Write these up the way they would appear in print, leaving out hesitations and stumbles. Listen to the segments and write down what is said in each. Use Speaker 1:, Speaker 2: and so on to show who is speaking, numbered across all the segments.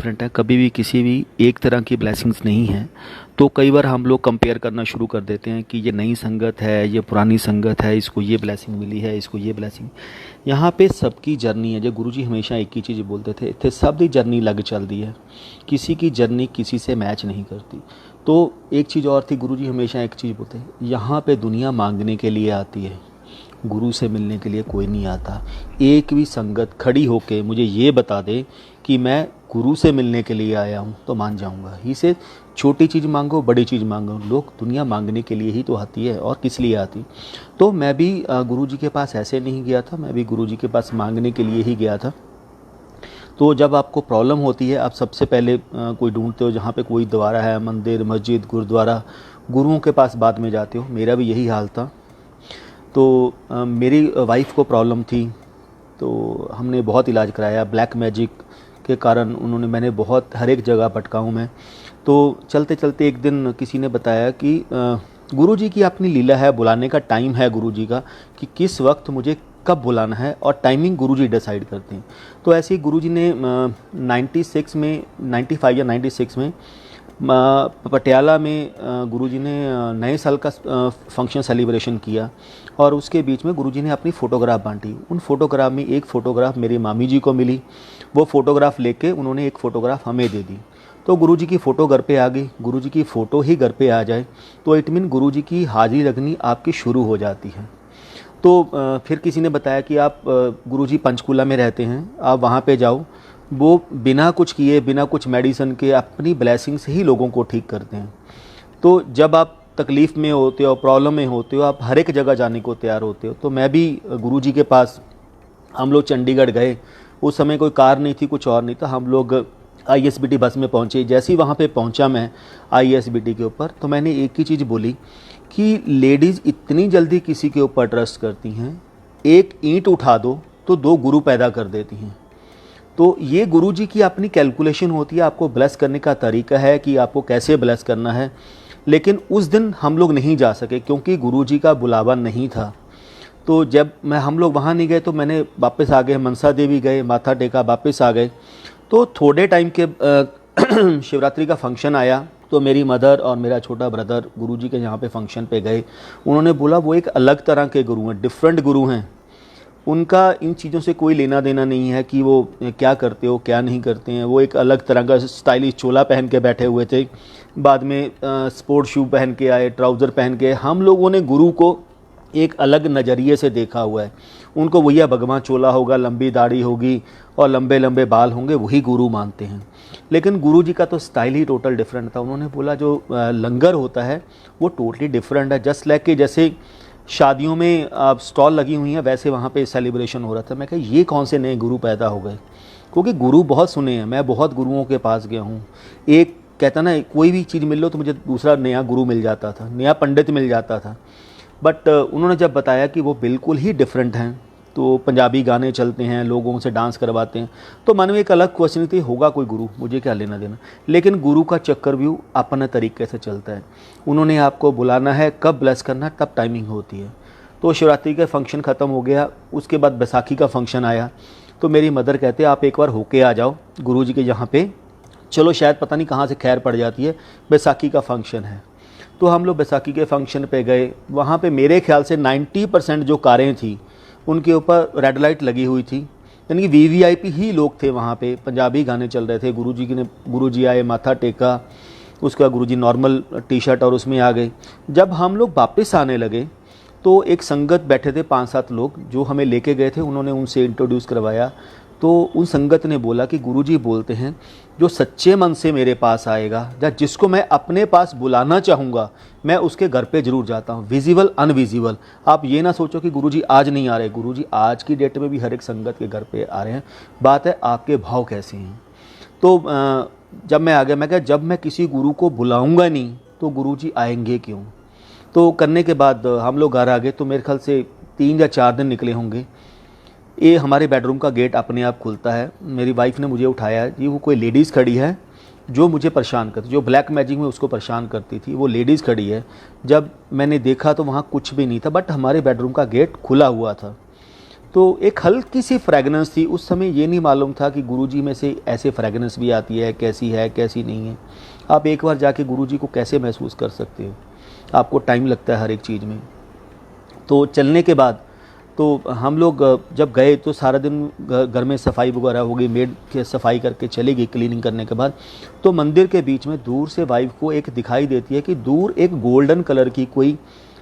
Speaker 1: Different है, कभी भी किसी भी एक तरह की ब्लेसिंग्स नहीं है। तो कई बार हम लोग कंपेयर करना शुरू कर देते हैं कि ये नई संगत है, ये पुरानी संगत है, इसको ये ब्लेसिंग मिली है, इसको ये ब्लेसिंग। यहाँ पे सबकी जर्नी है, जो गुरुजी हमेशा एक ही चीज़ बोलते थे सब दी जर्नी लग चलती है, किसी की जर्नी किसी से मैच नहीं करती। तो एक चीज़ और थी, गुरुजी हमेशा एक चीज़ बोलते हैं, यहाँ पे दुनिया मांगने के लिए आती है, गुरु से मिलने के लिए कोई नहीं आता। एक भी संगत खड़ी होके मुझे ये बता दे कि मैं गुरु से मिलने के लिए आया हूँ तो मान जाऊँगा। ही से छोटी चीज़ मांगो बड़ी चीज़ मांगो, लोग दुनिया मांगने के लिए ही तो आती है और किस लिए आती। तो मैं भी गुरु जी के पास ऐसे नहीं गया था, मैं भी गुरु जी के पास मांगने के लिए ही गया था। तो जब आपको प्रॉब्लम होती है, आप सबसे पहले कोई ढूंढते हो जहाँ पे कोई द्वारा है, मंदिर, मस्जिद, गुरुद्वारा, गुरुओं के पास बाद में जाते हो। मेरा भी यही हाल था। तो मेरी वाइफ को प्रॉब्लम थी, तो हमने बहुत इलाज कराया। ब्लैक मैजिक के कारण मैंने बहुत हर एक जगह भटका हूँ मैं। तो चलते चलते एक दिन किसी ने बताया कि गुरुजी की अपनी लीला है, बुलाने का टाइम है गुरुजी का, कि किस वक्त मुझे कब बुलाना है, और टाइमिंग गुरुजी डिसाइड करते हैं। तो ऐसे ही गुरुजी ने 96 में, 95 या 96 में पटियाला में गुरुजी ने नए साल का फंक्शन सेलिब्रेशन किया, और उसके बीच में गुरुजी ने अपनी फ़ोटोग्राफ बांटी। उन फ़ोटोग्राफ में एक फ़ोटोग्राफ मेरी मामी जी को मिली, वो फ़ोटोग्राफ लेके उन्होंने एक फ़ोटोग्राफ हमें दे दी। तो गुरुजी की फ़ोटो घर पे आ गई। गुरुजी की फ़ोटो ही घर पे आ जाए तो इट मीन गुरुजी की हाजिरी लगनी आपकी शुरू हो जाती है। तो फिर किसी ने बताया कि आप गुरुजी पंचकूला में रहते हैं, आप वहाँ पे जाओ, वो बिना कुछ किए, बिना कुछ मेडिसिन के अपनी ब्लेसिंग से ही लोगों को ठीक करते हैं। तो जब आप तकलीफ़ में होते हो, प्रॉब्लम में होते हो, आप हर एक जगह जाने को तैयार होते हो। तो मैं भी गुरुजी के पास, हम लोग चंडीगढ़ गए। उस समय कोई कार नहीं थी, कुछ और नहीं था। हम लोग ISBT बस में पहुँचे। जैसे ही वहाँ पे पहुँचा मैं ISBT के ऊपर, तो मैंने एक ही चीज़ बोली कि लेडीज़ इतनी जल्दी किसी के ऊपर ट्रस्ट करती हैं, एक ईंट उठा दो तो 2 गुरु पैदा कर देती हैं। तो ये गुरुजी की अपनी कैलकुलेशन होती है, आपको ब्लेस करने का तरीका है कि आपको कैसे ब्लेस करना है। लेकिन उस दिन हम लोग नहीं जा सके क्योंकि गुरुजी का बुलावा नहीं था। तो जब हम लोग वहाँ नहीं गए तो मैंने वापस आ गए, मनसा देवी गए, माथा टेका, वापस आ गए। तो थोड़े टाइम के शिवरात्रि का फंक्शन आया, तो मेरी मदर और मेरा छोटा ब्रदर गुरुजी के यहाँ पे फंक्शन पे गए। उन्होंने बोला वो एक अलग तरह के गुरु हैं, डिफरेंट गुरु हैं, उनका इन चीज़ों से कोई लेना देना नहीं है कि वो क्या करते हो क्या नहीं करते हैं। वो एक अलग तरह का स्टाइलिश चोला पहन के बैठे हुए थे, बाद में स्पोर्ट शू पहन के आए, ट्राउज़र पहन के। हम लोगों ने गुरु को एक अलग नज़रिए से देखा हुआ है। उनको भैया भगवा चोला होगा, लंबी दाढ़ी होगी और लंबे लंबे बाल होंगे, वही गुरु मानते हैं। लेकिन गुरु जी का तो स्टाइल ही टोटल डिफरेंट था। उन्होंने बोला जो लंगर होता है वो टोटली डिफरेंट है। जस्ट लाइक कि जैसे शादियों में स्टॉल लगी हुई हैं, वैसे वहाँ पे सेलिब्रेशन हो रहा था। मैं कहा ये कौन से नए गुरु पैदा हो गए, क्योंकि गुरु बहुत सुने हैं, मैं बहुत गुरुओं के पास गया हूँ। एक कहता ना, कोई भी चीज़ मिल लो तो मुझे दूसरा नया गुरु मिल जाता था, नया पंडित मिल जाता था। बट उन्होंने जब बताया कि वो बिल्कुल ही डिफरेंट हैं, तो पंजाबी गाने चलते हैं, लोगों से डांस करवाते हैं, तो मन में एक अलग क्वेश्चन थी, होगा कोई गुरु, मुझे क्या लेना देना। लेकिन गुरु का चक्कर व्यू अपने तरीके से चलता है। उन्होंने आपको बुलाना है, कब ब्लेस करना है, तब टाइमिंग होती है। तो शिवरात्रि का फंक्शन ख़त्म हो गया, उसके बाद बैसाखी का फंक्शन आया। तो मेरी मदर कहते आप एक बार होके आ जाओ गुरु जी के यहाँ पे, चलो शायद पता नहीं कहाँ से खैर पड़ जाती है, बैसाखी का फंक्शन है। तो हम लोग बैसाखी के फंक्शन पे गए। वहाँ पे मेरे ख्याल से 90% जो कारें थी उनके ऊपर रेड लाइट लगी हुई थी, यानी कि VVIP ही लोग थे वहाँ पे। पंजाबी गाने चल रहे थे। गुरुजी आए, माथा टेका, उसका गुरुजी नॉर्मल टी-शर्ट और उसमें आ गए। जब हम लोग वापस आने लगे तो एक संगत बैठे थे, 5-7 लोग जो हमें लेके गए थे, उन्होंने उनसे इंट्रोड्यूस करवाया। तो उन संगत ने बोला कि गुरुजी बोलते हैं जो सच्चे मन से मेरे पास आएगा या जिसको मैं अपने पास बुलाना चाहूँगा, मैं उसके घर पे ज़रूर जाता हूँ, विजिबल अनविजिबल। आप ये ना सोचो कि गुरुजी आज नहीं आ रहे, गुरुजी आज की डेट में भी हर एक संगत के घर पे आ रहे हैं। बात है आपके भाव कैसे हैं। तो जब मैं आ गया, मैं कहा जब मैं किसी गुरु को बुलाऊँगा नहीं तो गुरुजी आएंगे क्यों। तो करने के बाद हम लोग घर आ गए। तो मेरे ख्याल से 3 या 4 दिन निकले होंगे। ये हमारे बेडरूम का गेट अपने आप खुलता है। मेरी वाइफ ने मुझे उठाया, ये वो कोई लेडीज़ खड़ी है जो मुझे परेशान करती, जो ब्लैक मैजिक में उसको परेशान करती थी, वो लेडीज़ खड़ी है। जब मैंने देखा तो वहाँ कुछ भी नहीं था, बट हमारे बेडरूम का गेट खुला हुआ था। तो एक हल्की सी फ्रेगनेंस थी। उस समय ये नहीं मालूम था कि गुरुजी में से ऐसे फ्रेगनेंस भी आती है कैसी नहीं है। आप एक बार जाके गुरुजी को कैसे महसूस कर सकते हो, आपको टाइम लगता है हर एक चीज़ में। तो चलने के बाद तो हम लोग जब गए तो सारा दिन घर में सफाई वगैरह हो गई, मेड के सफाई करके चली गई क्लीनिंग करने के बाद। तो मंदिर के बीच में दूर से वाइफ को एक दिखाई देती है कि दूर एक गोल्डन कलर की कोई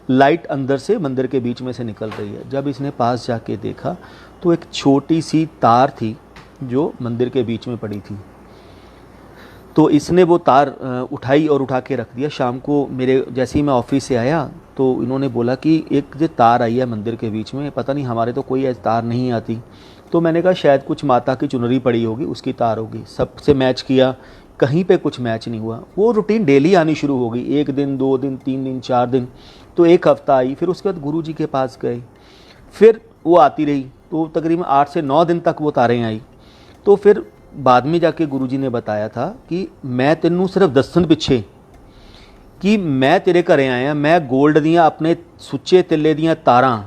Speaker 1: लाइट अंदर से मंदिर के बीच में से निकल रही है। जब इसने पास जाके देखा तो एक छोटी सी तार थी जो मंदिर के बीच में पड़ी थी। तो इसने वो तार उठाई और उठा के रख दिया। शाम को मेरे जैसे ही मैं ऑफिस से आया तो इन्होंने बोला कि एक जो तार आई है मंदिर के बीच में, पता नहीं, हमारे तो कोई ऐसी तार नहीं आती। तो मैंने कहा शायद कुछ माता की चुनरी पड़ी होगी, उसकी तार होगी। सबसे मैच किया, कहीं पे कुछ मैच नहीं हुआ। वो रूटीन डेली आनी शुरू हो गई, 1 दिन 2 दिन 3 दिन 4 दिन, तो 1 हफ्ता आई। फिर उसके बाद गुरुजी के पास गए, फिर वो आती रही। तो तकरीबन 8 से 9 दिन तक वो तारें आई। तो फिर बाद में जाके गुरुजी ने बताया था कि मैं तेनू सिर्फ दसन पिछे कि मैं तेरे घरे आया, मैं गोल्ड दियाँ अपने सुच्चे तिल्ले दियाँ तारां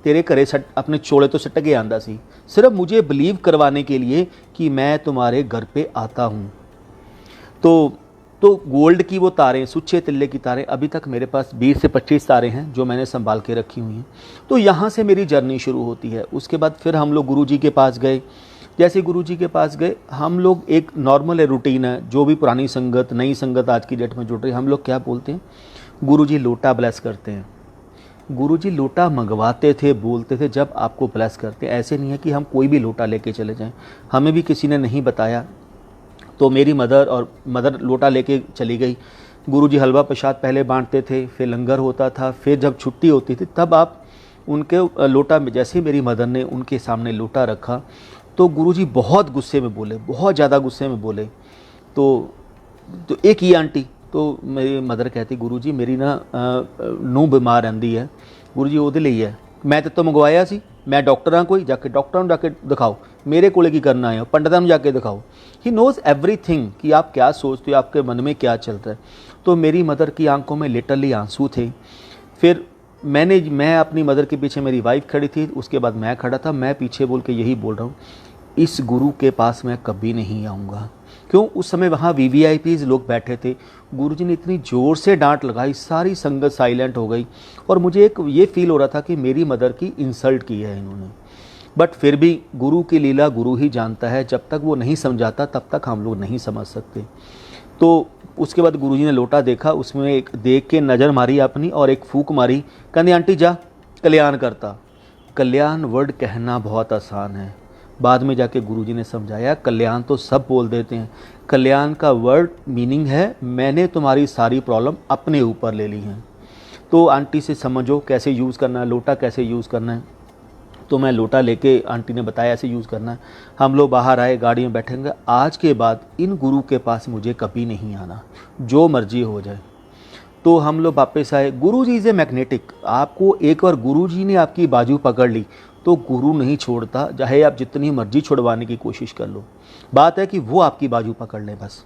Speaker 1: तेरे घरे अपने चोले तो सट के आंदा सी, सिर्फ मुझे बिलीव करवाने के लिए कि मैं तुम्हारे घर पे आता हूँ। तो गोल्ड की वो तारें, सुच्चे तिल्ले की तारें, अभी तक मेरे पास 20 से 25 तारें हैं जो मैंने संभाल के रखी हुई हैं। तो यहाँ से मेरी जर्नी शुरू होती है। उसके बाद फिर हम लोग गुरुजी के पास गए। जैसे गुरुजी के पास गए, हम लोग एक नॉर्मल रूटीन है, जो भी पुरानी संगत नई संगत आज की डेट में जुड़ रही है, हम लोग क्या बोलते हैं, गुरुजी लोटा ब्लेस करते हैं। गुरुजी लोटा मंगवाते थे, बोलते थे जब आपको ब्लेस करते हैं। ऐसे नहीं है कि हम कोई भी लोटा लेके चले जाएं, हमें भी किसी ने नहीं बताया। तो मेरी मदर लोटा लेके चली गई। गुरुजी हलवा प्रसाद पहले बांटते थे, फिर लंगर होता था, फिर जब छुट्टी होती थी तब आप उनके लोटा में, जैसे मेरी मदर ने उनके सामने लोटा रखा तो गुरुजी बहुत गुस्से में बोले, बहुत ज़्यादा गुस्से में बोले। तो एक ही आंटी, तो मेरी मदर कहती गुरुजी मेरी ना नूंह बीमार रहंदी है, गुरुजी ओहदे लई है, मैं तो मंगवाया सी, मैं डॉक्टर हाँ, कोई जाके डॉक्टर नूं जाके दिखाओ, मेरे कोले की करना है, पंडितां नूं जाके दिखाओ। ही नोज़ एवरीथिंग कि आप क्या सोचते हो, आपके मन में क्या चलता है। तो मेरी मदर की आंखों में लिटरली आंसू थे। फिर मैं अपनी मदर के पीछे, मेरी वाइफ खड़ी थी, उसके बाद मैं खड़ा था। मैं पीछे बोल के यही बोल रहा हूँ, इस गुरु के पास मैं कभी नहीं आऊँगा। क्यों, उस समय वहाँ VVIPs लोग बैठे थे। गुरुजी ने इतनी ज़ोर से डांट लगाई, सारी संगत साइलेंट हो गई और मुझे एक ये फील हो रहा था कि मेरी मदर की इंसल्ट की है इन्होंने। बट फिर भी गुरु की लीला गुरु ही जानता है, जब तक वो नहीं समझाता तब तक हम लोग नहीं समझ सकते। तो उसके बाद गुरुजी ने लोटा देखा, उसमें एक देख के नज़र मारी अपनी और एक फूक मारी, कहते आंटी जा कल्याण करता। कल्याण वर्ड कहना बहुत आसान है, बाद में जाके गुरुजी ने समझाया कल्याण तो सब बोल देते हैं, कल्याण का वर्ड मीनिंग है मैंने तुम्हारी सारी प्रॉब्लम अपने ऊपर ले ली हैं। तो आंटी से समझो कैसे यूज़ करना है, लोटा कैसे यूज़ करना है। तो मैं लोटा लेके, आंटी ने बताया ऐसे यूज़ करना है। हम लोग बाहर आए, गाड़ी में बैठेंगे। आज के बाद इन गुरु के पास मुझे कभी नहीं आना, जो मर्जी हो जाए। तो हम लोग वापस आए। गुरुजी इज़ ए मैग्नेटिक, आपको एक बार गुरुजी ने आपकी बाजू पकड़ ली तो गुरु नहीं छोड़ता, चाहे आप जितनी मर्जी छुड़वाने की कोशिश कर लो, बात है कि वो आपकी बाजू पकड़ ले बस।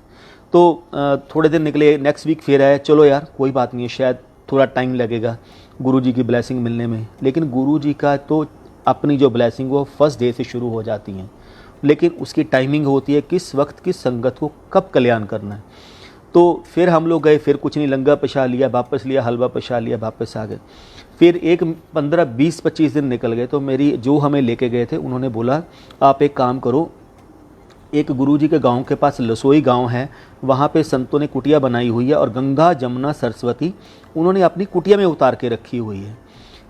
Speaker 1: तो थोड़े दिन निकले, नेक्स्ट वीक फिर आए, चलो यार कोई बात नहीं है, शायद थोड़ा टाइम लगेगा गुरुजी की ब्लेसिंग मिलने में। लेकिन गुरुजी का तो अपनी जो ब्लेसिंग वो फर्स्ट डे से शुरू हो जाती हैं, लेकिन उसकी टाइमिंग होती है किस वक्त किस संगत को कब कल्याण करना है। तो फिर हम लोग गए, फिर कुछ नहीं, लंगर प्रसाद लिया, वापस लिया, हलवा प्रसाद लिया, वापस आ गए। फिर एक 15 20 25 दिन निकल गए। तो मेरी जो हमें लेके गए थे उन्होंने बोला आप एक काम करो, एक गुरुजी के गांव के पास लसोई गांव है, वहाँ पे संतों ने कुटिया बनाई हुई है और गंगा जमुना सरस्वती उन्होंने अपनी कुटिया में उतार के रखी हुई है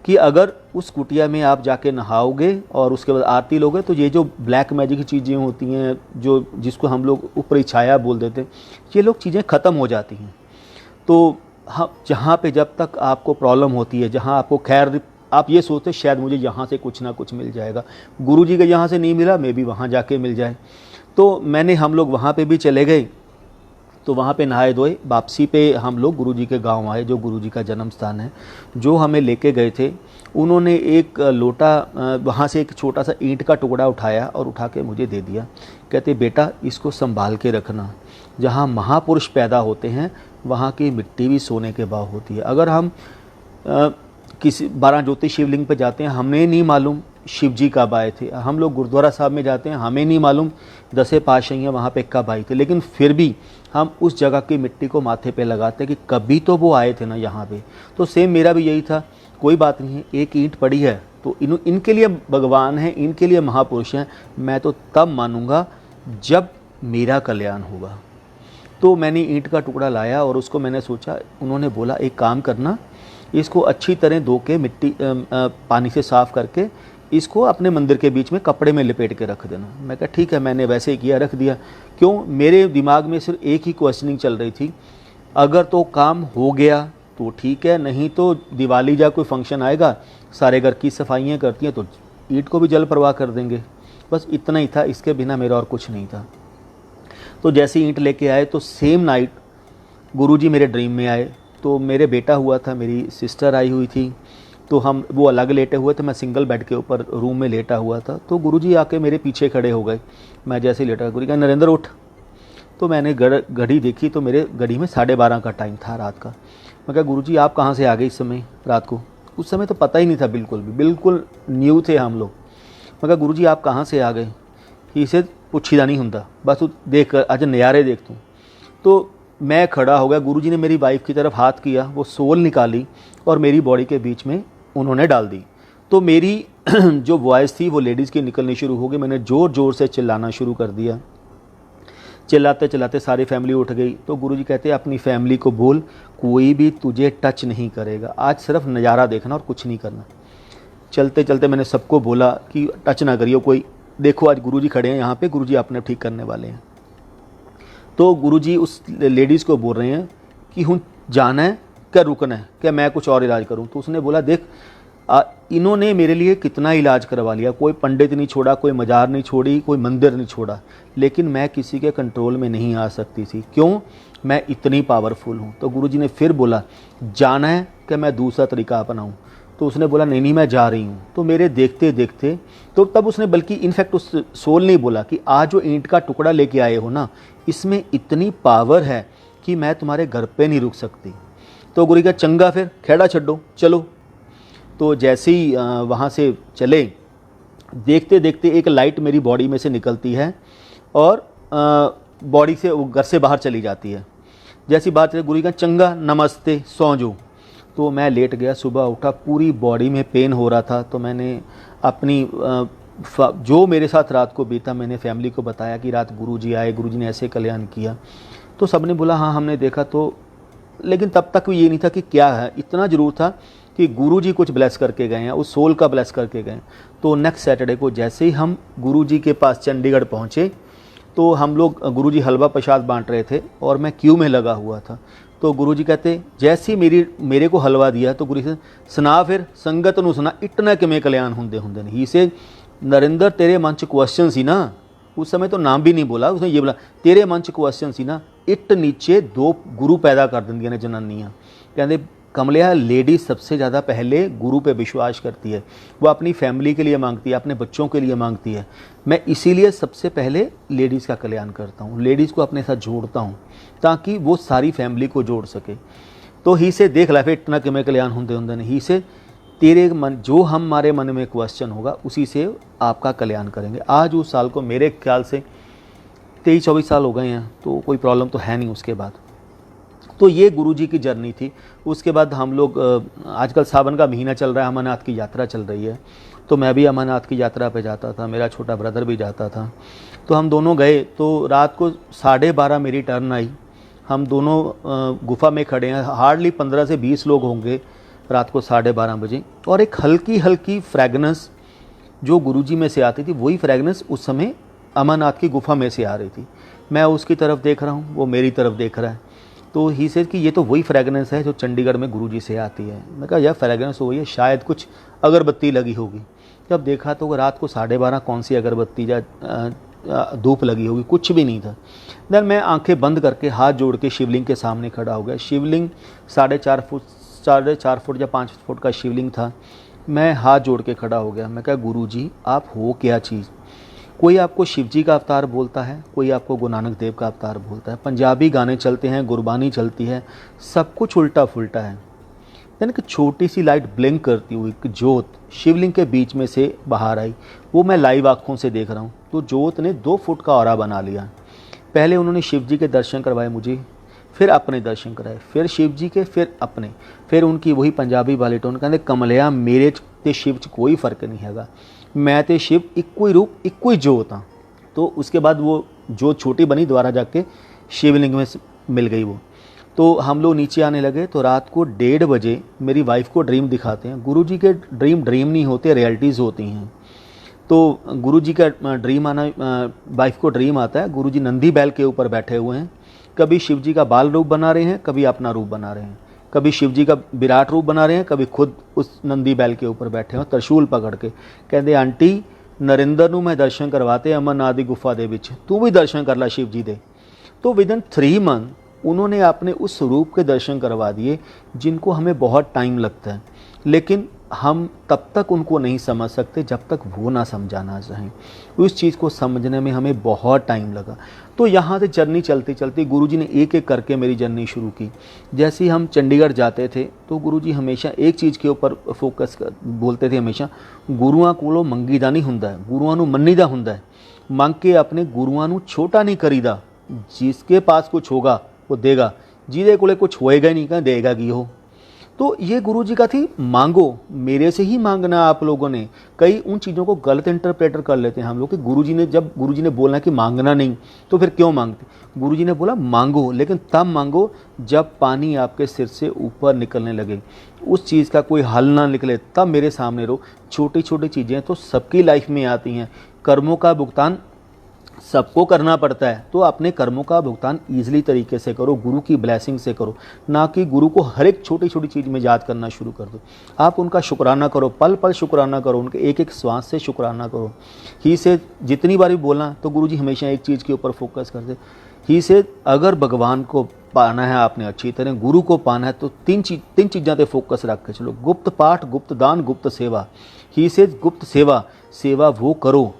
Speaker 1: कि अगर उस कुटिया में आप जाके नहाओगे और उसके बाद आरती लोगे तो ये जो ब्लैक मैजिक की चीज़ें होती हैं, जो जिसको हम लोग ऊपरी छाया बोल देते हैं, ये लोग चीज़ें ख़त्म हो जाती हैं। तो हाँ, जहाँ पे जब तक आपको प्रॉब्लम होती है, जहाँ आपको खैर आप ये सोचते शायद मुझे यहाँ से कुछ ना कुछ मिल जाएगा, गुरुजी के यहाँ से नहीं मिला, मे भी वहाँ जाके मिल जाए। तो हम लोग वहाँ पे भी चले गए। तो वहाँ पे नहाए धोए, वापसी पे हम लोग गुरुजी के गांव आए, जो गुरुजी का जन्म स्थान है। जो हमें लेके गए थे उन्होंने एक लोटा, वहाँ से एक छोटा सा ईंट का टुकड़ा उठाया और उठा के मुझे दे दिया। कहते बेटा इसको संभाल के रखना, जहाँ महापुरुष पैदा होते हैं वहाँ की मिट्टी भी सोने के भाव होती है। अगर हम किसी 12 ज्योतिष शिवलिंग पे जाते हैं, हमें नहीं मालूम शिव जी कब आए थे। हम लोग गुरुद्वारा साहब में जाते हैं, हमें नहीं मालूम 10 पातशाहियाँ वहाँ पे कब आई थी, लेकिन फिर भी हम उस जगह की मिट्टी को माथे पे लगाते हैं कि कभी तो वो आए थे ना यहाँ पे। तो सेम मेरा भी यही था, कोई बात नहीं है, एक ईंट पड़ी है तो इनके लिए भगवान है, इनके लिए महापुरुष हैं, मैं तो तब मानूंगा जब मेरा कल्याण होगा। तो मैंने ईंट का टुकड़ा लाया और उसको मैंने सोचा, उन्होंने बोला एक काम करना, इसको अच्छी तरह धो के मिट्टी पानी से साफ़ करके इसको अपने मंदिर के बीच में कपड़े में लपेट के रख देना। मैं कहा ठीक है, मैंने वैसे ही किया, रख दिया। क्यों, मेरे दिमाग में सिर्फ एक ही क्वेश्चनिंग चल रही थी, अगर तो काम हो गया तो ठीक है, नहीं तो दिवाली या कोई फंक्शन आएगा, सारे घर की सफाइयाँ करती हैं तो ईंट को भी जल प्रवाह कर देंगे। बस इतना ही था, इसके बिना मेरा और कुछ नहीं था। तो जैसे ईंट लेके आए तो सेम नाइट गुरुजी मेरे ड्रीम में आए। तो मेरे बेटा हुआ था, मेरी सिस्टर आई हुई थी, तो हम वो अलग लेटे हुए थे, मैं सिंगल बेड के ऊपर रूम में लेटा हुआ था। तो गुरुजी आके मेरे पीछे खड़े हो गए। मैं जैसे ही लेटा, गुरुजी कहा नरेंद्र उठ। तो मैंने घड़ी देखी तो मेरे घड़ी में 12:30 का टाइम था रात का। मैं कहा गुरुजी आप कहाँ से आ गए इस समय रात को? उस समय तो पता ही नहीं था, बिल्कुल भी, बिल्कुल न्यू थे हम लोग। मैं कहा गुरुजी आप कहाँ से आ गए? इसे पुछीदा नहीं होंदा, बस तू देख अज नज़ारे देख तू। तो मैं खड़ा हो गया, गुरुजी ने मेरी वाइफ की तरफ हाथ किया, वो सोल निकाली और मेरी बॉडी के बीच में उन्होंने डाल दी। तो मेरी जो वॉइस थी वो लेडीज़ की निकलनी शुरू हो गई। मैंने ज़ोर ज़ोर से चिल्लाना शुरू कर दिया। चिल्लाते चिल्लाते सारी फैमिली उठ गई। तो गुरुजी कहते हैं अपनी फैमिली को बोल, कोई भी तुझे टच नहीं करेगा, आज सिर्फ नज़ारा देखना और कुछ नहीं करना। चलते चलते मैंने सबको बोला कि टच ना करियो कोई, देखो आज गुरुजी खड़े हैं यहाँ पे, गुरुजी अपने ठीक करने वाले हैं। तो गुरुजी उस लेडीज़ को बोल रहे हैं कि हूँ जाना है क्या रुकना है, क्या मैं कुछ और इलाज करूँ? तो उसने बोला देख इन्होंने मेरे लिए कितना इलाज करवा लिया, कोई पंडित नहीं छोड़ा, कोई मजार नहीं छोड़ी, कोई मंदिर नहीं छोड़ा, लेकिन मैं किसी के कंट्रोल में नहीं आ सकती थी। क्यों? मैं इतनी पावरफुल हूँ। तो गुरुजी ने फिर बोला जाना है कि मैं दूसरा तरीका अपनाऊँ? तो उसने बोला नहीं नहीं मैं जा रही हूँ। तो मेरे देखते देखते, तो तब उसने बल्कि इनफैक्ट उस सोल ने बोला कि आज जो ईंट का टुकड़ा लेके आए हो ना, इसमें इतनी पावर है कि मैं तुम्हारे घर पे नहीं रुक सकती। तो गुरु का चंगा फिर खेड़ा छड्डो चलो। तो जैसे ही वहाँ से चले, देखते देखते एक लाइट मेरी बॉडी में से निकलती है और बॉडी से वो घर से बाहर चली जाती है। जैसी बात है गुरु का चंगा नमस्ते सौ जो। तो मैं लेट गया, सुबह उठा, पूरी बॉडी में पेन हो रहा था। तो मैंने अपनी जो मेरे साथ रात को बीता मैंने फैमिली को बताया कि रात गुरुजी आए, गुरुजी ने ऐसे कल्याण किया। तो सबने बोला हाँ हमने देखा। तो लेकिन तब तक ये नहीं था कि क्या है, इतना ज़रूर था कि गुरुजी कुछ ब्लेस करके गए हैं, उस सोल का ब्लेस करके गए। तो नेक्स्ट सैटरडे को जैसे ही हम गुरुजी के पास चंडीगढ़ पहुँचे तो हम लोग, गुरुजी हलवा प्रसाद बांट रहे थे और मैं क्यू में लगा हुआ था। तो गुरुजी कहते जैसे ही मेरे को हलवा दिया तो गुरु से सुना फिर संगत नूं सुना इतना किमें कल्याण हुंदे हुंदे नहीं। से नरेंद्र तेरे मन च क्वेश्चन सी ना, उस समय तो नाम भी नहीं बोला उसने, ये बोला तेरे मन च क्वेश्चन सी ना, इट नीचे 2 गुरु पैदा कर देंदियां ने जनानियाँ। कहते कमलिया लेडी सबसे ज़्यादा पहले गुरु पे विश्वास करती है, वो अपनी फैमिली के लिए मांगती है, अपने बच्चों के लिए मांगती है। मैं इसीलिए सबसे पहले लेडीज़ का कल्याण करता हूँ, लेडीज़ को अपने साथ जोड़ता हूँ ताकि वो सारी फैमिली को जोड़ सके। तो ही से देख ला फिर इतना कि मैं कल्याण होंदे होंदे नहीं, ही से तेरे मन जो हमारे मन में क्वेश्चन होगा उसी से आपका कल्याण करेंगे। आज उस साल को मेरे ख्याल से 23-24 साल हो गए हैं, तो कोई प्रॉब्लम तो है नहीं उसके बाद। तो ये गुरुजी की जर्नी थी। उसके बाद हम लोग, आजकल सावन का महीना चल रहा है, अमरनाथ की यात्रा चल रही है, तो मैं भी अमरनाथ की यात्रा पे जाता था, मेरा छोटा ब्रदर भी जाता था। तो हम दोनों गए। तो रात को 12:30 मेरी टर्न आई। हम दोनों गुफा में खड़े हैं, हार्डली 15 से 20 लोग होंगे रात को 12:30 बजे। और एक हल्की हल्की फ्रेगनेंस जो गुरुजी में से आती थी, वही फ्रेगनेंस उस समय अमरनाथ की गुफा में से आ रही थी। मैं उसकी तरफ देख रहा हूँ, वो मेरी तरफ देख रहा है। तो ही से कि ये तो वही फ्रेगनेंस है जो चंडीगढ़ में गुरुजी से आती है। मैं कहा यह फ्रेगनेंस हो गई है, शायद कुछ अगरबत्ती लगी होगी। जब देखा तो रात को 12:30 कौन सी अगरबत्ती या धूप लगी होगी, कुछ भी नहीं था। देन मैं आंखें बंद करके हाथ जोड़ के शिवलिंग के सामने खड़ा हो गया। शिवलिंग 4.5 फुट या 5 फुट का शिवलिंग था। मैं हाथ जोड़ के खड़ा हो गया। मैं कहा गुरुजी आप हो क्या चीज़? कोई आपको शिव जी का अवतार बोलता है, कोई आपको गुरु नानक देव का अवतार बोलता है, पंजाबी गाने चलते हैं, गुरबानी चलती है, सब कुछ उल्टा फुल्टा है। यानी कि छोटी सी लाइट ब्लिंक करती हुई एक जोत शिवलिंग के बीच में से बाहर आई। वो मैं लाइव आँखों से देख रहा हूँ। तो जोत ने 2 फुट का ऑरा बना लिया। पहले उन्होंने शिव जी के दर्शन करवाए मुझे, फिर अपने दर्शन कराए, फिर शिव जी के, फिर अपने, फिर उनकी वही पंजाबी वाली टोन, कहते कमलिया मेरे ते शिव च कोई फर्क नहीं हैगा, मैं ते शिव इक्को ही रूप इक्को ही जोत हाँ। तो उसके बाद वो जोत छोटी बनी, दोबारा जाके शिवलिंग में मिल गई वो। तो हम लोग नीचे आने लगे। तो रात को 1:30 बजे मेरी वाइफ को ड्रीम दिखाते हैं। गुरुजी के ड्रीम नहीं होते, रियलिटीज़ होती हैं। तो गुरुजी का ड्रीम आना, वाइफ को ड्रीम आता है गुरुजी नंदी बैल के ऊपर बैठे हुए हैं। कभी शिव जी का बाल रूप बना रहे हैं, कभी अपना रूप बना रहे हैं, कभी शिव जी का विराट रूप बना रहे हैं, कभी खुद उस नंदी बैल के ऊपर बैठे हैं त्रिशूल पकड़ के। कहते आंटी नरिंदर नूं मैं दर्शन करवाते अमरनाथ दी गुफा दे विच, तू भी दर्शन कर ला शिव जी दे। तो विदिन 3 मंथ उन्होंने अपने उस रूप के दर्शन करवा दिए जिनको हमें बहुत टाइम लगता है, लेकिन हम तब तक उनको नहीं समझ सकते जब तक वो ना समझाना चाहें। उस चीज़ को समझने में हमें बहुत टाइम लगा। तो यहाँ से जर्नी चलती चलती गुरुजी ने एक एक करके मेरी जर्नी शुरू की। जैसे ही हम चंडीगढ़ जाते थे तो गुरुजी हमेशा एक चीज़ के ऊपर फोकस बोलते थे हमेशा, गुरुआं कोलों मंगीदा नहीं हुंदा है, गुरुआं नूं मन्नीदा हुंदा है। मंग के अपने गुरुआं नूं छोटा नहीं करीदा। जिसके पास कुछ होगा वो देगा, जिहदे कोले कुछ होएगा ही नहीं कहाँ देगा की हो। तो ये गुरुजी का थी, मांगो, मेरे से ही मांगना। आप लोगों ने कई उन चीज़ों को गलत इंटरप्रेटर कर लेते हैं हम लोग कि गुरुजी ने, जब गुरुजी ने बोलना कि मांगना नहीं तो फिर क्यों मांगते। गुरुजी ने बोला मांगो, लेकिन तब मांगो जब पानी आपके सिर से ऊपर निकलने लगे, उस चीज़ का कोई हल ना निकले, तब मेरे सामने रो। छोटी छोटी चीज़ें तो सबकी लाइफ में आती हैं। कर्मों का भुगतान सबको करना पड़ता है, तो अपने कर्मों का भुगतान ईजिली तरीके से करो, गुरु की ब्लेसिंग से करो, ना कि गुरु को हर एक छोटी छोटी चीज़ में याद करना शुरू कर दो। आप उनका शुक्राना करो, पल पल शुक्राना करो, उनके एक एक श्वास से शुक्राना करो। ही से जितनी बार भी बोलना तो गुरुजी हमेशा एक चीज़ के ऊपर फोकस करते। ही से अगर भगवान को पाना है आपने अच्छी तरह, गुरु को पाना है, तो तीन चीज़ों पर फोकस रख के चलो, गुप्त पाठ, गुप्त दान, गुप्त सेवा। ही से गुप्त सेवा वो करो।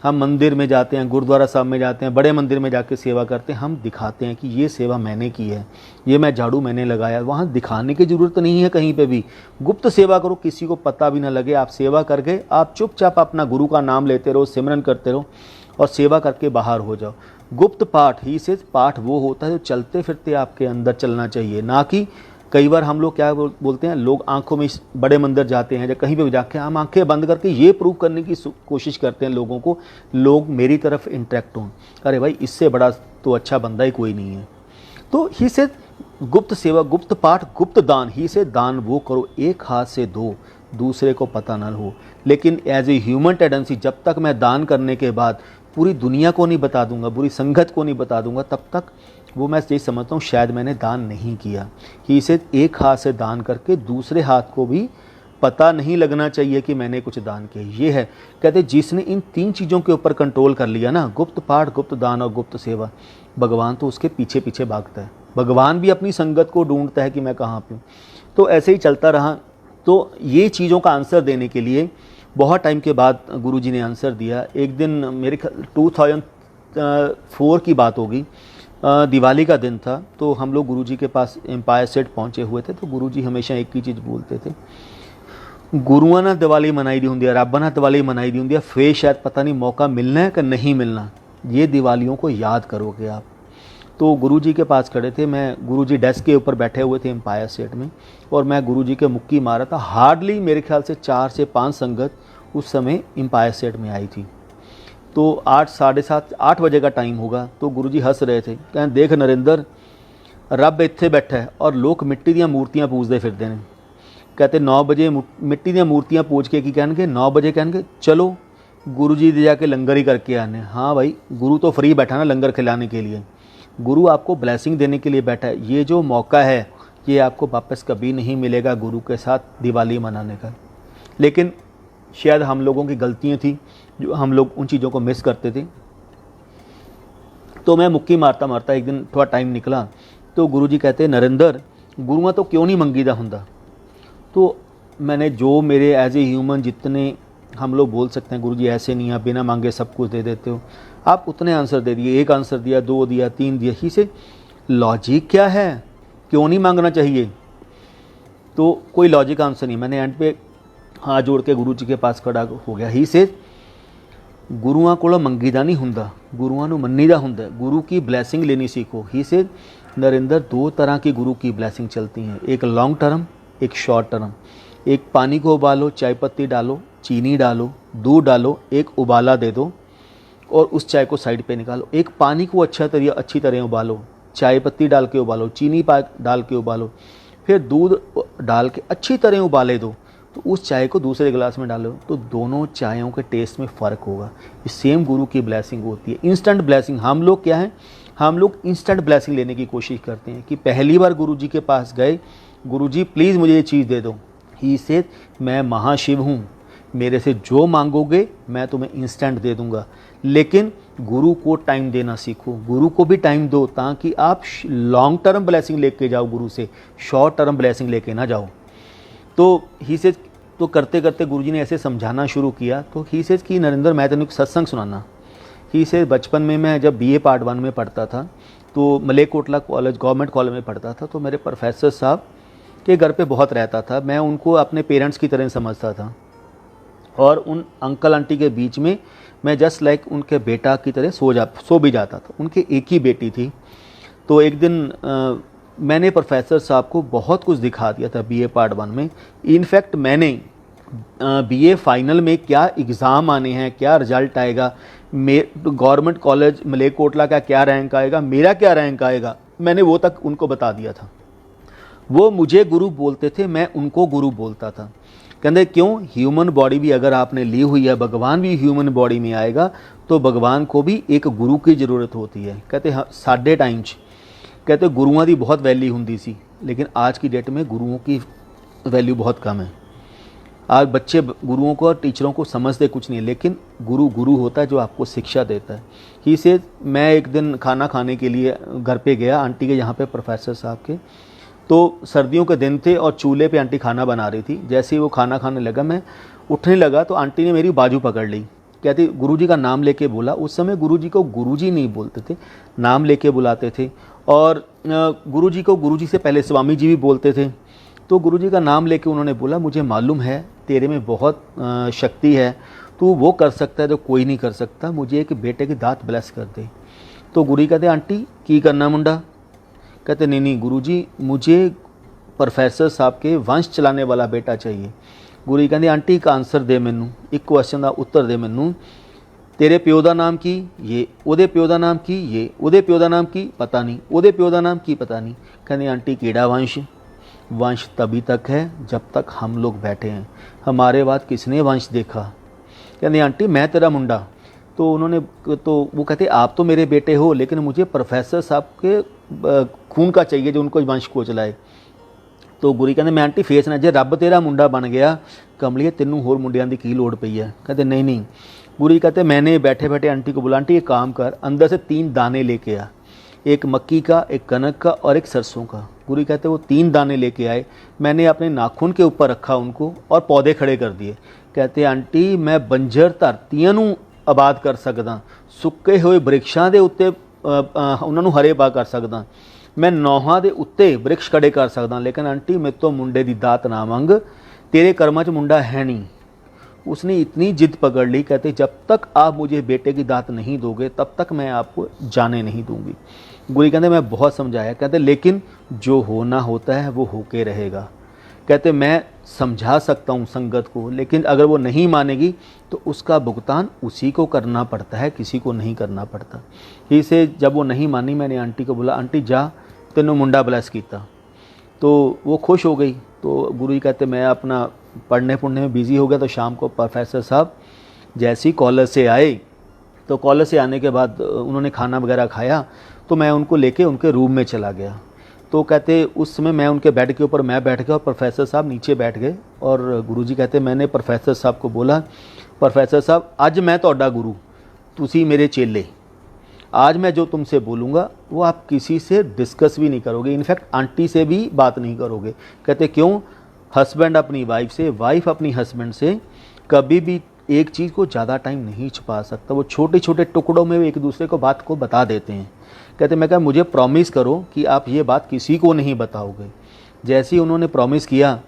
Speaker 1: हम मंदिर में जाते हैं, गुरुद्वारा साहब में जाते हैं, बड़े मंदिर में जाके सेवा करते हैं, हम दिखाते हैं कि ये सेवा मैंने की है, ये मैं झाड़ू मैंने लगाया। वहाँ दिखाने की ज़रूरत नहीं है कहीं पे भी। गुप्त सेवा करो, किसी को पता भी ना लगे। आप सेवा करके आप चुपचाप अपना गुरु का नाम लेते रहो, सिमरन करते रहो और सेवा करके बाहर हो जाओ। गुप्त पाठ, ही से पाठ वो होता है जो चलते फिरते आपके अंदर चलना चाहिए, ना कि कई बार हम लोग क्या बोलते हैं, लोग आंखों में, बड़े मंदिर जाते हैं या कहीं पे भी जाके हम आंखें बंद करके ये प्रूव करने की कोशिश करते हैं लोगों को, लोग मेरी तरफ इंटरेक्ट हों। अरे भाई, इससे बड़ा तो अच्छा बंदा ही कोई नहीं है। तो ही से गुप्त सेवा, गुप्त पाठ, गुप्त दान। ही से दान वो करो एक हाथ से दो, दूसरे को पता ना हो। लेकिन एज ए ह्यूमन टेंडेंसी, जब तक मैं दान करने के बाद पूरी दुनिया को नहीं बता दूंगा, बुरी संगत को नहीं बता दूंगा, तब तक वो मैं ये समझता हूँ शायद मैंने दान नहीं किया। कि इसे एक हाथ से दान करके दूसरे हाथ को भी पता नहीं लगना चाहिए कि मैंने कुछ दान किया। ये है, कहते जिसने इन 3 चीज़ों के ऊपर कंट्रोल कर लिया ना, गुप्त पाठ, गुप्त दान और गुप्त सेवा, भगवान तो उसके पीछे पीछे भागता है। भगवान भी अपनी संगत को ढूंढता है कि मैं कहाँ पे हूँ। तो ऐसे ही चलता रहा। तो ये चीज़ों का आंसर देने के लिए बहुत टाइम के बाद गुरुजी ने आंसर दिया। एक दिन मेरे 2004 की बात होगी, दिवाली का दिन था। तो हम लोग गुरुजी के पास एम्पायर स्टेट पहुंचे हुए थे। तो गुरुजी हमेशा एक ही चीज़ बोलते थे, गुरुआ ना दिवाली मनाई दी होंगी, रब ना दिवाली मनाई दी होंगी, फिर शायद पता नहीं मौका मिलना है कि नहीं मिलना, ये दिवालियों को याद करोगे आप। तो गुरुजी के पास खड़े थे, मैं, गुरुजी डेस्क के ऊपर बैठे हुए थे एम्पायर स्टेट में, और मैं गुरुजी के मुक्की मारा था। हार्डली मेरे ख्याल से 4 से 5 संगत उस समय एम्पायर स्टेट में आई थी। तो 8, साढ़े 7, 8 बजे का टाइम होगा। तो गुरुजी हंस रहे थे, कहें देख नरेंद्र, रब इत्थे बैठा है और लोग मिट्टी ਦੀਆਂ मूर्तियां पूजते फिरते हैं। कहते 9 बजे मिट्टी ਦੀਆਂ मूर्तियां पूज के की कहेंगे, 9 बजे कहेंगे चलो गुरु जी दे जाके लंगर ही करके आने। हाँ भाई, गुरु तो फ्री बैठा ना लंगर खिलाने के लिए, गुरु आपको ब्लेसिंग देने के लिए बैठा है। ये जो मौका है ये आपको वापस कभी नहीं मिलेगा गुरु के साथ दिवाली मनाने का। लेकिन शायद हम लोगों की गलतियाँ थी जो हम लोग उन चीज़ों को मिस करते थे। तो मैं मुक्की मारता मारता एक दिन थोड़ा टाइम निकला। तो गुरुजी कहते नरेंद्र, गुरुआ तो क्यों नहीं मंगीदा हुंदा। तो मैंने जो मेरे एज ए ह्यूमन जितने हम लोग बोल सकते हैं, गुरुजी ऐसे नहीं, आप बिना मांगे सब कुछ दे देते हो, आप उतने आंसर दे दिए। 1 आंसर दिया, 2 दिया, 3 दिया। ही से लॉजिक क्या है, क्यों नहीं मांगना चाहिए। तो कोई लॉजिक आंसर नहीं। मैंने एंड पे हाथ जोड़ के गुरु जी के पास खड़ा हो गया। ही से गुरुआं कोलों मंगीदा नहीं हुंदा, गुरुआं नूं मन्नीदा हुंदा। गुरु की ब्लैसिंग लेनी सीखो। ही से नरेंद्र, दो तरह की गुरु की ब्लैसिंग चलती हैं, एक लॉन्ग टर्म, एक शॉर्ट टर्म। एक पानी को उबालो, चाय पत्ती डालो, चीनी डालो, दूध डालो, एक उबाला दे दो और उस चाय को साइड पे निकालो। एक पानी को अच्छी तरह उबालो, चाय पत्ती डाल के उबालो, चीनी डाल के उबालो, फिर दूध डाल के अच्छी तरह उबाले दो, तो उस चाय को दूसरे गिलास में डालो, तो दोनों चायों के टेस्ट में फ़र्क होगा। ये सेम गुरु की ब्लेसिंग होती है, इंस्टेंट ब्लेसिंग। हम लोग क्या है, हम लोग इंस्टेंट ब्लेसिंग लेने की कोशिश करते हैं कि पहली बार गुरु जी के पास गए, गुरु जी प्लीज़ मुझे ये चीज़ दे दो। ही से मैं महाशिव हूँ, मेरे से जो मांगोगे मैं तुम्हें इंस्टेंट दे दूंगा। लेकिन गुरु को टाइम देना सीखो, गुरु को भी टाइम दो, ताकि आप लॉन्ग टर्म ब्लेसिंग लेके जाओ गुरु से, शॉर्ट टर्म ब्लेसिंग लेके ना जाओ। तो ही से तो करते करते गुरुजी ने ऐसे समझाना शुरू किया। तो ही से कि नरेंद्र, मैं तेन सत्संग सुनाना। ही से बचपन में मैं जब BA पार्ट 1 में पढ़ता था, तो मलेरकोटला कॉलेज, गवर्नमेंट कॉलेज में पढ़ता था, तो मेरे प्रोफेसर साहब के घर पे बहुत रहता था। मैं उनको अपने पेरेंट्स की तरह समझता था और उन अंकल आंटी के बीच में मैं जस्ट लाइक उनके बेटा की तरह सो भी जाता था। उनके एक ही बेटी थी। तो एक दिन मैंने प्रोफेसर साहब को बहुत कुछ दिखा दिया था BA पार्ट 1 में। इनफैक्ट मैंने BA फाइनल में क्या एग्ज़ाम आने हैं, क्या रिजल्ट आएगा, गवर्नमेंट कॉलेज मलेरकोटला का क्या रैंक आएगा, मेरा क्या रैंक आएगा, मैंने वो तक उनको बता दिया था। वो मुझे गुरु बोलते थे, मैं उनको गुरु बोलता था। कहते क्यों, ह्यूमन बॉडी भी अगर आपने ली हुई है, भगवान भी ह्यूमन बॉडी में आएगा, तो भगवान को भी एक गुरु की ज़रूरत होती है। कहते साडे टाइम कहते गुरुओं की बहुत वैल्यू होंदी सी, लेकिन आज की डेट में गुरुओं की वैल्यू बहुत कम है। आज बच्चे गुरुओं को और टीचरों को समझते कुछ नहीं, लेकिन गुरु गुरु होता है जो आपको शिक्षा देता है। ही से मैं एक दिन खाना खाने के लिए घर पे गया आंटी के यहाँ पे, प्रोफेसर साहब के। तो सर्दियों के दिन थे और चूल्हे पे आंटी खाना बना रही थी। जैसे ही वो खाना खाने लगा, मैं उठने लगा तो आंटी ने मेरी बाजू पकड़ ली। कहती गुरुजी का नाम लेके बोला। उस समय गुरुजी को गुरुजी नहीं बोलते थे, नाम लेके बुलाते थे। और गुरुजी को गुरुजी से पहले स्वामी जी भी बोलते थे। तो गुरुजी का नाम लेके उन्होंने बोला, मुझे मालूम है तेरे में बहुत शक्ति है, तू वो कर सकता है जो कोई नहीं कर सकता, मुझे एक बेटे की दात ब्लेस कर दे। तो गुरु कहते आंटी की करना मुंडा। कहते नहीं गुरुजी, मुझे प्रोफेसर साहब के वंश चलाने वाला बेटा चाहिए। गुरु कहते आंटी एक आंसर दे मैनू, एक क्वेश्चन का उत्तर दे मैनू, तेरे प्यो का नाम की, ये उहदे प्यो का नाम की, ये उहदे प्यो का नाम की, पता नहीं, उहदे प्यो का नाम की, पता नहीं। कहते आंटी केड़ा वंश, वंश तभी तक है जब तक हम लोग बैठे हैं, हमारे बाद किसने वंश देखा। कहते आंटी मैं तेरा मुंडा। तो उन्होंने, तो वो कहते आप तो मेरे बेटे हो, लेकिन मुझे प्रोफेसर साहब के खून का चाहिए जो उनको वंश को चलाए। तो गुरु कहते मैं आंटी फेस ना, जे रब तेरा मुंडा बन गया कमलिए, तेनों होर मुंडियां दी की लोड़ पई है। कहते नहीं। गुरु कहते मैंने बैठे बैठे आंटी को बोला, आंटी एक काम कर, अंदर से 3 दाने लेके आ, एक मक्की का, एक कनक का और एक सरसों का। गुरु कहते वो 3 दाने लेके आए, मैंने अपने नाखून के ऊपर रखा उनको और पौधे खड़े कर दिए। कहते आंटी मैं बंजर धरतियां नूं आबाद कर सकदा, सुक्के हुए वृक्षां दे उत्ते उन्हां नूं हरे पा कर सकदा, मैं नौहां दे उत्ते वृक्ष खड़े कर सकदा, लेकिन आंटी मेरे तो मुंडे दी दात ना मंग, तेरे कर्मां च मुंडा है नहीं। उसने इतनी जिद पकड़ ली। कहते जब तक आप मुझे बेटे की दात नहीं दोगे तब तक मैं आपको जाने नहीं दूंगी। गुरु कहते मैं बहुत समझाया। कहते लेकिन जो होना होता है वो होके रहेगा। कहते मैं समझा सकता हूँ संगत को, लेकिन अगर वो नहीं मानेगी तो उसका भुगतान उसी को करना पड़ता है, किसी को नहीं करना पड़ता। इसे जब वो नहीं मानी, मैंने आंटी को बोला, आंटी जा तेनों मुंडा ब्लेस किया। तो वो खुश हो गई। तो गुरु जी कहते मैं अपना पढ़ने में बिज़ी हो गया। तो शाम को प्रोफेसर साहब जैसे ही कॉलेज से आए, तो कॉलेज से आने के बाद उन्होंने खाना वगैरह खाया, तो मैं उनको लेके उनके रूम में चला गया। तो कहते उस समय मैं उनके बेड के ऊपर मैं बैठ गया और प्रोफेसर साहब नीचे बैठ गए। और गुरुजी कहते मैंने प्रोफेसर साहब को बोला, प्रोफेसर साहब अज मैं तुहाडा गुरु, तुसी मेरे चेले, आज मैं जो तुमसे बोलूँगा वो आप किसी से डिस्कस भी नहीं करोगे, इनफैक्ट आंटी से भी बात नहीं करोगे। कहते क्यों, हस्बैंड अपनी वाइफ से, वाइफ अपनी हस्बैंड से कभी भी एक चीज़ को ज़्यादा टाइम नहीं छुपा सकता। वो छोटे छोटे टुकड़ों में एक दूसरे को बात को बता देते हैं। कहते मैं कहा मुझे प्रॉमिस करो कि आप ये बात किसी को नहीं बताओगे। जैसे ही उन्होंने प्रॉमिस किया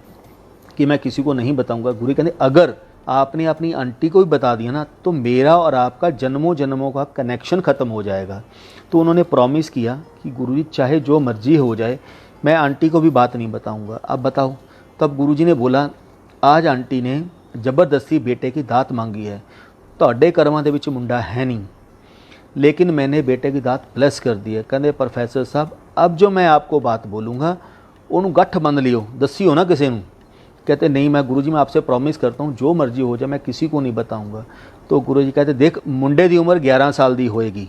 Speaker 1: कि मैं किसी को नहीं बताऊंगा, गुरु जी कहते अगर आपने अपनी आंटी को भी बता दिया ना तो मेरा और आपका जन्मों जन्मों का कनेक्शन ख़त्म हो जाएगा। तो उन्होंने प्रॉमिस किया कि गुरु जी चाहे जो मर्जी हो जाए मैं आंटी को भी बात नहीं बताऊंगा। अब बताओ, तब गुरु जी ने बोला आज आंटी ने ज़बरदस्ती बेटे की दात मांगी है, ਤੁਹਾਡੇ ਕਰਮਾਂ ਦੇ ਵਿੱਚ ਮੁੰਡਾ है नहीं, लेकिन मैंने बेटे की दात प्लस कर दी है। कहते प्रोफेसर साहब अब जो मैं आपको बात बोलूँगा उन्होंने गठ बंद लियो, दसियो ना किसी को। कहते नहीं मैं गुरुजी मैं आपसे प्रॉमिस करता हूँ जो मर्जी हो जाए मैं किसी को नहीं बताऊँगा। तो गुरुजी कहते देख मुंडे की उम्र 11 साल की होएगी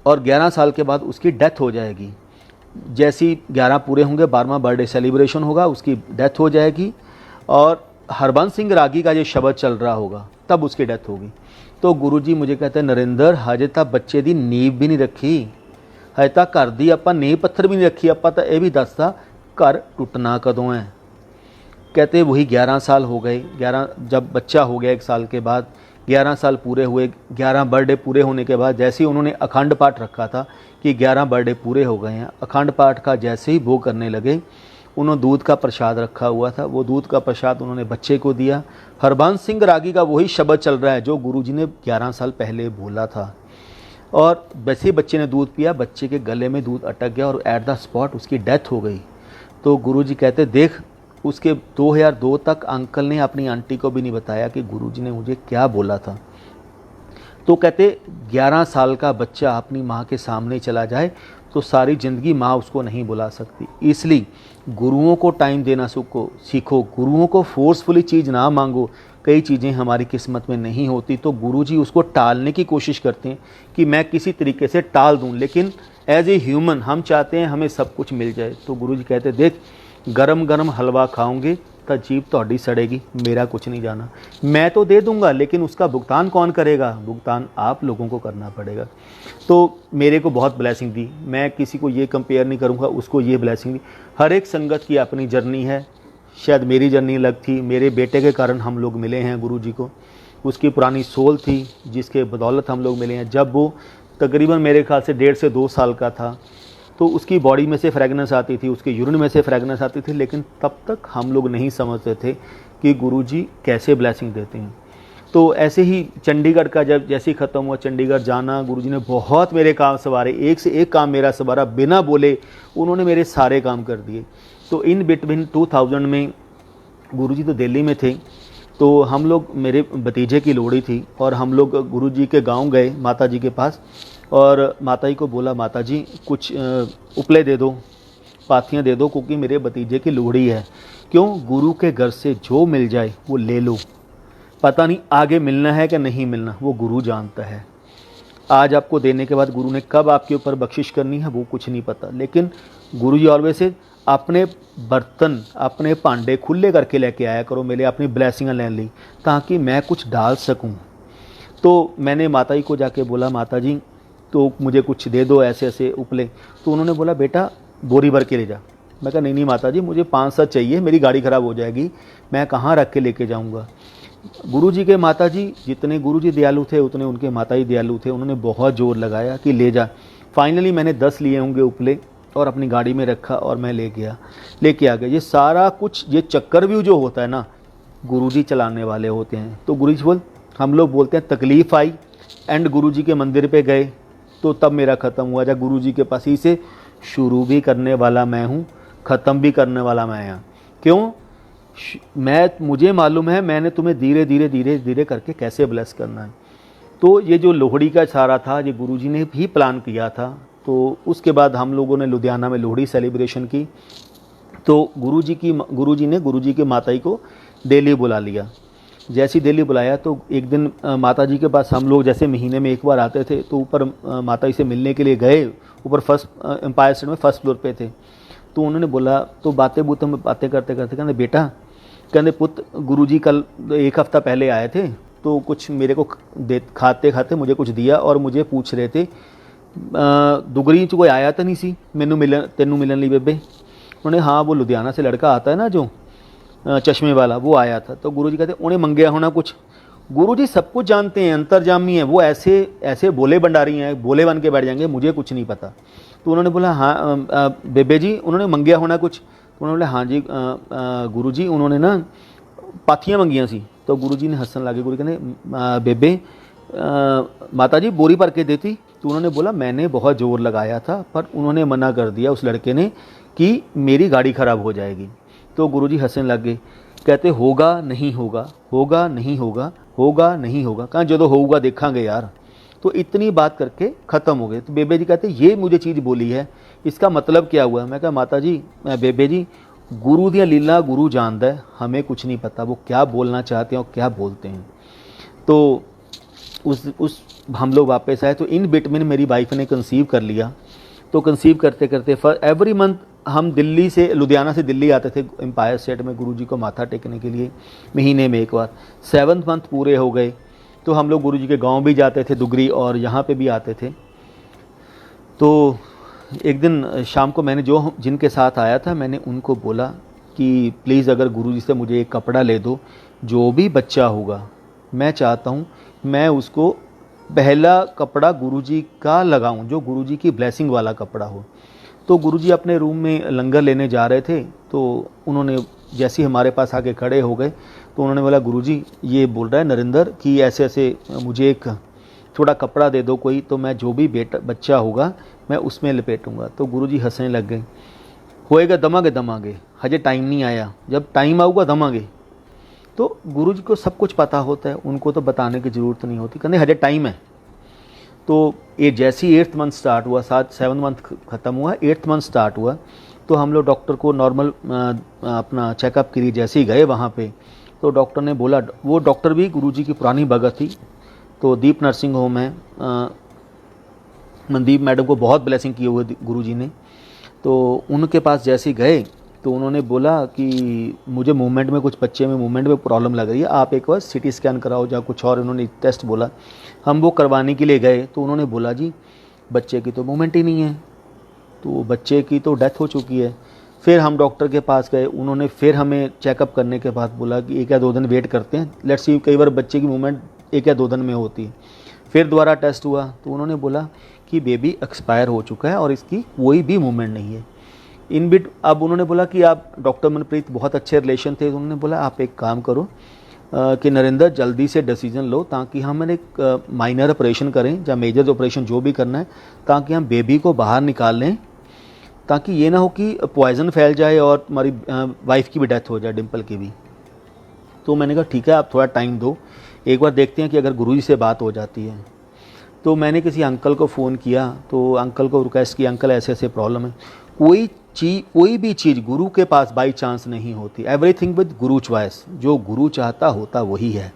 Speaker 1: और 11 साल के बाद उसकी डेथ हो जाएगी। जैसी 11 पूरे होंगे 12वां बर्थडे सेलिब्रेशन होगा, उसकी डेथ हो जाएगी और हरबंस सिंह रागी का ये शब्द चल रहा होगा तब उसकी डेथ होगी। तो गुरुजी मुझे कहते नरेंद्र हजे तक बच्चे की नींव भी नहीं रखी, हजे तक घर की आपां नींव पत्थर भी नहीं रखी, आपां तो यह भी दसता घर टुटना कदों है। कहते वही 11 साल हो गए, 11 जब बच्चा हो गया 1 साल के बाद 11 साल पूरे हुए, 11 बर्थडे पूरे होने के बाद जैसे ही उन्होंने अखंड पाठ रखा था कि 11 बर्थडे पूरे हो गए हैं, अखंड पाठ का जैसे ही भोग करने लगे उन्होंने दूध का प्रसाद रखा हुआ था, वो दूध का प्रसाद उन्होंने बच्चे को दिया। हरबंस सिंह रागी का वही शब्द चल रहा है जो गुरुजी ने 11 साल पहले बोला था और वैसे ही बच्चे ने दूध पिया, बच्चे के गले में दूध अटक गया और एट द स्पॉट उसकी डेथ हो गई। तो गुरुजी कहते देख उसके 2002 तक अंकल ने अपनी आंटी को भी नहीं बताया कि गुरुजी ने मुझे क्या बोला था। तो कहते 11 साल का बच्चा अपनी माँ के सामने चला जाए तो सारी ज़िंदगी माँ उसको नहीं बुला सकती। इसलिए गुरुओं को टाइम देना सीखो, गुरुओं को फोर्सफुली चीज़ ना मांगो। कई चीज़ें हमारी किस्मत में नहीं होती तो गुरुजी उसको टालने की कोशिश करते हैं कि मैं किसी तरीके से टाल दूं, लेकिन एज ए ह्यूमन हम चाहते हैं हमें सब कुछ मिल जाए। तो गुरुजी कहते देख गरम गरम हलवा खाओगे तो जीभ तोड़ी सड़ेगी, मेरा कुछ नहीं जाना, मैं तो दे दूंगा लेकिन उसका भुगतान कौन करेगा, भुगतान आप लोगों को करना पड़ेगा। तो मेरे को बहुत ब्लेसिंग दी, मैं किसी को ये कंपेयर नहीं करूँगा, उसको ये ब्लेसिंग दी। हर एक संगत की अपनी जर्नी है, शायद मेरी जर्नी अलग थी, मेरे बेटे के कारण हम लोग मिले हैं गुरुजी को, उसकी पुरानी सोल थी जिसके बदौलत हम लोग मिले हैं। जब वो तकरीबन मेरे ख्याल से 1.5 से 2 साल का था तो उसकी बॉडी में से फ्रेगनेंस आती थी, उसके यूरिन में से फ्रेगनेंस आती थी, लेकिन तब तक हम लोग नहीं समझते थे कि गुरुजी कैसे ब्लेसिंग देते हैं। तो ऐसे ही चंडीगढ़ का जब जैसे ही ख़त्म हुआ चंडीगढ़ जाना, गुरुजी ने बहुत मेरे काम सवारे, एक से एक काम मेरा सवारा, बिना बोले उन्होंने मेरे सारे काम कर दिए। तो इन बिटवीन 2000 में गुरुजी तो दिल्ली में थे, तो हम लोग मेरे भतीजे की लोहड़ी थी और हम लोग गुरुजी के गांव गए माता जी के पास और माता जी को बोला माता जी कुछ उपले दे दो, पाथियाँ दे दो क्योंकि मेरे भतीजे की लोहड़ी है। क्यों, गुरु के घर से जो मिल जाए वो ले लो, पता नहीं आगे मिलना है कि नहीं मिलना, वो गुरु जानता है। आज आपको देने के बाद गुरु ने कब आपके ऊपर बख्शिश करनी है वो कुछ नहीं पता, लेकिन गुरु जी ऑलवेज से अपने बर्तन अपने भांडे खुले करके लेके आया करो, मेरे अपनी ब्लैसिंग लेने ली ताकि मैं कुछ डाल सकूं। तो मैंने माता जी को जाके बोला माता जी तो मुझे कुछ दे दो ऐसे ऐसे उपले। तो उन्होंने बोला बेटा बोरी भर के ले जा। मैं कहा नहीं माता जी मुझे 5-7 चाहिए, मेरी गाड़ी ख़राब हो जाएगी, मैं कहाँ रख के लेके जाऊँगा। गुरुजी के माताजी जितने गुरुजी दयालु थे उतने उनके माताजी दयालु थे, उन्होंने बहुत ज़ोर लगाया कि ले जा। फाइनली मैंने 10 लिए होंगे उपले और अपनी गाड़ी में रखा और मैं लेके आ गया। ये सारा कुछ ये चक्रव्यूह जो होता है ना गुरुजी चलाने वाले होते हैं। तो गुरुजी हम लोग बोलते हैं तकलीफ़ आई एंड गुरुजी के मंदिर पे गए तो तब मेरा ख़त्म हुआ। जब गुरुजी के पास ही से शुरू भी करने वाला मैं हूँ, ख़त्म भी करने वाला मैं हूँ। क्यों, मुझे मालूम है मैंने तुम्हें धीरे धीरे करके कैसे ब्लेस करना है। तो ये जो लोहड़ी का सारा था ये गुरुजी ने भी प्लान किया था। तो उसके बाद हम लोगों ने लुधियाना में लोहड़ी सेलिब्रेशन की। तो गुरुजी ने गुरुजी के माताजी को दिल्ली बुला लिया। जैसे ही दिल्ली बुलाया तो एक दिन माताजी के पास हम लोग जैसे महीने में एक बार आते थे तो ऊपर माताजी से मिलने के लिए गए, ऊपर फर्स्ट एम्पायर स्टेट में फर्स्ट फ्लोर पे थे। तो उन्होंने बातें करते कहते बेटा कहते पुत गुरुजी कल 1 हफ़्ता पहले आए थे तो कुछ मेरे को खाते मुझे कुछ दिया और मुझे पूछ रहे थे दुगरी च कोई आया तो नहीं सी तेनू मिलन ली बेबे। उन्होंने हाँ वो लुधियाना से लड़का आता है ना जो चश्मे वाला वो आया था। तो गुरुजी कहते उन्हें मंगया होना कुछ। गुरुजी सब कुछ जानते हैं, अंतर्जामी है, वो ऐसे बोले भंडारी हैं, बोले बन के बैठ जाएंगे, मुझे कुछ नहीं पता। तो उन्होंने बोला हाँ बेबे जी उन्होंने मंगया होना कुछ। तो उन्होंने बोला हाँ जी गुरु जी उन्होंने ना पाथियाँ मंगियाँ सी। तो गुरु जी ने हसन लगे, गुरु कहने बेबे माता जी बोरी भर के देती। तो उन्होंने बोला मैंने बहुत ज़ोर लगाया था पर उन्होंने मना कर दिया उस लड़के ने कि मेरी गाड़ी ख़राब हो जाएगी। तो गुरुजी हंसने लग गए, कहते होगा नहीं होगा, होगा नहीं होगा, होगा नहीं होगा, कहाँ जो होगा देखांगे यार। तो इतनी बात करके ख़त्म हो गए। तो बेबे जी कहते ये मुझे चीज़ बोली है, इसका मतलब क्या हुआ। मैं कहा माता जी बेबे जी गुरु दियाँ लीला गुरु जानता है, हमें कुछ नहीं पता वो क्या बोलना चाहते हैं और क्या बोलते हैं। तो उस हम लोग वापस आए। तो इन बिटवीन मेरी वाइफ ने कंसीव कर लिया। तो कंसीव करते करते एवरी मंथ हम दिल्ली से लुधियाना से दिल्ली आते थे एम्पायर स्टेट में गुरुजी को माथा टेकने के लिए, महीने में एक बार। 7th मंथ पूरे हो गए तो हम लोग गुरुजी के गांव भी जाते थे दुगरी, और यहाँ पे भी आते थे। तो एक दिन शाम को मैंने जो जिनके साथ आया था मैंने उनको बोला कि प्लीज़ अगर गुरुजी से मुझे एक कपड़ा ले दो, जो भी बच्चा होगा मैं चाहता हूँ मैं उसको पहला कपड़ा गुरुजी का लगाऊं, जो गुरुजी की ब्लेसिंग वाला कपड़ा हो। तो गुरुजी अपने रूम में लंगर लेने जा रहे थे। तो उन्होंने जैसे ही हमारे पास आके खड़े हो गए तो उन्होंने बोला गुरुजी ये बोल रहा है नरेंद्र कि ऐसे ऐसे मुझे एक थोड़ा कपड़ा दे दो कोई, तो मैं जो भी बच्चा होगा मैं उसमें लपेटूंगा। तो गुरुजी हंसने लग गए, होएगा दमागे दमागे, हजे टाइम नहीं आया, जब टाइम आऊगा दमागे। तो गुरुजी को सब कुछ पता होता है, उनको तो बताने की ज़रूरत नहीं होती, कहते हजे टाइम है। तो ये जैसे ही 8th मंथ स्टार्ट हुआ, 7th मंथ ख़त्म हुआ, 8th मंथ स्टार्ट हुआ, तो हम लोग डॉक्टर को नॉर्मल अपना चेकअप के लिए जैसे ही गए वहाँ पे, तो डॉक्टर ने बोला, वो डॉक्टर भी गुरुजी की पुरानी भगत थी। तो दीप नर्सिंग होम है, मनदीप मैडम को बहुत ब्लेसिंग की हुई गुरुजी ने। तो उनके पास जैसे ही गए तो उन्होंने बोला कि मुझे मूवमेंट में कुछ बच्चे में मूवमेंट में प्रॉब्लम लग रही है, आप एक बार सिटी स्कैन कराओ या कुछ और उन्होंने टेस्ट बोला। हम वो करवाने के लिए गए तो उन्होंने बोला जी बच्चे की तो मूवमेंट ही नहीं है, तो बच्चे की तो डेथ हो चुकी है। फिर हम डॉक्टर के पास गए, उन्होंने फिर हमें चेकअप करने के बाद बोला कि 1 या 2 दिन वेट करते हैं, लेट्स सी कई बार बच्चे की मूवमेंट 1 या 2 दिन में होती है। फिर दोबारा टेस्ट हुआ तो उन्होंने बोला कि बेबी एक्सपायर हो चुका है और इसकी कोई भी मूवमेंट नहीं है। इन बिट अब उन्होंने बोला कि आप डॉक्टर मनप्रीत बहुत अच्छे रिलेशन थे, तो उन्होंने बोला आप एक काम करो कि नरेंद्र जल्दी से डिसीजन लो ताकि हम एक माइनर ऑपरेशन करें या मेजर ऑपरेशन जो भी करना है, ताकि हम बेबी को बाहर निकाल लें, ताकि ये ना हो कि पॉइजन फैल जाए और हमारी वाइफ की भी डेथ हो जाए, डिम्पल की भी। तो मैंने कहा ठीक है आप थोड़ा टाइम दो, एक बार देखते हैं कि अगर गुरुजी से बात हो जाती है। तो मैंने किसी अंकल को फ़ोन किया, तो अंकल को रिक्वेस्ट की अंकल ऐसे ऐसे प्रॉब्लम है। कोई भी चीज़ गुरु के पास बाई चांस नहीं होती, एवरीथिंग विद गुरु चॉइस, जो गुरु चाहता होता वही है।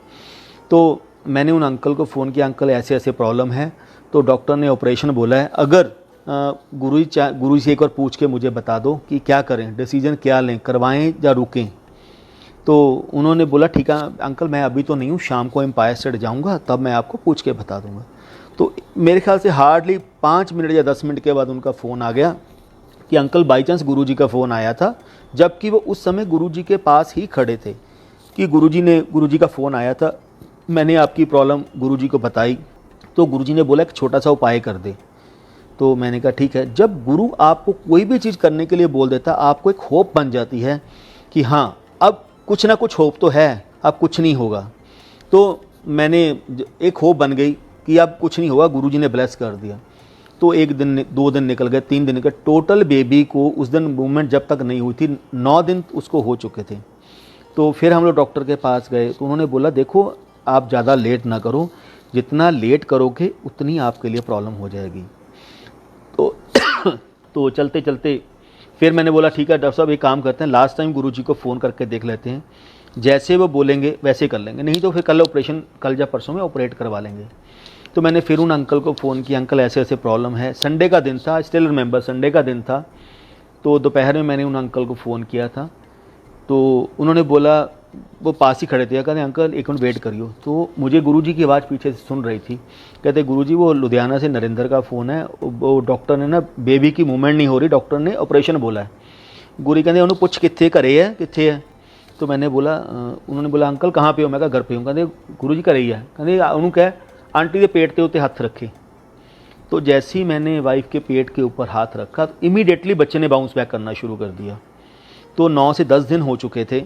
Speaker 1: तो मैंने उन अंकल को फ़ोन किया, अंकल ऐसे ऐसे प्रॉब्लम है। तो डॉक्टर ने ऑपरेशन बोला है, अगर गुरु से एक बार पूछ के मुझे बता दो कि क्या करें, डिसीजन क्या लें, करवाएं या रुकें। तो उन्होंने बोला ठीक है अंकल मैं अभी तो नहीं हूँ, शाम को एम्पायर स्टेट जाऊँगा तब मैं आपको पूछ के बता दूँगा। तो मेरे ख्याल से हार्डली 5 मिनट या 10 मिनट के बाद उनका फ़ोन आ गया कि अंकल बाई चांस गुरुजी का फ़ोन आया था, जबकि वो उस समय गुरुजी के पास ही खड़े थे, कि गुरुजी का फ़ोन आया था, मैंने आपकी प्रॉब्लम गुरुजी को बताई। तो गुरुजी ने बोला एक छोटा सा उपाय कर दे। तो मैंने कहा ठीक है। जब गुरु आपको कोई भी चीज़ करने के लिए बोल देता, आपको एक होप बन जाती है कि हाँ अब कुछ ना कुछ होप तो है, अब कुछ नहीं होगा। तो मैंने एक होप बन गई कि अब कुछ नहीं होगा, गुरुजी ने ब्लेस कर दिया। तो 1 दिन 2 दिन निकल गए, 3 दिन निकल, टोटल बेबी को उस दिन मूवमेंट जब तक नहीं हुई थी 9 दिन उसको हो चुके थे। तो फिर हम लोग डॉक्टर के पास गए तो उन्होंने बोला देखो आप ज़्यादा लेट ना करो, जितना लेट करोगे उतनी आपके लिए प्रॉब्लम हो जाएगी। तो चलते चलते फिर मैंने बोला ठीक है डॉक्टर साहब एक काम करते हैं, लास्ट टाइम गुरुजी को फ़ोन करके देख लेते हैं, जैसे वो बोलेंगे वैसे कर लेंगे, नहीं तो फिर कल ऑपरेशन कल या परसों में ऑपरेट करवा लेंगे। तो मैंने फिर उन अंकल को फ़ोन किया, अंकल ऐसे ऐसे प्रॉब्लम है। संडे का दिन था, स्टिल रिमेंबर संडे का दिन था। तो दोपहर में मैंने उन अंकल को फ़ोन किया था, तो उन्होंने बोला, वो पास ही खड़े थे, कहते अंकल एक मिनट वेट करियो। तो मुझे गुरुजी की आवाज़ पीछे से सुन रही थी, कहते गुरुजी वो लुधियाना से नरेंद्र का फ़ोन है, वो डॉक्टर ने ना बेबी की मूवमेंट नहीं हो रही, डॉक्टर ने ऑपरेशन बोला है। गुरु कहते उन्होंने पूछ कितने घरे है कितने है। तो मैंने बोला उन्होंने बोला अंकल कहाँ पे हो, मैं कहा घर पे हूँ। कहते गुरु जी घर ही है, कहते उन्होंने कहा आंटी के पेट के उत्ते हाथ रखे। तो जैसे ही मैंने वाइफ के पेट के ऊपर हाथ रखा तो इमीडिएटली बच्चे ने बाउंस बैक करना शुरू कर दिया। तो 9 से 10 दिन हो चुके थे।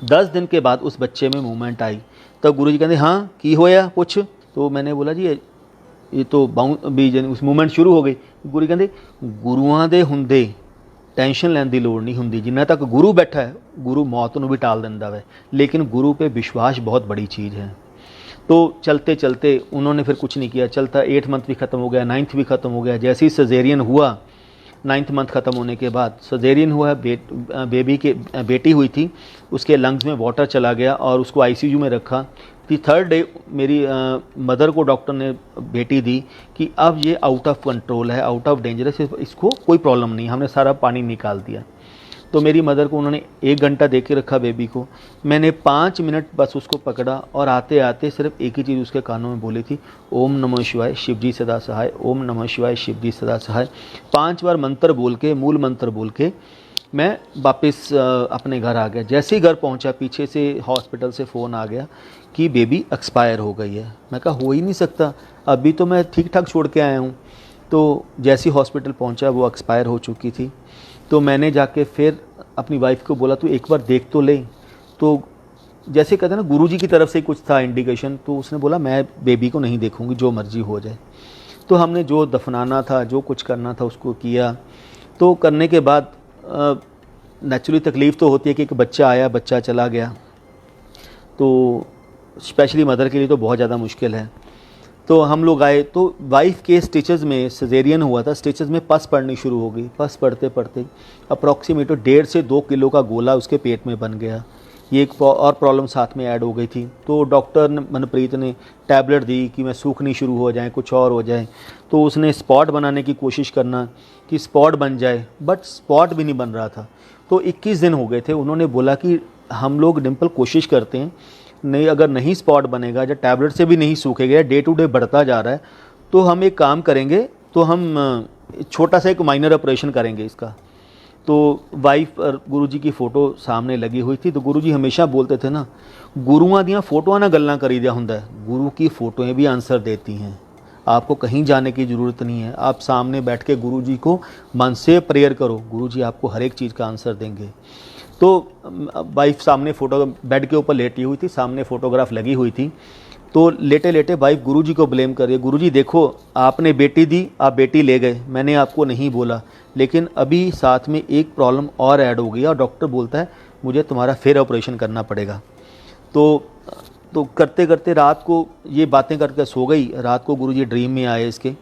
Speaker 1: 10 दिन के बाद उस बच्चे में मूवमेंट आई। तब गुरुजी कहते हाँ की होया कुछ, तो मैंने बोला जी ये तो भी उस मूवमेंट शुरू हो गई। गुरु कहते गुरुआं दे हुंदे टेंशन लैन की लोड़ नहीं हुंदी, जिन्ना तक गुरु बैठा है गुरु मौत नूं भी टाल दिंदा है, लेकिन गुरु पे विश्वास बहुत बड़ी चीज़ है। तो चलते चलते उन्होंने फिर कुछ नहीं किया, चलता 8 मंथ भी ख़त्म हो गया, 9th भी ख़त्म हो गया। जैसे ही सजेरियन हुआ 9th मंथ ख़त्म होने के बाद सजेरियन हुआ, बेबी के बेटी हुई थी, उसके लंग्स में वाटर चला गया और उसको आईसीयू में रखा। दी 3rd डे मेरी मदर को डॉक्टर ने बेटी दी कि अब ये आउट ऑफ कंट्रोल है, आउट ऑफ डेंजरस है, इसको कोई प्रॉब्लम नहीं। हमने सारा पानी निकाल दिया। तो मेरी मदर को उन्होंने 1 घंटा दे के रखा बेबी को। मैंने 5 मिनट बस उसको पकड़ा और आते आते सिर्फ एक ही चीज़ उसके कानों में बोली थी, ओम नमः शिवाय शिव जी सदा सहाय, ओम नमः शिवाय शिव जी सदा सहाय। 5 बार मंत्र बोल के, मूल मंत्र बोल के मैं वापस अपने घर आ गया। जैसे ही घर पहुंचा पीछे से हॉस्पिटल से फ़ोन आ गया कि बेबी एक्सपायर हो गई है। मैं कहा हो ही नहीं सकता, अभी तो मैं ठीक ठाक छोड़ के आया हूँ। तो जैसे ही हॉस्पिटल पहुंचा वो एक्सपायर हो चुकी थी। तो मैंने जाके फिर अपनी वाइफ को बोला तू एक बार देख तो ले। तो जैसे कहते हैं ना गुरुजी की तरफ से कुछ था इंडिकेशन, तो उसने बोला मैं बेबी को नहीं देखूंगी, जो मर्जी हो जाए। तो हमने जो दफनाना था, जो कुछ करना था उसको किया। तो करने के बाद नेचुरली तकलीफ़ तो होती है कि एक बच्चा आया, बच्चा चला गया, तो स्पेशली मदर के लिए तो बहुत ज़्यादा मुश्किल है। तो हम लोग आए तो वाइफ के स्टिचेस में, सजेरियन हुआ था, स्टिचेस में पस पड़नी शुरू हो गई। पस पड़ते पड़ते अप्रॉक्सीमेट 1.5 से 2 किलो का गोला उसके पेट में बन गया। ये एक और प्रॉब्लम साथ में ऐड हो गई थी। तो डॉक्टर मनप्रीत ने टैबलेट दी कि मैं सूखनी शुरू हो जाए, कुछ और हो जाए। तो उसने स्पॉट बनाने की कोशिश करना कि स्पॉट बन जाए, बट स्पॉट भी नहीं बन रहा था। तो 21 दिन हो गए थे। उन्होंने बोला कि हम लोग डिम्पल कोशिश करते हैं, नहीं अगर नहीं स्पॉट बनेगा या टैबलेट से भी नहीं सूखेगा, डे टू डे बढ़ता जा रहा है, तो हम एक काम करेंगे, तो हम छोटा सा एक माइनर ऑपरेशन करेंगे इसका। तो वाइफ और गुरुजी की फ़ोटो सामने लगी हुई थी। तो गुरुजी हमेशा बोलते थे ना, गुरुआं दियाँ फोटोआं ना गल्लां करी दिया हुंदा है, गुरु की फ़ोटोएँ भी आंसर देती हैं। आपको कहीं जाने की ज़रूरत नहीं है, आप सामने बैठ के गुरुजी को मन से प्रेयर करो, गुरुजी आपको हर एक चीज़ का आंसर देंगे। तो वाइफ सामने फ़ोटो बेड के ऊपर लेटी हुई थी, सामने फ़ोटोग्राफ लगी हुई थी। तो लेटे लेटे वाइफ गुरुजी को ब्लेम कर रही है, गुरुजी देखो आपने बेटी दी, आप बेटी ले गए, मैंने आपको नहीं बोला, लेकिन अभी साथ में एक प्रॉब्लम और ऐड हो गई और डॉक्टर बोलता है मुझे तुम्हारा फिर ऑपरेशन करना पड़ेगा। तो करते करते रात को ये बातें करके सो गई। रात को गुरुजी ड्रीम में आए इसके,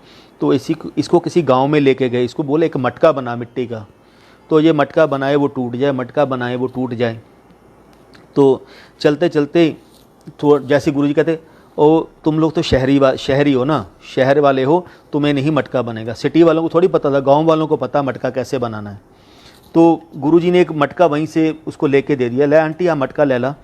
Speaker 1: तो इसको किसी गाँव में लेके गए। इसको बोले एक मटका बना मिट्टी का, तो ये मटका बनाए वो टूट जाए, मटका बनाए वो टूट जाए। तो चलते चलते तो जैसे गुरुजी कहते ओ तुम लोग तो शहरी हो ना, शहर वाले हो, तुम्हें नहीं मटका बनेगा। सिटी वालों को थोड़ी पता था, गांव वालों को पता मटका कैसे बनाना है। तो गुरुजी ने एक मटका वहीं से उसको लेके दे दिया, ले आंटी आ मटका ले ला,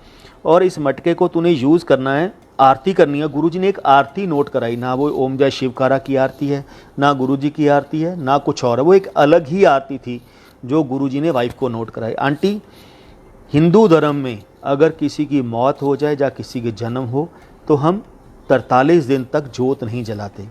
Speaker 1: और इस मटके को तूने यूज़ करना है, आरती करनी है। गुरुजी ने एक आरती नोट कराई, ना वो ओम जय शिवकारा की आरती है, ना गुरुजी की आरती है, ना कुछ और है, वो एक अलग ही आरती थी जो गुरुजी ने वाइफ को नोट कराई। आंटी, हिंदू धर्म में अगर किसी की मौत हो जाए या किसी के जन्म हो तो हम 43 दिन तक जोत नहीं जलाते।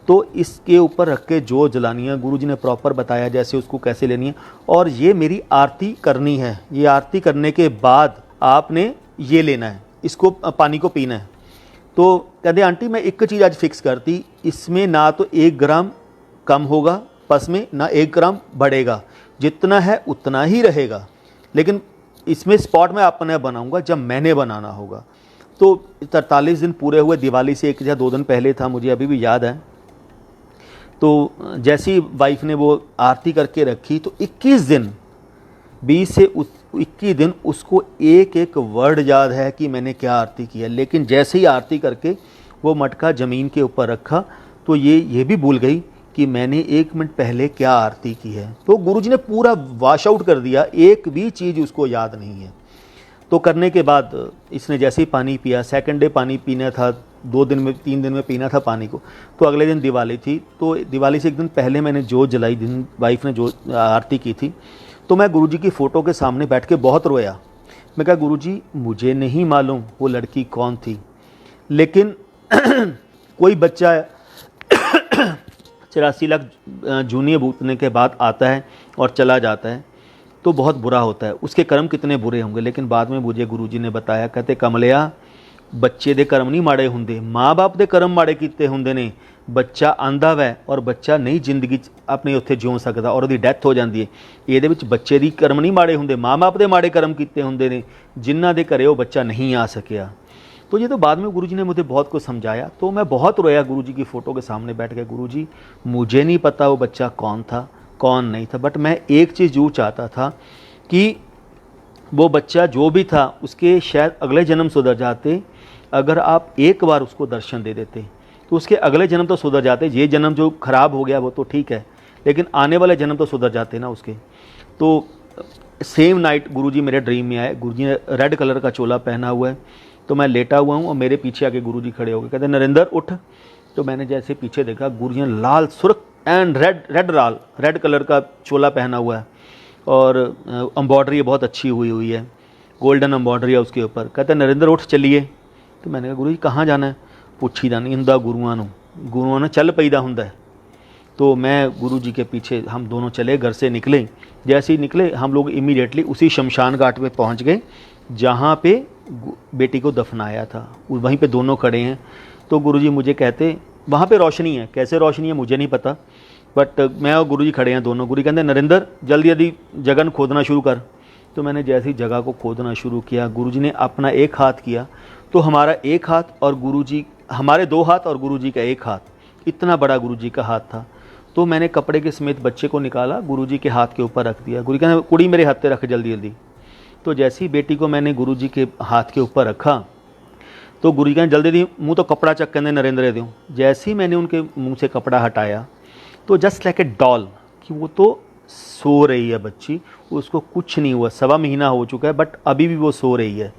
Speaker 1: तो इसके ऊपर रख के जोत जलानी है। गुरुजी ने प्रॉपर बताया जैसे उसको कैसे लेनी है, और ये मेरी आरती करनी है। ये आरती करने के बाद आपने ये लेना है, इसको पानी को पीना है। तो कहते आंटी मैं एक चीज़ आज फिक्स करती, इसमें ना तो 1 ग्राम कम होगा पस में, ना 1 ग्राम बढ़ेगा, जितना है उतना ही रहेगा, लेकिन इसमें स्पॉट में आपने बनाऊंगा जब मैंने बनाना होगा। तो 43 दिन पूरे हुए, दिवाली से 1 या 2 दिन पहले था, मुझे अभी भी याद है। तो जैसी वाइफ ने वो आरती करके रखी, तो 21 दिन 20 से 21 दिन उसको एक एक वर्ड याद है कि मैंने क्या आरती की है। लेकिन जैसे ही आरती करके वो मटका ज़मीन के ऊपर रखा, तो ये भी भूल गई कि मैंने 1 मिनट पहले क्या आरती की है। तो गुरुजी ने पूरा वॉश आउट कर दिया, एक भी चीज़ उसको याद नहीं है। तो करने के बाद इसने जैसे ही पानी पिया, 2nd डे पानी पीना था, 2 दिन में 3 दिन में पीना था पानी को। तो अगले दिन दिवाली थी, तो दिवाली से 1 दिन पहले मैंने जोत जलाई, दिन वाइफ ने जो आरती की थी। तो मैं गुरुजी की फ़ोटो के सामने बैठ के बहुत रोया। मैं कहा गुरुजी मुझे नहीं मालूम वो लड़की कौन थी, लेकिन कोई बच्चा 84 लाख जूनियर भूतने के बाद आता है और चला जाता है, तो बहुत बुरा होता है, उसके कर्म कितने बुरे होंगे। लेकिन बाद में मुझे गुरुजी ने बताया, कहते कमलिया ਬੱਚੇ ਦੇ ਕਰਮ ਨਹੀਂ ਮਾੜੇ ਹੁੰਦੇ, ਮਾਂ-ਬਾਪ ਦੇ ਕਰਮ ਮਾੜੇ ਕੀਤੇ ਹੁੰਦੇ ਨੇ। ਬੱਚਾ ਆਂਦਾ ਵੈ ਔਰ ਬੱਚਾ ਨਹੀਂ ਜ਼ਿੰਦਗੀ 'ਚ ਆਪਣੀ ਉੱਥੇ ਜਿਉ ਸਕਦਾ ਔਰ ਉਹਦੀ ਡੈਥ ਹੋ ਜਾਂਦੀ ਹੈ। ਇਹਦੇ ਵਿੱਚ ਬੱਚੇ ਦੀ ਕਰਮ ਨਹੀਂ ਮਾੜੇ ਹੁੰਦੇ, ਮਾਂ-ਬਾਪ ਦੇ ਮਾੜੇ ਕਰਮ ਕੀਤੇ ਹੁੰਦੇ ਨੇ ਜਿਨ੍ਹਾਂ ਦੇ ਘਰੇ ਉਹ ਬੱਚਾ नहीं आ सकिया। तो ये तो बाद में गुरुजी ने मुझे बहुत कुछ समझाया, तो मैं बहुत रोया गुरुजी की फ़ोटो के सामने बैठ के। गुरुजी मुझे नहीं पता वो बच्चा कौन था कौन नहीं था, बट मैं एक चीज़ जरूर चाहता था कि वो बच्चा जो भी था उसके शायद अगले जन्म सुधर जाते। अगर आप एक बार उसको दर्शन दे देते तो उसके अगले जन्म तो सुधर जाते। ये जन्म जो ख़राब हो गया वो तो ठीक है, लेकिन आने वाले जन्म तो सुधर जाते ना उसके। तो सेम नाइट गुरुजी मेरे ड्रीम में आए। गुरुजी ने रेड कलर का चोला पहना हुआ है, तो मैं लेटा हुआ हूँ और मेरे पीछे आके गुरुजी खड़े हो गए, कहते नरेंद्र उठ। तो मैंने जैसे पीछे देखा, गुरुजी ने लाल सुर्ख एंड रेड कलर का चोला पहना हुआ है और एम्ब्रॉयडरी बहुत अच्छी हुई है, गोल्डन एम्ब्रॉयडरी है उसके ऊपर। कहते नरेंद्र उठ चलिए। तो मैंने कहा गुरुजी कहाँ जाना है? पुछी दा नहीं हुंदा गुरुआं नूं चल पईदा हुंदा है। तो मैं गुरुजी के पीछे हम दोनों चले, घर से निकले। जैसे ही निकले हम लोग इमीडिएटली उसी शमशान घाट पे पहुंच गए जहाँ पे बेटी को दफनाया था, वहीं पे दोनों खड़े हैं। तो गुरुजी मुझे कहते वहाँ पे रोशनी है, कैसे रोशनी है मुझे नहीं पता, बट मैं और गुरुजी खड़े हैं दोनों। गुरुजी कहते नरेंद्र जल्दी जल्दी जगह खोदना शुरू कर। तो मैंने जैसी जगह को खोदना शुरू किया, गुरुजी ने अपना एक हाथ किया तो हमारा एक हाथ और गुरुजी हमारे दो हाथ और गुरुजी का एक हाथ, इतना बड़ा गुरुजी का हाथ था। तो मैंने कपड़े के समेत बच्चे को निकाला, गुरुजी के हाथ के ऊपर रख दिया। गुरुजी कहते कुड़ी मेरे हाथ पे रख जल्दी जल्दी। तो जैसे ही बेटी को मैंने गुरुजी के हाथ के ऊपर रखा तो गुरुजी कहते जल्दी दी मुँह तो कपड़ा चक कहते नरेंद्र दूँ। जैसे ही मैंने उनके मुँह से कपड़ा हटाया तो जस्ट लाइक ए डॉल कि वो तो सो रही है बच्ची, उसको कुछ नहीं हुआ, 1.25 महीना हो चुका है बट अभी भी वो सो रही है।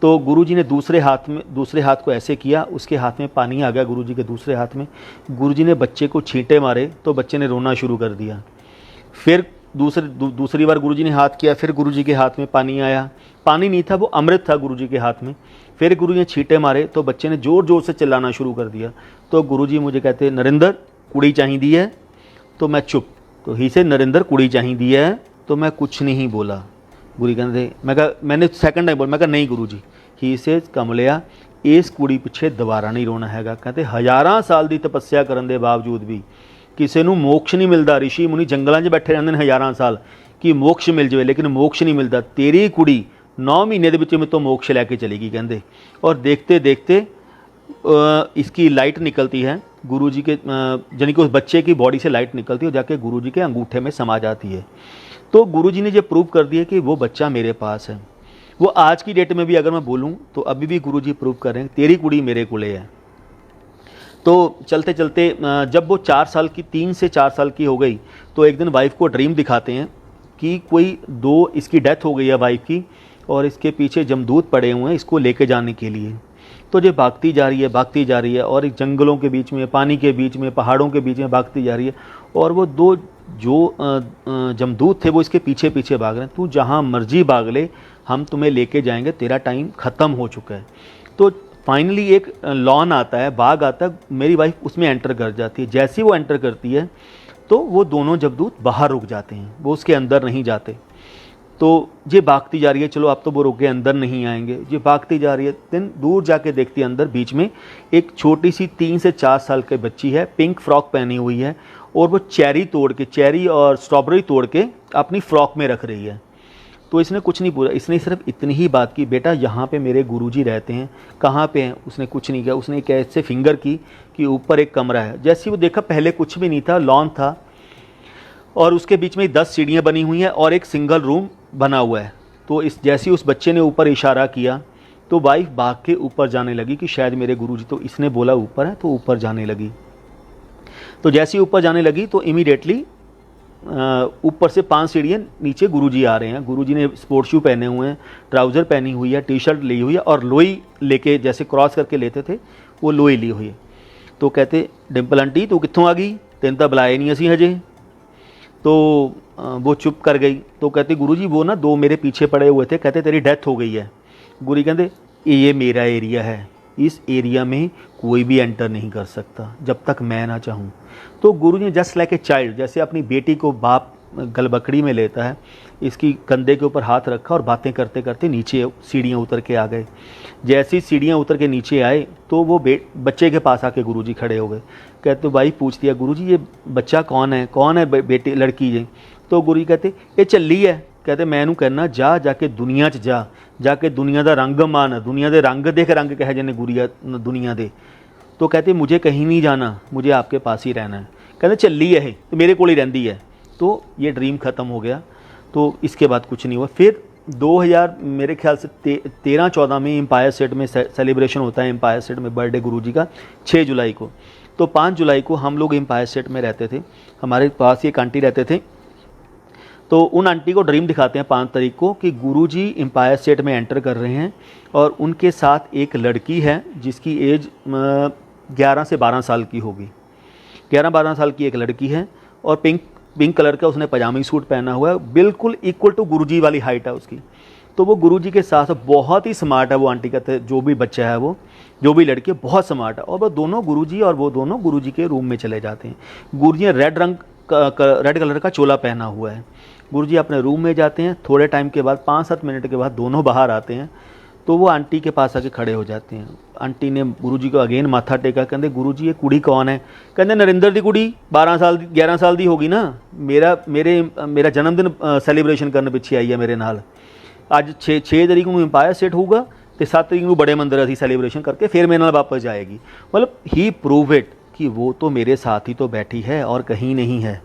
Speaker 1: तो गुरुजी ने दूसरे हाथ को ऐसे किया, उसके हाथ में पानी आ गया गुरुजी के दूसरे हाथ में। गुरुजी ने बच्चे को छींटे मारे तो बच्चे ने रोना शुरू कर दिया। फिर दूसरी बार गुरुजी ने हाथ किया, फिर गुरुजी के हाथ में पानी आया, पानी नहीं था वो अमृत था गुरुजी के हाथ में। फिर गुरुजी ने छींटे मारे तो बच्चे ने ज़ोर ज़ोर से चिल्लाना शुरू कर दिया। तो गुरुजी मुझे कहते नरेंद्र कुड़ी चाहिदी है। तो मैं चुप। तो ही से नरेंद्र कुड़ी चाहिदी है। तो मैं कुछ नहीं बोला। गुरुजी कहते मैंने सेकंड टाइम बोला, मैं कहा नहीं गुरुजी। ही से कमलिया इस कुड़ी पिछे दोबारा नहीं रोना हैगा। कहते 1000 साल की तपस्या करने के बावजूद भी किसी को मोक्ष नहीं मिलता। ऋषि मुनि जंगलों 'ਚ बैठे रहते हैं 1000 साल कि मोक्ष मिल जाए, लेकिन मोक्ष नहीं मिलता। तेरी कुड़ी 9 महीने के मेरे तो मोक्ष लैके चलेगी कहते। और देखते देखते इसकी लाइट निकलती है गुरुजी के, यानी कि उस बच्चे की बॉडी से लाइट निकलती है और जाके गुरुजी के अंगूठे में समा जाती है। तो गुरुजी ने ये प्रूव कर दिया कि वो बच्चा मेरे पास है। वो आज की डेट में भी अगर मैं बोलूँ तो अभी भी गुरुजी प्रूव कर रहे हैं तेरी कुड़ी मेरे कुले है। तो चलते चलते जब वो 3 से 4 साल की हो गई तो एक दिन वाइफ को ड्रीम दिखाते हैं कि कोई इसकी डेथ हो गई है वाइफ की और इसके पीछे जमदूत पड़े हुए हैं इसको लेके जाने के लिए। तो ये भागती जा रही है और एक जंगलों के बीच में, पानी के बीच में, पहाड़ों के बीच में भागती जा रही है और वो 2 जो जमदूत थे वो इसके पीछे पीछे भाग रहे हैं। तू जहाँ मर्जी भाग ले, हम तुम्हें लेके जाएंगे, तेरा टाइम ख़त्म हो चुका है। तो फाइनली एक लॉन आता है, बाग आता है, मेरी वाइफ उसमें एंटर कर जाती है। जैसे ही वो एंटर करती है तो वो दोनों जमदूत बाहर रुक जाते हैं, वो उसके अंदर नहीं जाते। तो ये भागती जा रही है, चलो अब तो वो रुके अंदर नहीं आएंगे। ये भागती जा रही है, दिन दूर जाके देखती है अंदर बीच में एक छोटी सी 3 से 4 साल की बच्ची है, पिंक फ्रॉक पहनी हुई है और वो चेरी और स्ट्रॉबेरी तोड़ के अपनी फ्रॉक में रख रही है। तो इसने कुछ नहीं पूछा, इसने सिर्फ इतनी ही बात की, बेटा यहाँ पे मेरे गुरुजी रहते हैं, कहाँ पे हैं? उसने कुछ नहीं किया। उसने कैसे फिंगर की कि ऊपर एक कमरा है। जैसे वो देखा पहले कुछ भी नहीं था, लॉन था और उसके बीच में 10 सीढ़ियाँ बनी हुई हैं और एक सिंगल रूम बना हुआ है। तो जैसे उस बच्चे ने ऊपर इशारा किया तो वाइफ भाग के ऊपर जाने लगी कि शायद मेरे गुरुजी, तो इसने बोला ऊपर है तो ऊपर जाने लगी। तो जैसे ही ऊपर जाने लगी तो इमीडिएटली ऊपर से 5 सीढ़ियाँ नीचे गुरुजी आ रहे हैं। गुरुजी ने स्पोर्ट्स शू पहने हुए हैं, ट्राउज़र पहनी हुई है, टी-शर्ट ली हुई है और लोई लेके जैसे क्रॉस करके लेते थे वो लोई ली हुई है। तो कहते डिम्पल आंटी तू कित्थों आ गई, तेन तो बुलाया नहीं असी हजे। तो वो चुप कर गई। तो कहते गुरुजी वो ना 2 मेरे पीछे पड़े हुए थे, कहते तेरी डेथ हो गई है। गुरुजी कहते ये मेरा एरिया है, इस एरिया में कोई भी एंटर नहीं कर सकता जब तक मैं ना चाहूँ। तो गुरुजी ने जस्ट लाइक ए चाइल्ड, जैसे अपनी बेटी को बाप गलबकड़ी में लेता है, इसकी कंधे के ऊपर हाथ रखा और बातें करते करते नीचे सीढ़ियाँ उतर के आ गए। जैसी सीढ़ियाँ उतर के नीचे आए तो वो बच्चे के पास आके गुरुजी खड़े हो गए। कहते भाई पूछ दिया, गुरुजी ये बच्चा कौन है बेटी लड़की जी? तो गुरुजी कहते ये चली है। कहते मैं इहनूं कहना जा जाके दुनिया च जा, जाके दुनिया का रंग मान, दुनिया के रंग देख, रंग कहे जने गुरिया दुनिया दे। तो कहते मुझे कहीं नहीं जाना, मुझे आपके पास ही रहना है। कहते चली है तो मेरे को ही रहती है। तो ये ड्रीम ख़त्म हो गया। तो इसके बाद कुछ नहीं हुआ। फिर 2000 मेरे ख्याल से 13-14 में एम्पायर स्टेट में सेलिब्रेशन होता है, एम्पायर स्टेट में बर्थडे गुरुजी का 6 जुलाई को। तो 5 जुलाई को हम लोग एम्पायर स्टेट में रहते थे, हमारे पास ही एक आंटी रहते थे। तो उन आंटी को ड्रीम दिखाते हैं 5 तारीख को कि गुरुजी एम्पायर स्टेट में एंटर कर रहे हैं और उनके साथ एक लड़की है जिसकी एज 11 से 12 साल की होगी। 11-12 साल की एक लड़की है और पिंक कलर का उसने पजामी सूट पहना हुआ है, बिल्कुल इक्वल टू गुरुजी वाली हाइट है उसकी। तो वो गुरुजी के साथ बहुत ही स्मार्ट है वो आंटी, कहते जो भी बच्चा है वो, जो भी लड़की है बहुत स्मार्ट है। और वो दोनों गुरुजी और वो दोनों गुरुजी के रूम में चले जाते हैं। गुरुजी ने रेड कलर का चोला पहना हुआ है। गुरुजी अपने रूम में जाते हैं। थोड़े टाइम के बाद 5-7 मिनट के बाद दोनों बाहर आते हैं। तो वो आंटी के पास आके खड़े हो जाते हैं। आंटी ने गुरुजी को अगेन माथा टेका, कहते गुरुजी ये कुड़ी कौन है? कहते नरिंदर दी कुड़ी 12 साल 11 साल दी होगी ना, मेरा जन्मदिन सैलीब्रेशन करने पिछे आई है मेरे नाल। अज 6 तरीक को एम्पायर स्टेट होगा तो 7 तरीक को बड़े मंदिर असी सैलीब्रेशन करके फिर मेरे नाल वापस जाएगी। मतलब ही प्रूव इट कि वो तो मेरे साथ ही तो बैठी है और कहीं नहीं है।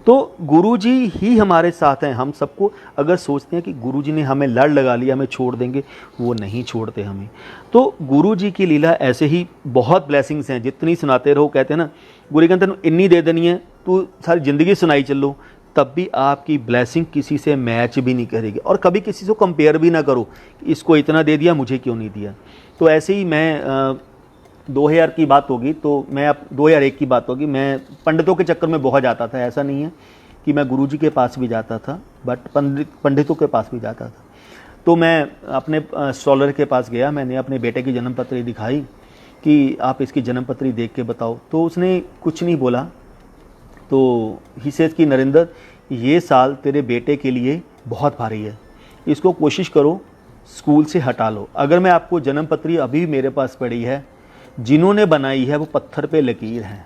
Speaker 1: तो गुरुजी ही हमारे साथ हैं। हम सबको अगर सोचते हैं कि गुरुजी ने हमें लड़ लगा लिया, हमें छोड़ देंगे, वो नहीं छोड़ते हमें। तो गुरुजी की लीला ऐसे ही बहुत ब्लेसिंग्स हैं, जितनी सुनाते रहो। कहते हैं ना गुरु कहते हैं इन्नी दे देनी है तू सारी ज़िंदगी सुनाई चलो, तब भी आपकी ब्लेसिंग किसी से मैच भी नहीं करेगी। और कभी किसी से कंपेयर भी ना करो, इसको इतना दे दिया मुझे क्यों नहीं दिया। तो ऐसे ही मैं 2000 की बात होगी तो मैं अब 2001 की बात होगी, मैं पंडितों के चक्कर में बहुत जाता था। ऐसा नहीं है कि मैं गुरुजी के पास भी जाता था, बट पंडितों के पास भी जाता था। तो मैं अपने स्कॉलर के पास गया, मैंने अपने बेटे की जन्म पत्री दिखाई कि आप इसकी जन्म पत्री देख के बताओ। तो उसने कुछ नहीं बोला। तो ही सेज कि नरेंद्र ये साल तेरे बेटे के लिए बहुत भारी है, इसको कोशिश करो स्कूल से हटा लो। अगर मैं आपको जन्म पत्री अभी मेरे पास पड़ी है, जिन्होंने बनाई है वो पत्थर पे लकीर हैं,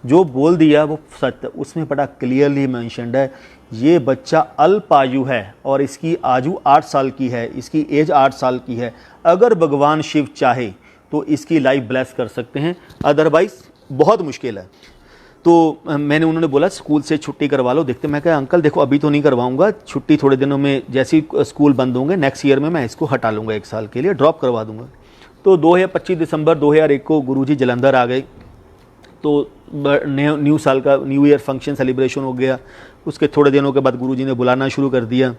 Speaker 1: जो बोल दिया वो सत्य। उसमें बड़ा क्लियरली मेंशन्ड है ये बच्चा अल्पायु है और इसकी आयु 8 साल की है, इसकी एज 8 साल की है। अगर भगवान शिव चाहे तो इसकी लाइफ ब्लेस कर सकते हैं, अदरवाइज बहुत मुश्किल है। तो मैंने उन्होंने बोला स्कूल से छुट्टी करवा लो। देखते, मैं कहा अंकल देखो अभी तो नहीं करवाऊंगा, छुट्टी थोड़े दिनों में, जैसे ही स्कूल बंद होंगे नेक्स्ट ईयर में मैं इसको हटा लूँगा, 1 साल के लिए ड्रॉप करवा दूँगा। तो 25 दिसंबर 2001 को गुरुजी जलंधर आ गए। तो न्यू साल का न्यू ईयर फंक्शन सेलिब्रेशन हो गया। उसके थोड़े दिनों के बाद गुरुजी ने बुलाना शुरू कर दिया।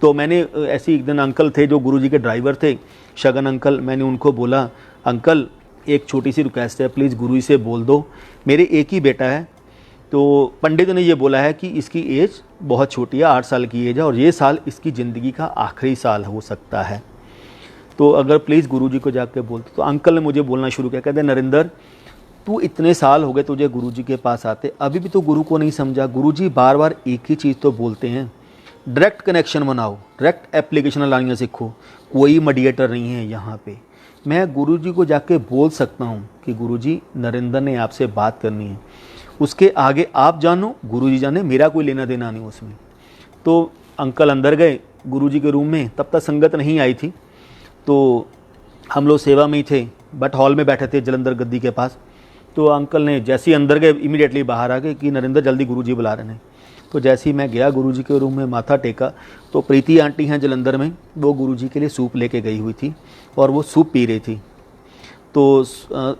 Speaker 1: तो मैंने ऐसे एक दिन अंकल थे जो गुरुजी के ड्राइवर थे, शगन अंकल, मैंने उनको बोला अंकल एक छोटी सी रिक्वेस्ट है, प्लीज़ गुरुजी से बोल दो, मेरे एक ही बेटा है। तो पंडित ने ये बोला है कि इसकी एज बहुत छोटी है, 8 साल की एज है और ये साल इसकी ज़िंदगी का आखिरी साल हो सकता है, तो अगर प्लीज़ गुरुजी को जाके बोल दो। तो अंकल ने मुझे बोलना शुरू किया, कहते नरेंद्र तू इतने साल हो गए तुझे गुरुजी के पास आते, अभी भी तो गुरु को नहीं समझा। गुरुजी बार बार एक ही चीज़ तो बोलते हैं, डायरेक्ट कनेक्शन बनाओ, डायरेक्ट एप्लीकेशन लानियाँ सीखो, कोई मीडिएटर नहीं है यहाँ पे। मैं गुरुजी को जाके बोल सकता हूँ कि गुरुजी नरेंद्र ने आपसे बात करनी है, उसके आगे आप जानो गुरुजी जाने, मेरा कोई लेना देना नहीं उसमें। तो अंकल अंदर गए गुरुजी के रूम में, तब तक संगत नहीं आई थी। तो हम लोग सेवा में ही थे, बट हॉल में बैठे थे जलंधर गद्दी के पास। तो अंकल ने जैसे ही अंदर गए इमीडिएटली बाहर आ गए कि नरेंद्र जल्दी गुरुजी बुला रहे हैं। तो जैसे ही मैं गया गुरुजी के रूम में, माथा टेका, तो प्रीति आंटी हैं जलंधर में, वो गुरुजी के लिए सूप लेके गई हुई थी और वो सूप पी रही थी। तो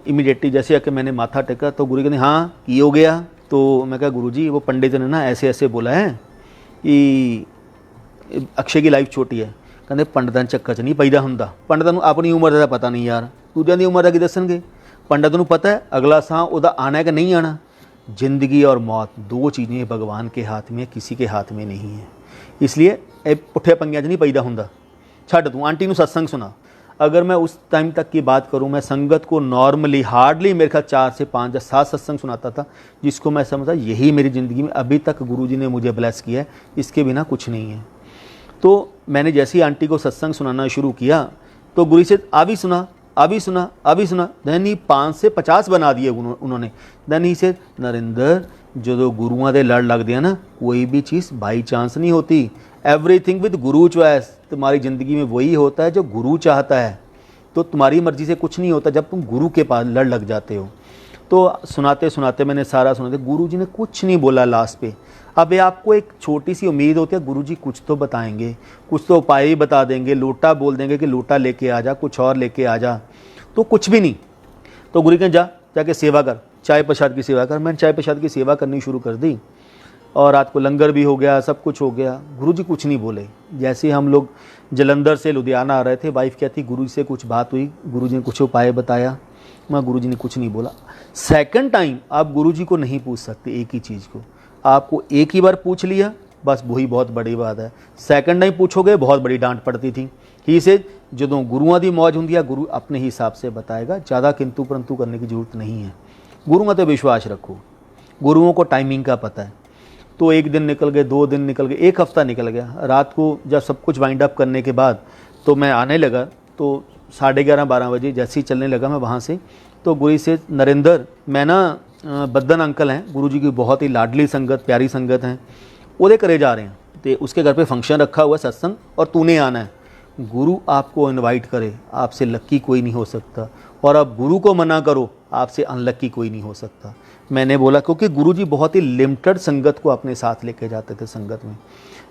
Speaker 1: इमीडिएटली जैसे आके मैंने माथा टेका तो गुरु कहते हाँ की हो गया। तो मैं कहा गुरुजी वो पंडित ने ना ऐसे ऐसे बोला है कि अक्षय की लाइफ छोटी है। कहते पंडितां ਚੱਕਰ 'ਚ नहीं पैदा ਹੁੰਦਾ, पंडितां ਨੂੰ अपनी उम्र का पता नहीं यार, दूजिਆਂ ਦੀ उम्र का की दसणगे। पंडित ਨੂੰ पता है अगला साह ਉਹਦਾ आना है कि नहीं आना। जिंदगी और मौत 2 चीज़ें भगवान के हाथ में, किसी के हाथ में नहीं है। इसलिए पुठे पंगियां 'ਚ नहीं पैदा ਹੁੰਦਾ। छड्ड तू आंटी ਨੂੰ सत्संग सुना, अगर मैं उस टाइम तक की बात करूं, मैं संगत को नॉर्मली हार्डली मेरे ख्याल 4 से 5 या 7 सत्संग सुनाता था, जिसको मैं समझा यही मेरी ज़िंदगी में अभी तक गुरुजी ने मुझे ब्लेस किया है, इसके बिना कुछ नहीं है। तो मैंने जैसे ही आंटी को सत्संग सुनाना शुरू किया तो गुरु से अभी सुना, अभी सुना, अभी सुना, देन ही 5 से 50 बना दिए उन्होंने। देन ही से नरेंद्र, जो गुरुआं दे लड़ लगते हैं ना, कोई भी चीज़ बाई चांस नहीं होती, एवरीथिंग विद गुरु चॉइस। तुम्हारी ज़िंदगी में वही होता है जो गुरु चाहता है, तो तुम्हारी मर्जी से कुछ नहीं होता जब तुम गुरु के पास लड़ लग जाते हो। तो सुनाते सुनाते मैंने सारा सुनाते, गुरुजी ने कुछ नहीं बोला लास्ट पे। अब ये आपको एक छोटी सी उम्मीद होती है गुरुजी कुछ तो बताएंगे, कुछ तो उपाय ही बता देंगे, लोटा बोल देंगे कि लोटा लेके आ जा, कुछ और लेके आ जा, तो कुछ भी नहीं। तो गुरु कहें जाके सेवा कर, चाय प्रसाद की सेवा कर। मैंने चाय प्रसाद की सेवा करनी शुरू कर दी और रात को लंगर भी हो गया, सब कुछ हो गया। गुरुजी कुछ नहीं बोले। जैसे हम लोग जलंधर से लुधियाना आ रहे थे, वाइफ कहती गुरुजी से कुछ बात हुई, गुरुजी ने कुछ उपाय बताया, मैं गुरुजी ने कुछ नहीं बोला। सेकंड टाइम आप गुरुजी को नहीं पूछ सकते एक ही चीज़ को, आपको एक ही बार पूछ लिया बस वही बहुत बड़ी बात है। सेकंड टाइम पूछोगे बहुत बड़ी डांट पड़ती थी। ही से जो गुरुआं दी मौज होंगी गुरु अपने हिसाब से बताएगा, ज़्यादा किंतु परंतु करने की जरूरत नहीं है। गुरुआं पे विश्वास रखो, गुरुओं को टाइमिंग का पता है। तो एक दिन निकल गए, 2 दिन निकल गए, 1 हफ्ता निकल गया। रात को जब सब कुछ वाइंड अप करने के बाद तो मैं आने लगा, तो 11:30-12 बजे जैसे ही चलने लगा मैं वहाँ से, तो गुरु से नरेंद्र, मैं ना बद्दन अंकल हैं, गुरुजी की बहुत ही लाडली संगत, प्यारी संगत हैं, ਉਹਦੇ घरे जा रहे हैं, तो उसके घर पे फंक्शन रखा हुआ सत्संग और तूने आना है। गुरु आपको इनवाइट करे, आपसे लक्की कोई नहीं हो सकता, और अब गुरु को मना करो, आपसे अनलक्की कोई नहीं हो सकता। मैंने बोला क्योंकि गुरुजी बहुत ही लिमिटेड संगत को अपने साथ लेके जाते थे संगत में।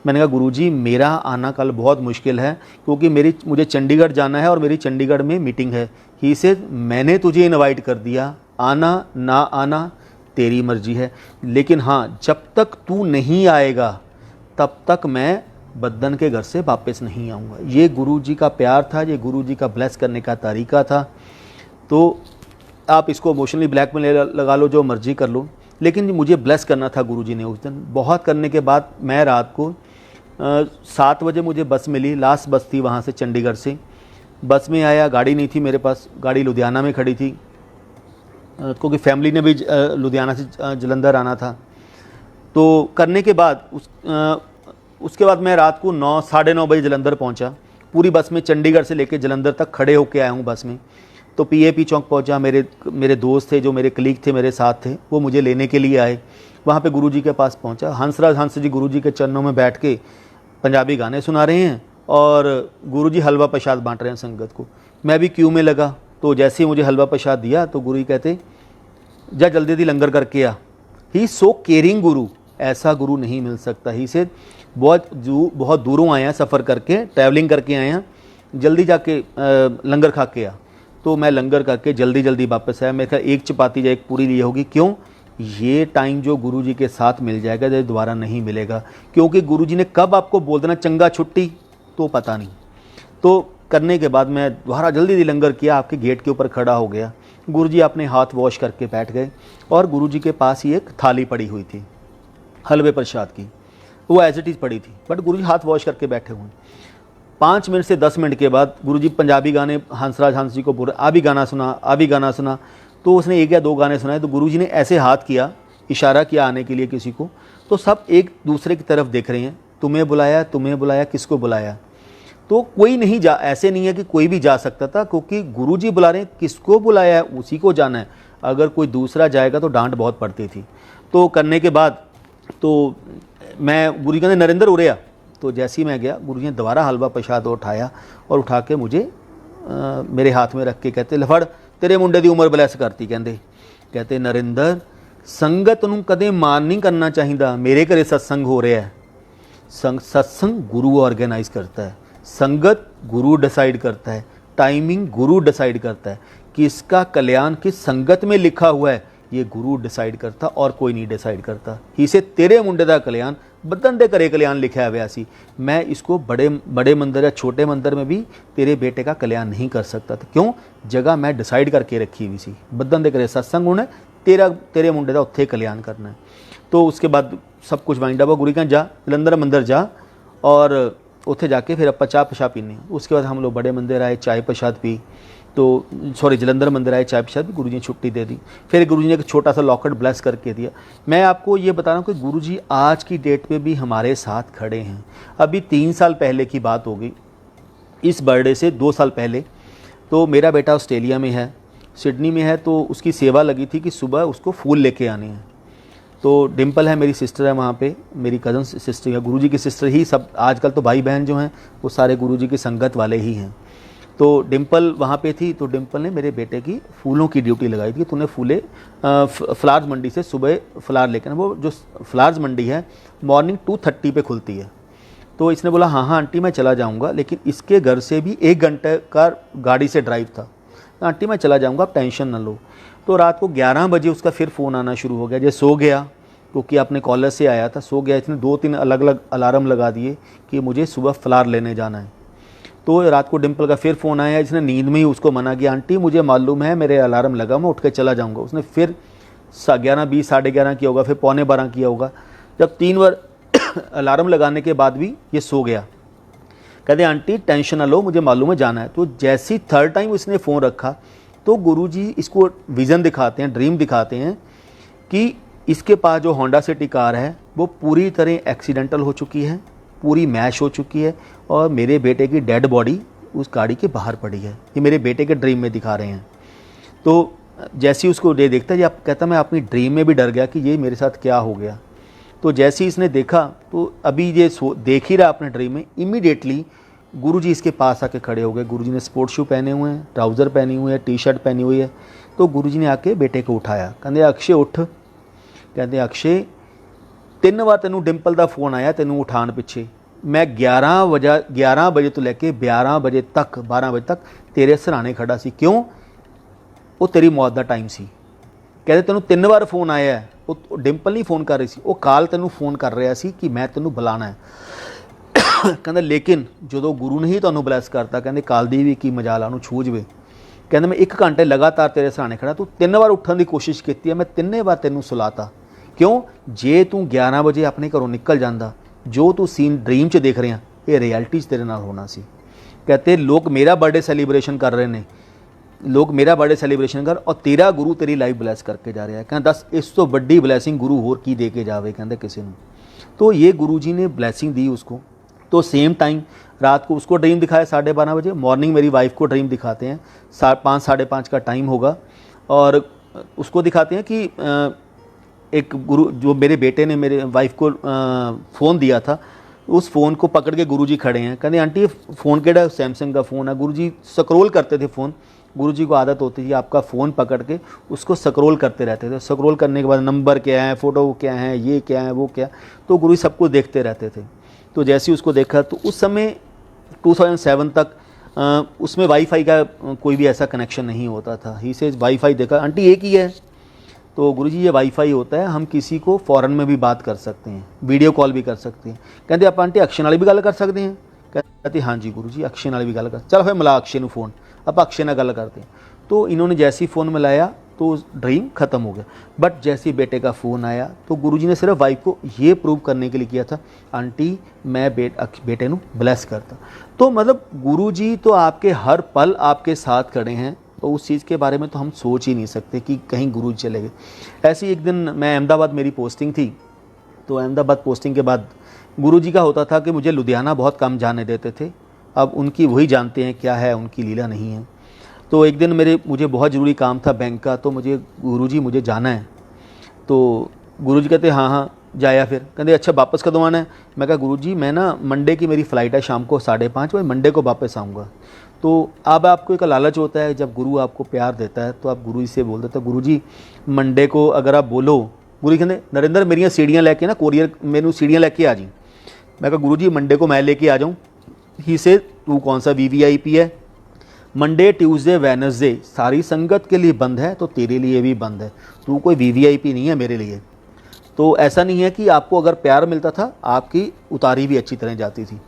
Speaker 1: मैंने कहा गुरुजी मेरा आना कल बहुत मुश्किल है क्योंकि मुझे चंडीगढ़ जाना है और मेरी चंडीगढ़ में मीटिंग है। ही से मैंने तुझे इनवाइट कर दिया, आना ना आना तेरी मर्जी है, लेकिन हाँ जब तक तू नहीं आएगा तब तक मैं बद्दन के घर से वापस नहीं आऊँगा। ये गुरुजी का प्यार था, ये गुरुजी का ब्लेस करने का तरीका था। तो आप इसको इमोशनली ब्लैकमेल लगा लो, जो मर्जी कर लो, लेकिन मुझे ब्लेस करना था गुरुजी ने उस दिन। बहुत करने के बाद मैं रात को 7 बजे मुझे बस मिली, लास्ट बस थी वहाँ से चंडीगढ़ से। बस में आया, गाड़ी नहीं थी मेरे पास, गाड़ी लुधियाना में खड़ी थी क्योंकि फैमिली ने भी लुधियाना से जलंधर आना था। तो करने के बाद उसके बाद मैं रात को 9-9:30 बजे जलंधर पहुंचा। पूरी बस में चंडीगढ़ से लेकर जलंधर तक खड़े होके आया हूं बस में। तो पीएपी चौक पहुंचा, मेरे दोस्त थे, जो मेरे कलीग थे मेरे साथ थे, वो मुझे लेने के लिए आए। वहाँ पे गुरुजी के पास पहुंचा। हंस जी गुरुजी के चरणों में बैठ के पंजाबी गाने सुना रहे हैं और गुरुजी हलवा प्रसाद बांट रहे हैं संगत को। मैं भी क्यू में लगा, तो जैसे ही मुझे हलवा प्रसाद दिया तो गुरुजी कहते जा जल्दी जल्दी लंगर करके आ। ही सो केयरिंग गुरु, ऐसा गुरु नहीं मिल सकता। ही से बहुत दूरों आए हैं, सफ़र करके ट्रैवलिंग करके आए हैं, जल्दी जाके लंगर खा के आ। तो मैं लंगर करके जल्दी जल्दी वापस आया। मेरे ख्याल एक चपाती या एक पूरी ली होगी। क्यों? ये टाइम जो गुरुजी के साथ मिल जाएगा जो दोबारा नहीं मिलेगा, क्योंकि गुरुजी ने कब आपको बोल देना चंगा छुट्टी तो पता नहीं। तो करने के बाद मैं दोबारा जल्दी जल्दी लंगर किया, आपके गेट के ऊपर खड़ा हो गया। गुरुजी अपने हाथ वॉश करके बैठ गए और गुरुजी के पास ही एक थाली पड़ी हुई थी हलवे प्रसाद की, वो एज इट इज़ पड़ी थी, बट गुरुजी हाथ वॉश करके बैठे हुए। 5 मिनट से 10 मिनट के बाद गुरुजी पंजाबी गाने हंस जी को बोल रहे, अभी गाना सुना, अभी गाना सुना। तो उसने 1 या 2 गाने सुनाए, तो गुरुजी ने ऐसे हाथ किया, इशारा किया आने के लिए किसी को। तो सब एक दूसरे की तरफ देख रहे हैं, तुम्हें बुलाया, किसको बुलाया। तो कोई नहीं जा, ऐसे नहीं है कि कोई भी जा सकता था, क्योंकि गुरुजी बुला रहे हैं, किसको बुलाया है उसी को जाना है। अगर कोई दूसरा जाएगा तो डांट बहुत पड़ती थी। तो करने के बाद तो मैं गुरुजी कहते नरेंद्र उरे आ। तो जैसे ही मैं गया, गुरुजी ने दोबारा हलवा प्रसाद उठाया और उठा के मुझे मेरे हाथ में रख के कहते लफड़ तेरे मुंडे की उम्र ब्लैस करती। कहते नरेंद्र संगत नूं कदे मान नहीं करना चाहिए। मेरे घरे सत्संग हो रहा है, सत्संग गुरु ऑर्गेनाइज करता है, संगत गुरु डिसाइड करता है, टाइमिंग गुरु डिसाइड करता है, किसका कल्याण किस संगत में लिखा हुआ है ये गुरु डिसाइड करता और कोई नहीं डिसाइड करता। इसे तेरे मुंडे का कल्याण बदन दे घरे कल्याण लिखा हुआ सी, मैं इसको बड़े मंदिर या छोटे मंदिर में भी तेरे बेटे का कल्याण नहीं कर सकता था। क्यों? जगह मैं डिसाइड करके रखी हुई सी, बदन दे घरे सत्संग होना, तेरे मुंडे का उत्थे कल्याण करना है। तो उसके बाद सब कुछ वाइंड अप। गुरु कहन जा जलंधर मंदिर जा और उत्थे जाके फिर आपां चाह प्रशाद पीने। उसके बाद हम लोग बड़े मंदिर आए, चाय प्रशाद पी, तो सॉरी जलंधर मंदिर आए, चाय प्रशाद भी गुरु जी ने छुट्टी दे दी। फिर गुरु जी ने एक छोटा सा लॉकेट ब्लेस करके दिया। मैं आपको ये बता रहा हूँ कि गुरु जी आज की डेट में भी हमारे साथ खड़े हैं। अभी 3 साल पहले की बात हो गई, इस बर्थडे से 2 साल पहले, तो मेरा बेटा ऑस्ट्रेलिया में है, सिडनी में है, तो उसकी सेवा लगी थी कि सुबह उसको फूल लेके आने हैं। तो डिम्पल है, मेरी सिस्टर है वहाँ पे, मेरी कज़न सिस्टर है, गुरुजी की सिस्टर ही सब। आजकल तो भाई बहन जो हैं वो सारे गुरुजी की संगत वाले ही हैं। तो डिम्पल वहाँ पे थी, तो डिम्पल ने मेरे बेटे की फूलों की ड्यूटी लगाई थी। तूने फूले फ्लावर्स मंडी से सुबह फ्लावर लेकर, वो जो फ्लावर्स मंडी है मॉर्निंग 2:30 पे खुलती है। तो इसने बोला हाँ हाँ आंटी मैं चला जाऊँगा, लेकिन इसके घर से भी 1 घंटे का गाड़ी से ड्राइव था। आंटी मैं चला जाऊँगा, आप टेंशन ना लो। तो रात को 11 बजे उसका फिर फ़ोन आना शुरू हो गया। जैसे सो गया, क्योंकि अपने कॉलेज से आया था, सो गया। इसने 2-3 अलग अलग अलार्म लगा दिए कि मुझे सुबह फ्लावर लेने जाना है। तो रात को डिम्पल का फिर फ़ोन आया, इसने नींद में ही उसको मना किया, आंटी मुझे मालूम है मेरे अलार्म लगा, मैं उठ के चला जाऊँगा। उसने फिर 11:20 11:30 किया होगा, फिर 11:45 किया होगा। जब 3 बार अलार्म लगाने के बाद भी ये सो गया। कहते आंटी टेंशन ना लो, मुझे मालूम है जाना है। तो जैसे ही 3rd टाइम इसने फ़ोन रखा, तो गुरुजी इसको विज़न दिखाते हैं, ड्रीम दिखाते हैं कि इसके पास जो होंडा सिटी कार है वो पूरी तरह एक्सीडेंटल हो चुकी है, पूरी मैश हो चुकी है, और मेरे बेटे की डेड बॉडी उस गाड़ी के बाहर पड़ी है। ये मेरे बेटे के ड्रीम में दिखा रहे हैं। तो जैसे ही उसको देखता है, आप कहता मैं अपनी ड्रीम में भी डर गया कि ये मेरे साथ क्या हो गया। तो जैसे ही इसने देखा, तो अभी ये देख ही रहा अपने ड्रीम में, इमीडिएटली गुरुजी इसके पास आके खड़े हो गए। गुरुजी ने स्पोर्ट्स शू पहने हुए हैं, ट्राउज़र पहनी हुई है, टी-शर्ट पहनी हुई है। तो गुरुजी ने आके बेटे को उठाया, कहते अक्षय उठ। कहते अक्षय 3 बार तेनू डिम्पल का फ़ोन आया तेनू उठाने पिछे, मैं 11 बजे तो लैके 12 बजे तक तेरे सराहने खड़ा सी। क्यों? वो तेरी मौत का टाइम सी। कहते तेनू 3 बार फ़ोन आया है, वो डिम्पल नहीं फ़ोन कर रही सी, वो काल तेनू फ़ोन कर रहा सी कि मैं तेनू बुलाना है। कहते लेकिन जो गुरु ने ही तुहानू ब्लैस करता, कहते काल दी भी की मजाल आ, छू जवे। कहते मैं 1 घंटे लगातार तेरे सराहने खड़ा, तू 3 बार उठने की कोशिश की है, मैं 3 बार तेनू सुलाता। क्यों? जे तू 11 बजे अपने घरों निकल जाता, जो तू सीन ड्रीम च देख रहे हैं ये रियलिटी तेरे नाल होना सी। कहते लोग मेरा बर्थडे सैलीब्रेशन कर रहे हैं, लोग मेरा बर्थडे सैलीब्रेशन कर, और तेरा गुरु तेरी लाइफ ब्लैस करके जा रहा है। कहते दस इस तो बड़ी ब्लैसिंग गुरु होर की दे के जावे, कहते किसी ने। तो ये गुरु जी ने ब्लैसिंग दी उसको। तो सेम टाइम रात को उसको ड्रीम दिखाया 12:30 बजे, मॉर्निंग मेरी वाइफ को ड्रीम दिखाते हैं 5 साढ़े 5 का टाइम होगा, और उसको दिखाते हैं कि एक गुरु जो मेरे बेटे ने मेरे वाइफ को फ़ोन दिया था, उस फ़ोन को पकड़ के गुरुजी खड़े हैं। कहते आंटी फ़ोन केड़ा? सैमसंग का फ़ोन है। गुरुजी स्क्रॉल करते थे फ़ोन, गुरुजी को आदत होती थी आपका फ़ोन पकड़ के उसको स्क्रॉल करते रहते थे। स्क्रॉल करने के बाद नंबर क्या है, फ़ोटो क्या है, ये क्या है, वो क्या, तो गुरुजी सब कुछ देखते रहते थे। तो जैसे ही उसको देखा, तो उस समय 2007 तक उसमें वाईफाई का कोई भी ऐसा कनेक्शन नहीं होता था। ही से वाईफाई देखा, आंटी एक ही है। तो गुरुजी ये वाईफाई होता है, हम किसी को फ़ॉरेन में भी बात कर सकते हैं, वीडियो कॉल भी कर सकते हैं। कहते आप आंटी अक्षय नाल भी गल कर सकते हैं? कहते हाँ जी गुरुजी अक्षय नाल भी गल कर। चल फिर मिला अक्षय को फ़ोन, आप अक्षय नाल गल करते हैं। तो इन्होंने जैसे ही फ़ोन मिलाया तो ड्रीम ख़त्म हो गया। बट जैसे ही बेटे का फ़ोन आया, तो गुरुजी ने सिर्फ वाइफ को ये प्रूव करने के लिए किया था, आंटी मैं बेटे को ब्लेस करता। तो मतलब गुरुजी तो आपके हर पल आपके साथ खड़े हैं, तो उस चीज़ के बारे में तो हम सोच ही नहीं सकते कि कहीं गुरु चले गए। ऐसे ही एक दिन मैं अहमदाबाद, मेरी पोस्टिंग थी, तो अहमदाबाद पोस्टिंग के बाद गुरुजी का होता था कि मुझे लुधियाना बहुत कम जाने देते थे। अब उनकी वही जानते हैं क्या है, उनकी लीला नहीं है। तो एक दिन मुझे बहुत ज़रूरी काम था बैंक का, तो गुरुजी मुझे जाना है। तो गुरुजी कहते हाँ हाँ जाया। फिर कहते अच्छा वापस कदों आना है? मैं कहा गुरुजी मैं ना मंडे की मेरी फ़्लाइट है शाम को 5:30 बजे, मंडे को वापस आऊँगा। तो अब आपको एक लालच होता है, जब गुरु आपको प्यार देता है तो आप गुरु जी से बोल देते हो गुरुजी मंडे को अगर आप बोलो। गुरु कहते नरेंद्र मेरिया सीढ़ियाँ लैके ना कोरियर मैनू सीढ़ियाँ लैके आ जी। मैं कहा गुरुजी मंडे को मैं लेके आ जाऊँ? ही से तू कौन सा VVIP है? मंडे ट्यूसडे वेडनेसडे सारी संगत के लिए बंद है, तो तेरे लिए भी बंद है। तू कोई VVIP नहीं है मेरे लिए। तो ऐसा नहीं है कि आपको अगर प्यार मिलता था, आपकी उतारी भी अच्छी तरह जाती थी।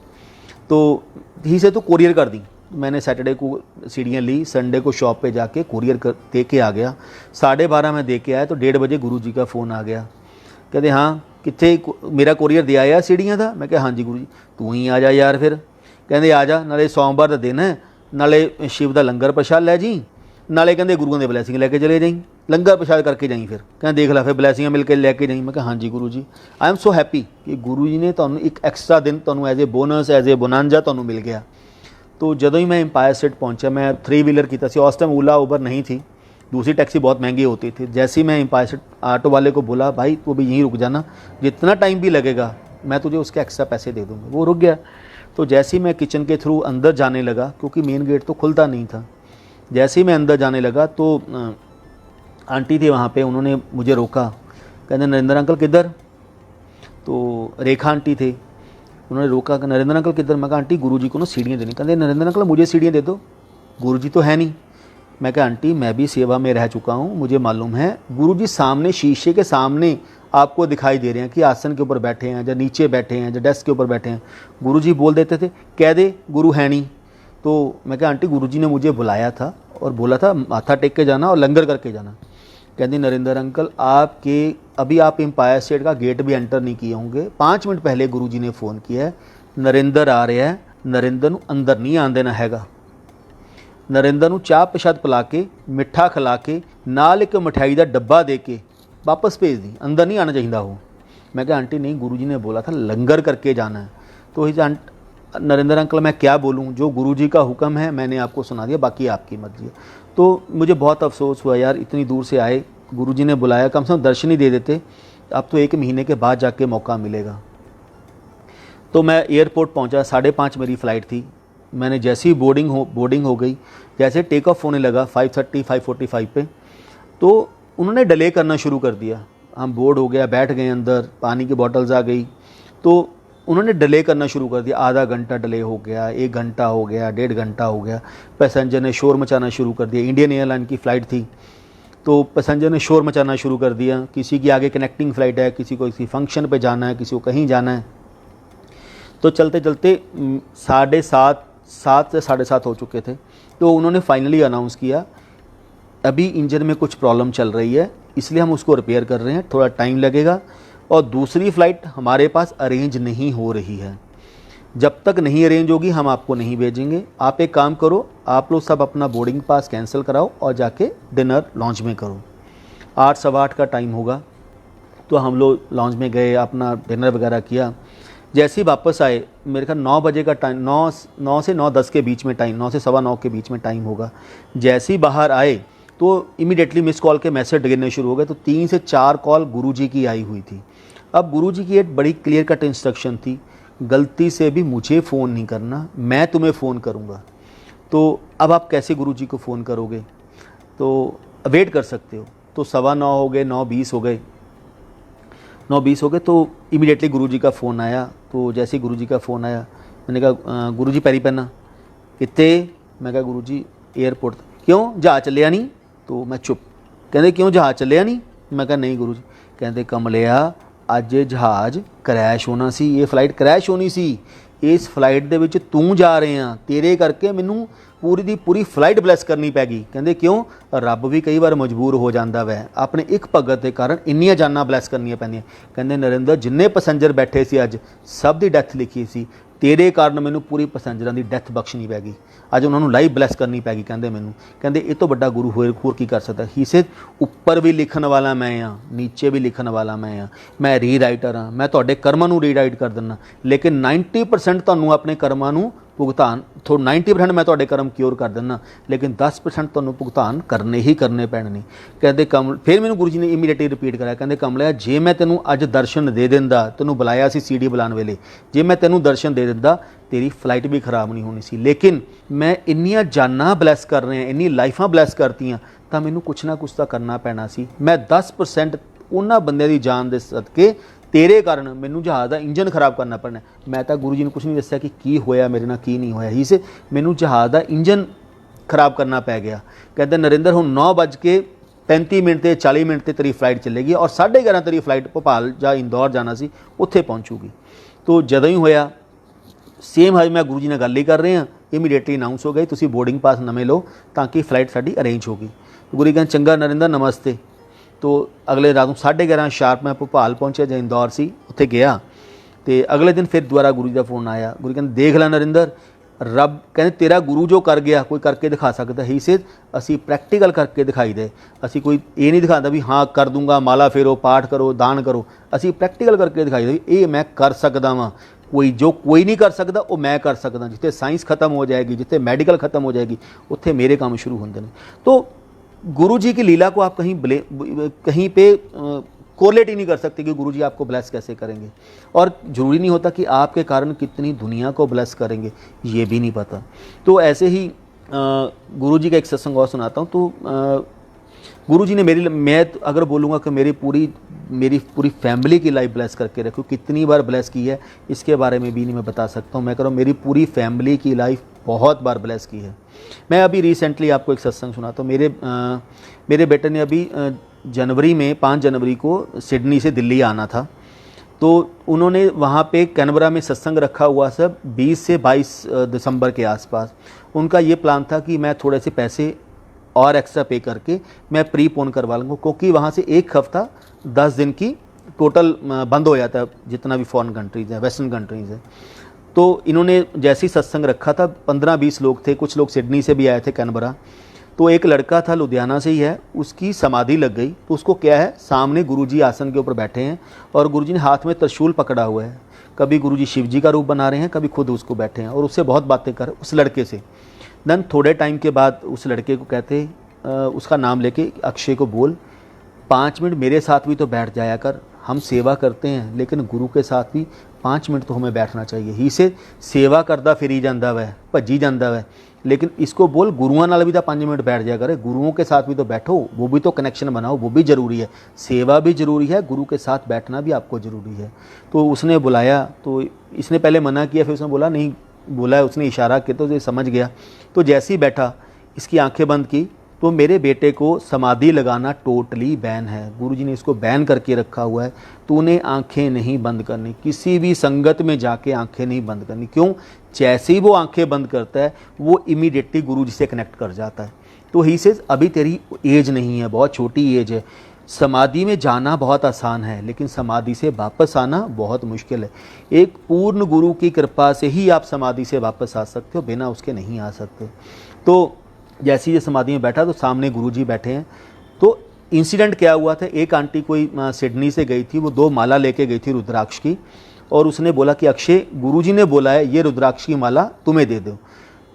Speaker 1: तो ही से तो कोरियर कर दी। मैंने सैटरडे को सीढ़ियाँ ली, संडे को शॉप पे जाके कोरियर दे के आ गया। 12:30 में दे के आया, तो 1:30 बजे गुरुजी का फ़ोन आ गया। कहते हाँ कित्थे मेरा कोरीअर दे आया सीढ़ियां दा? मैं कहा हाँ जी गुरु जी। तू ही आ जा यार फिर। कहंदे आ जा, नाले सोमवार दा दिन है, नाले शिव दा लंगर प्रशाद लै जी, नाले कहंदे गुरुआं दे ब्लैसिंग लैके चले जाई, लंगर प्रशाद करके जाई। फिर कहंदे देख लै फिर ब्लैसिंग मिल के लैके जाई। मैं कहा हाँ जी गुरु जी। आई एम सो हैप्पी कि गुरु जी ने तुहानूं एक एक्सट्रा दिन तुहानूं as a bonus as a bonanza तुहानूं मिल गया। तो जदों ही मैं एम्पायर स्टेट पहुंचा, मैं 3 व्हीलर कीता सी, उस टाइम ओला उबर नहीं थी, दूसरी टैक्सी बहुत महंगी होती थी। जैसे ही मैं एम्पायर स्टेट ऑटो वाले को बोला भाई तू अभी यहीं रुक जाना, जितना टाइम भी लगेगा मैं तुझे उसके एक्स्ट्रा पैसे दे दूँगा, वो रुक गया। तो जैसे ही मैं किचन के थ्रू अंदर जाने लगा, क्योंकि मेन गेट तो खुलता नहीं था, जैसे ही मैं अंदर जाने लगा तो आंटी थी वहाँ पे, उन्होंने मुझे रोका, कहते नरेंद्र अंकल किधर? तो रेखा आंटी थे, उन्होंने रोका कि नरेंद्र अंकल किधर? मैं कहा आंटी गुरुजी को ना सीढ़ियाँ देनी। कहते नरेंद्र अंकल मुझे सीढ़ियाँ दे दो, गुरुजी तो है नहीं। मैं कहा आंटी मैं भी सेवा में रह चुका हूँ, मुझे मालूम है, गुरुजी सामने शीशे के सामने आपको दिखाई दे रहे हैं कि आसन के ऊपर बैठे हैं या नीचे बैठे हैं या डेस्क के ऊपर बैठे हैं। गुरुजी बोल देते थे कह दे गुरु है नहीं। तो मैं कहा आंटी गुरुजी ने मुझे बुलाया था और बोला था माथा टेक के जाना और लंगर करके जाना। कहती नरेंद्र अंकल आपके अभी आप एम्पायर स्टेट का गेट भी एंटर नहीं किए होंगे, 5 मिनट पहले गुरुजी ने फ़ोन किया है, नरेंद्र आ रहा है, नरेंद्र नूं अंदर नहीं आन देना हैगा। नरेंद्र नूं चाह प्रशाद पिला के, मिठा खिला के, नाल एक मिठाई का डब्बा दे के वापस भेज दी, अंदर नहीं आना चाहिए हो। मैं कहा आंटी नहीं गुरुजी ने बोला था लंगर करके जाना है। तो नरेंद्र अंकल मैं क्या बोलूँ, जो गुरुजी का हुक्म है मैंने आपको सुना दिया, बाकी आपकी मर्जी है। तो मुझे बहुत अफसोस हुआ यार, इतनी दूर से आए, गुरुजी ने बुलाया, कम से कम दर्शन ही दे देते, अब तो 1 महीने के बाद जाके मौका मिलेगा। तो मैं एयरपोर्ट पहुंचा, 5:30 मेरी फ़्लाइट थी। मैंने जैसे ही बोर्डिंग हो गई, जैसे टेक ऑफ होने लगा 5:30 5:45 पे, तो उन्होंने डिले करना शुरू कर दिया। हम बोर्ड हो गया, बैठ गए अंदर, पानी की बॉटल्स आ गई, तो उन्होंने डिले करना शुरू कर दिया। आधा घंटा डिले हो गया, 1 घंटा हो गया, 1.5 घंटा हो गया। पैसेंजर ने शोर मचाना शुरू कर दिया। इंडियन एयरलाइन की फ़्लाइट थी, तो पैसेंजर ने शोर मचाना शुरू कर दिया। किसी की आगे कनेक्टिंग फ़्लाइट है, किसी को किसी फंक्शन पे जाना है, किसी को कहीं जाना है। तो चलते चलते 7:30 से 7:30 हो चुके थे। तो उन्होंने फाइनली अनाउंस किया अभी इंजन में कुछ प्रॉब्लम चल रही है, इसलिए हम उसको रिपेयर कर रहे हैं, थोड़ा टाइम लगेगा और दूसरी फ़्लाइट हमारे पास अरेंज नहीं हो रही है। जब तक नहीं अरेंज होगी हम आपको नहीं भेजेंगे। आप एक काम करो, आप लोग सब अपना बोर्डिंग पास कैंसिल कराओ और जाके डिनर लॉन्च में करो। 8 सवा 8 का टाइम होगा। तो हम लोग लॉन्च में गए, अपना डिनर वगैरह किया। जैसे ही वापस आए, मेरे ख्याल 9 बजे का टाइम, 9 से 9:10 के बीच में टाइम, 9 से सवा 9 के बीच में टाइम होगा। जैसे ही बाहर आए तो इमीडिएटली मिस कॉल के मैसेज गिरने शुरू हो गए। तो 3 से 4 कॉल गुरुजी की आई हुई थी। अब गुरुजी की एक बड़ी क्लियर कट इंस्ट्रक्शन थी, गलती से भी मुझे फ़ोन नहीं करना, मैं तुम्हें फ़ोन करूँगा। तो अब आप कैसे गुरुजी को फ़ोन करोगे? तो वेट कर सकते हो। तो 9:15 हो गए, 9:20 हो गए, 9:20 हो गए। तो इमीडिएटली गुरुजी का फ़ोन आया। तो जैसे ही गुरुजी का फ़ोन आया, मैंने कहा गुरुजी पैरी पैना कितने? मैं कहा गुरुजी एयरपोर्ट। क्यों जहाज़ चलिया नहीं? तो मैं चुप। कहते क्यों जहाज़ चलिया नहीं? मैं कहा नहीं गुरुजी। कहते कमलिया अज जहाज़ क्रैश होना सी, ये फ्लाइट क्रैश होनी सी, इस फ्लाइट दे विच तू जा रहे हैं, तेरे करके मैनू पूरी दी पूरी फ्लाइट ब्लैस करनी पैगी। कहते क्यों? रब भी कई बार मजबूर हो जाता वै, अपने एक भगत के कारण इन्नियां जाना ब्लैस करनियां पैंदियां। कहते नरेंद्र जिन्ने पैसेंजर बैठे सी अज सब दी डैथ लिखी सी, तेरे कारण मैनू पूरी पैसेंजरां दी डैथ बख्शनी पैगी, अज उन्होंने लाइव ब्लैस करनी पैगी। कहते मैनू, कहते इस तो बड़ा गुरु होर की कर सकता। ही से उपर भी लिखण वाला मैं हाँ, नीचे भी लिखण वाला मैं हाँ, मैं रीराइटर हाँ, मैं तुहाडे कर्मां नूं रीराइट कर दिंदा, लेकिन 90% तुहानूं अपने कर्मां नूं भुगतान, 90% मैं तुहाडे कर्म क्योर कर दिंदा, लेकिन 10% तुहानूं भुगतान करने ही करने पैणे ने। कहते फिर मैनूं गुरु जी ने इमीडिएटली रिपीट कराया, कहते कमलिया जे मैं तैनूं अज दर्शन दे दिंदा, तैनूं बुलाया सी सीडी बुलाने वेले, जे मैं तैनूं दर्शन दे दिंदा तेरी फ्लाइट भी खराब नहीं होनी सी, लेकिन मैं इन्नियां जानां ब्लैस कर रहे हैं, इन्नी लाइफां ब्लैस करतीआं, तां मैनूं कुछ ना कुछ तां करना पैना सी। मैं 10% उन्हां बंदिआं दी जान दे सदके तेरे कारण मैनू जहाज़ का इंजन खराब करना पड़ना। मैं तो गुरु जी ने कुछ नहीं दस्या कि की होया मेरे नाल की नहीं होया, ही से मैनू जहाज़ का इंजन खराब करना पै गया। कहते नरेंद्र हुण 9:35 ते 40 मिनट ते तेरी फ्लाइट चलेगी और 11:30 तेरी फ्लाइट भोपाल या इंदौर जाना सी, उत्थे पहुँचूगी। तो जदों ही होया सेम अज मैं गुरु जी नाल गल ही कर रहे हैं, इमीडिएटली अनाउंस हो गई तुसीं बोर्डिंग पास नवें लो ताकि फ्लाइट साडी अरेंज होगी। गुरु जी कहते चंगा नरेंद्र नमस्ते। तो अगले रात 11:30 शार्प मैं भोपाल पहुंचा जो इंदौर सी उत्थे गया तो अगले दिन फिर दोबारा गुरु जी का फोन आया। गुरु कहते देख ला नरिंदर, रब कहते तेरा गुरु जो कर गया कोई करके दिखा सकता ही से असी प्रैक्टिकल करके दिखाई दे। असी कोई ये नहीं दिखाता भी हाँ कर दूंगा, माला फेरो, पाठ करो, दान करो, असी प्रैक्टिकल करके दिखाई दे ये मैं कर सकदा वां। कोई जो कोई नहीं कर सकता वो मैं कर सकदा। जिथे साइंस खत्म हो जाएगी, जिथे मैडिकल खत्म हो जाएगी, उत्थे मेरे काम शुरू होंगे ने। तो गुरु जी की लीला को आप कहीं पे कोरिलेट ही नहीं कर सकते कि गुरु जी आपको ब्लेस कैसे करेंगे। और ज़रूरी नहीं होता कि आपके कारण कितनी दुनिया को ब्लेस करेंगे, ये भी नहीं पता। तो ऐसे ही गुरु जी का एक सत्संग और सुनाता हूँ। तो गुरु जी ने मैं अगर बोलूँगा कि मेरी पूरी फैमिली की लाइफ ब्लेस करके रखो, कितनी बार ब्लेस की है इसके बारे में भी नहीं मैं बता सकता हूँ। मैं कह रहा हूँ मेरी पूरी फैमिली की लाइफ बहुत बार ब्लेस की है। मैं अभी रिसेंटली आपको एक सत्संग सुनाता हूँ। मेरे बेटे ने अभी जनवरी में 5 जनवरी को सिडनी से दिल्ली आना था। तो उन्होंने वहाँ पे कैनबरा में सत्संग रखा हुआ सब 20 से 22 दिसंबर के आसपास। उनका ये प्लान था कि मैं थोड़े से पैसे और एक्स्ट्रा पे करके मैं प्रीपोन करवा लूँगा, क्योंकि वहाँ से एक हफ़्ता 10 दिन की टोटल बंद हो जाता है जितना भी फॉरेन कंट्रीज़ है, वेस्टर्न कंट्रीज़ है। तो इन्होंने जैसे ही सत्संग रखा था 15-20 लोग थे, कुछ लोग सिडनी से भी आए थे कैनबरा। तो एक लड़का था लुधियाना से ही है, उसकी समाधि लग गई। तो उसको क्या है, सामने गुरुजी आसन के ऊपर बैठे हैं और गुरुजी ने हाथ में त्रिशूल पकड़ा हुआ है। कभी गुरुजी शिव जी का रूप बना रहे हैं, कभी खुद उसको बैठे हैं और उससे बहुत बातें कर उस लड़के से। देन थोड़े टाइम के बाद उस लड़के को कहते उसका नाम लेके अक्षय को बोल 5 मिनट मेरे साथ भी तो बैठ जाया कर। हम सेवा करते हैं लेकिन गुरु के साथ भी 5 मिनट तो हमें बैठना चाहिए। ही से सेवा करदा फिरी जांदा वै, भज्जी जांदा वै, लेकिन इसको बोल गुरुओं नाल भी तो 5 मिनट बैठ जाया करे। गुरुओं के साथ भी तो बैठो, वो भी तो कनेक्शन बनाओ, वो भी ज़रूरी है। सेवा भी ज़रूरी है, गुरु के साथ बैठना भी आपको ज़रूरी है। तो उसने बुलाया, तो इसने पहले मना किया, फिर उसने बोला नहीं, बोला उसने इशारा किया तो ये समझ गया। तो जैसे ही बैठा, इसकी आंखें बंद की, तो मेरे बेटे को समाधि लगाना टोटली बैन है। गुरुजी ने इसको बैन करके रखा हुआ है। तूने आंखें नहीं बंद करनी, किसी भी संगत में जाके आंखें नहीं बंद करनी। क्यों? जैसे ही वो आंखें बंद करता है वो इमीडिएटली गुरुजी से कनेक्ट कर जाता है। तो ही से अभी तेरी एज नहीं है, बहुत छोटी एज है। समाधि में जाना बहुत आसान है लेकिन समाधि से वापस आना बहुत मुश्किल है। एक पूर्ण गुरु की कृपा से ही आप समाधि से वापस आ सकते हो, बिना उसके नहीं आ सकते। तो जैसे ही समाधि में बैठा तो सामने गुरुजी बैठे हैं। तो इंसिडेंट क्या हुआ था, एक आंटी कोई सिडनी से गई थी, वो 2 माला लेके गई थी रुद्राक्ष की, और उसने बोला कि अक्षय गुरुजी ने बोला है ये रुद्राक्ष की माला तुम्हें दे दो।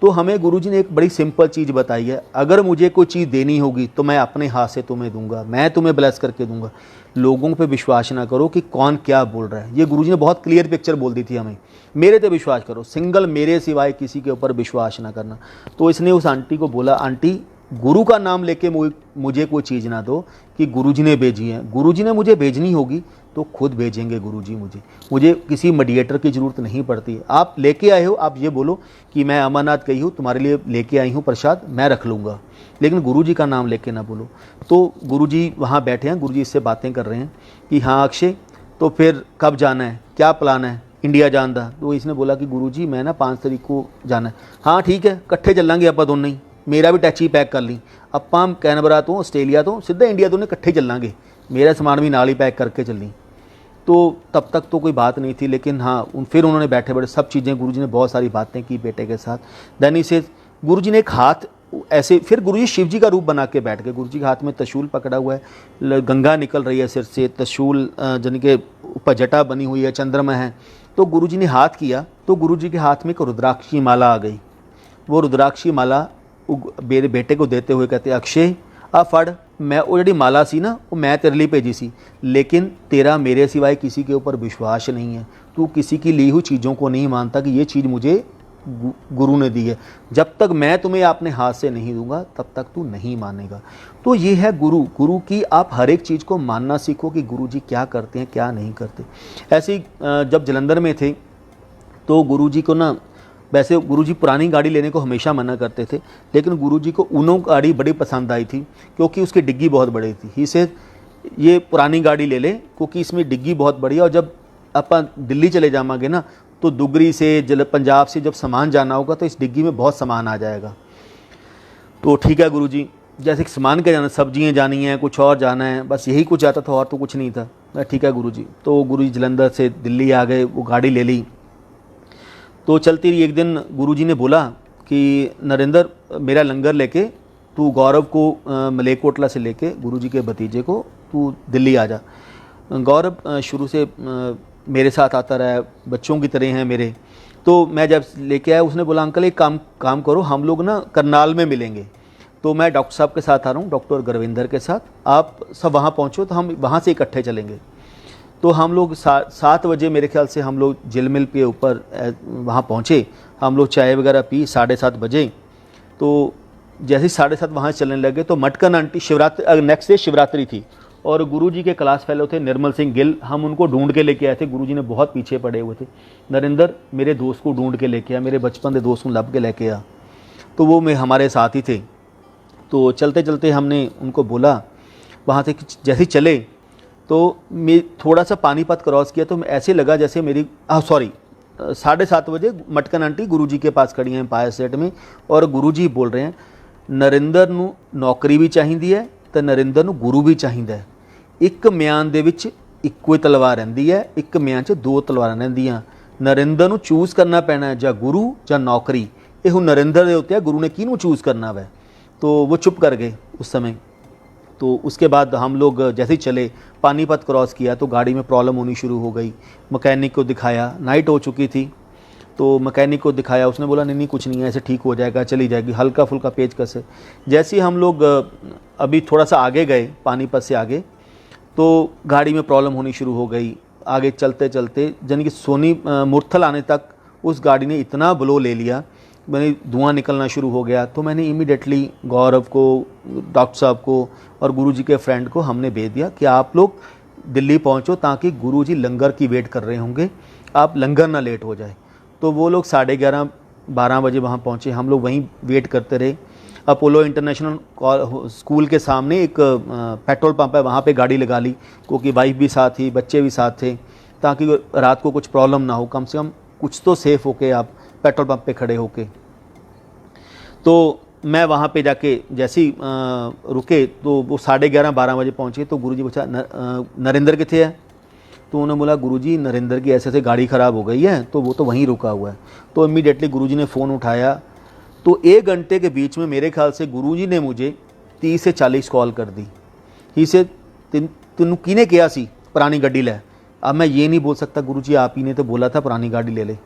Speaker 1: तो हमें गुरुजी ने एक बड़ी सिंपल चीज़ बताई है, अगर मुझे कोई चीज़ देनी होगी तो मैं अपने हाथ से तुम्हें दूंगा, मैं तुम्हें ब्लेस करके दूंगा। लोगों पे विश्वास ना करो कि कौन क्या बोल रहा है। ये गुरुजी ने बहुत क्लियर पिक्चर बोल दी थी हमें, मेरे पे विश्वास करो, सिंगल मेरे सिवाय किसी के ऊपर विश्वास ना करना। तो इसने उस आंटी को बोला, आंटी गुरु का नाम लेके मुझे कोई चीज़ ना दो कि गुरुजी ने भेजी है। गुरुजी ने मुझे भेजनी होगी तो खुद भेजेंगे गुरुजी मुझे किसी मीडिएटर की ज़रूरत नहीं पड़ती। आप लेके आए हो, आप ये बोलो कि मैं अमरनाथ गई हूँ, तुम्हारे लिए लेके आई हूँ प्रसाद, मैं रख लूँगा, लेकिन गुरुजी का नाम लेके ना बोलो। तो गुरुजी वहाँ बैठे हैं, गुरुजी इससे बातें कर रहे हैं कि हाँ अक्षय तो फिर कब जाना है, क्या प्लान है, इंडिया जान दा। तो इसने बोला कि गुरुजी मैं ना 5 तारीख को जाना है। हाँ ठीक है, कट्ठे चलांगे आप दोनों ही, मेरा भी टैक्सी पैक कर ली, ਆਪਾਂ कैनबरा तो आस्ट्रेलिया तो सीधा इंडिया दोनों इकट्ठे चलांगे, मेरा सामान भी नाल ही पैक करके चली। तो तब तक तो कोई बात नहीं थी, लेकिन हाँ फिर उन्होंने बैठे बैठे सब चीज़ें, गुरुजी ने बहुत सारी बातें की बेटे के साथ। देन इसे गुरुजी ने एक हाथ ऐसे, फिर गुरुजी शिव जी का रूप बना के बैठ गए। गुरुजी के हाथ में त्रिशूल पकड़ा हुआ है, गंगा निकल रही है सिर से, त्रिशूल यानी कि ऊपर जटा बनी हुई है, चंद्रमा है। तो गुरुजी ने हाथ किया तो गुरुजी के हाथ में एक रुद्राक्ष की माला आ गई। वो रुद्राक्ष की माला मेरे बेटे को देते हुए कहते, अक्षय आ फड़, मैं वो जी माला सी ना वो मैं तेरे लिए भेजी सी, लेकिन तेरा मेरे सिवाय किसी के ऊपर विश्वास नहीं है। तू किसी की ली हुई चीज़ों को नहीं मानता कि ये चीज़ मुझे गुरु ने दी है। जब तक मैं तुम्हें अपने हाथ से नहीं दूंगा तब तक तू नहीं मानेगा। तो ये है गुरु की आप हर एक चीज़ को मानना सीखो कि गुरु जी क्या करते हैं क्या नहीं करते। ऐसे ही जब जलंधर में थे तो गुरु जी को ना, वैसे गुरुजी पुरानी गाड़ी लेने को हमेशा मना करते थे, लेकिन गुरुजी को उनो गाड़ी बड़ी पसंद आई थी क्योंकि उसकी डिग्गी बहुत बड़ी थी। ही से ये पुरानी गाड़ी ले ले क्योंकि इसमें डिग्गी बहुत बड़ी है, और जब आप दिल्ली चले जावांगे ना तो दुगरी से पंजाब से जब सामान जाना होगा तो इस डिग्गी में बहुत सामान आ जाएगा। तो ठीक है गुरुजी, जैसे कि सामान क्या जाना, सब्जियाँ जानी हैं, कुछ और जाना है, बस यही कुछ आता था और तो कुछ नहीं था। मैं ठीक है गुरुजी। तो गुरुजी जलंधर से दिल्ली आ गए, वो गाड़ी ले ली। तो चलती रही। एक दिन गुरुजी ने बोला कि नरेंद्र, मेरा लंगर लेके तू गौरव को मलेरकोटला से लेके गुरुजी के भतीजे को तू दिल्ली आ जा। गौरव शुरू से मेरे साथ आता रहा है, बच्चों की तरह हैं मेरे। तो मैं जब लेके आया, उसने बोला अंकल एक काम करो, हम लोग ना करनाल में मिलेंगे। तो मैं डॉक्टर साहब के साथ आ रहा हूँ, डॉक्टर गुरविंदर के साथ, आप सब वहाँ पहुँचो तो हम वहाँ से इकट्ठे चलेंगे। तो हम लोग 7 बजे मेरे ख्याल से हम लोग झील मिल के ऊपर वहाँ पहुँचे। हम लोग चाय वगैरह पी 7:30 बजे। तो जैसे ही 7:30 वहाँ चलने लगे तो Matkan aunty, Shivratri next day Shivratri थी, और गुरुजी के क्लास फेलो थे निर्मल सिंह गिल। हम उनको ढूंढ के लेके आए थे, गुरुजी ने बहुत पीछे पड़े हुए थे। नरेंद्र मेरे दोस्त को ढूंढ के लेके आ, मेरे बचपन के दोस्त को लब के लेके आ। तो वो हमारे साथ ही थे। तो चलते चलते हमने उनको बोला वहाँ से जैसे ही चले तो मैं थोड़ा सा पानीपत क्रॉस किया तो ऐसे लगा जैसे मेरी 7:30 बजे मटकन आंटी गुरुजी के पास खड़ी हैं एम्पायर स्टेट में, और गुरुजी बोल रहे हैं नरेंद्र ਨੂੰ नौकरी भी चाहिए है तो नरेंद्र ਨੂੰ गुरु भी चाहिए है। एक म्यान दे विच इक्को ही तलवार रहिंदी है, एक म्यान च 2 तलवारां रहिंदियां। नरेंद्र ਨੂੰ चूज़ करना पैना है, ਜਾਂ गुरु ਜਾਂ नौकरी। ये हुण नरेंद्र दे उत्ते है, गुरु ने किहनूं चूज़ करना वै। तो वो चुप कर गए उस समय। तो उसके बाद हम लोग जैसे ही चले, पानीपत क्रॉस किया तो गाड़ी में प्रॉब्लम होनी शुरू हो गई। मकैनिक को दिखाया, नाइट हो चुकी थी। तो मकैनिक को दिखाया, उसने बोला नहीं कुछ नहीं है, ऐसे ठीक हो जाएगा, चली जाएगी, हल्का फुल्का पेचकस है। जैसे ही हम लोग अभी थोड़ा सा आगे गए, पानीपत से आगे, तो गाड़ी में प्रॉब्लम होनी शुरू हो गई। आगे चलते चलते यानी कि सोनी मुरथल आने तक उस गाड़ी ने इतना ब्लो ले लिया, मैंने धुआं निकलना शुरू हो गया। तो मैंने इमीडिएटली गौरव को, डॉक्टर साहब को और गुरुजी के फ्रेंड को हमने भेज दिया कि आप लोग दिल्ली पहुंचो, ताकि गुरुजी लंगर की वेट कर रहे होंगे, आप लंगर ना लेट हो जाए। तो वो लोग 11:30-12 बजे वहाँ पहुँचे। हम लोग वहीं वेट करते रहे। अपोलो इंटरनेशनल स्कूल के सामने एक पेट्रोल पंप है, वहाँ पे गाड़ी लगा ली, क्योंकि वाइफ भी साथ थी, बच्चे भी साथ थे, ताकि रात को कुछ प्रॉब्लम ना हो, कम से कम कुछ तो सेफ़ होके आप पेट्रोल पंप पे खड़े होके। तो मैं वहाँ पे जाके जैसे ही रुके तो वो 11:30-12 बजे पहुँचे। तो गुरुजी पूछा नरेंद्र किथे है? तो उन्होंने बोला गुरुजी नरेंद्र की ऐसे ऐसे गाड़ी ख़राब हो गई है, तो वो तो वहीं रुका हुआ है। तो इमीडिएटली गुरुजी ने फ़ोन उठाया। तो 1 घंटे के बीच में मेरे ख्याल से गुरुजी ने मुझे 30 से 40 कॉल कर दी। ही से तेनू किने कहा सी पुरानी गड्डी लै? अब मैं ये नहीं बोल सकता गुरुजी आप ही ने तो बोला था पुरानी गाड़ी ले ले।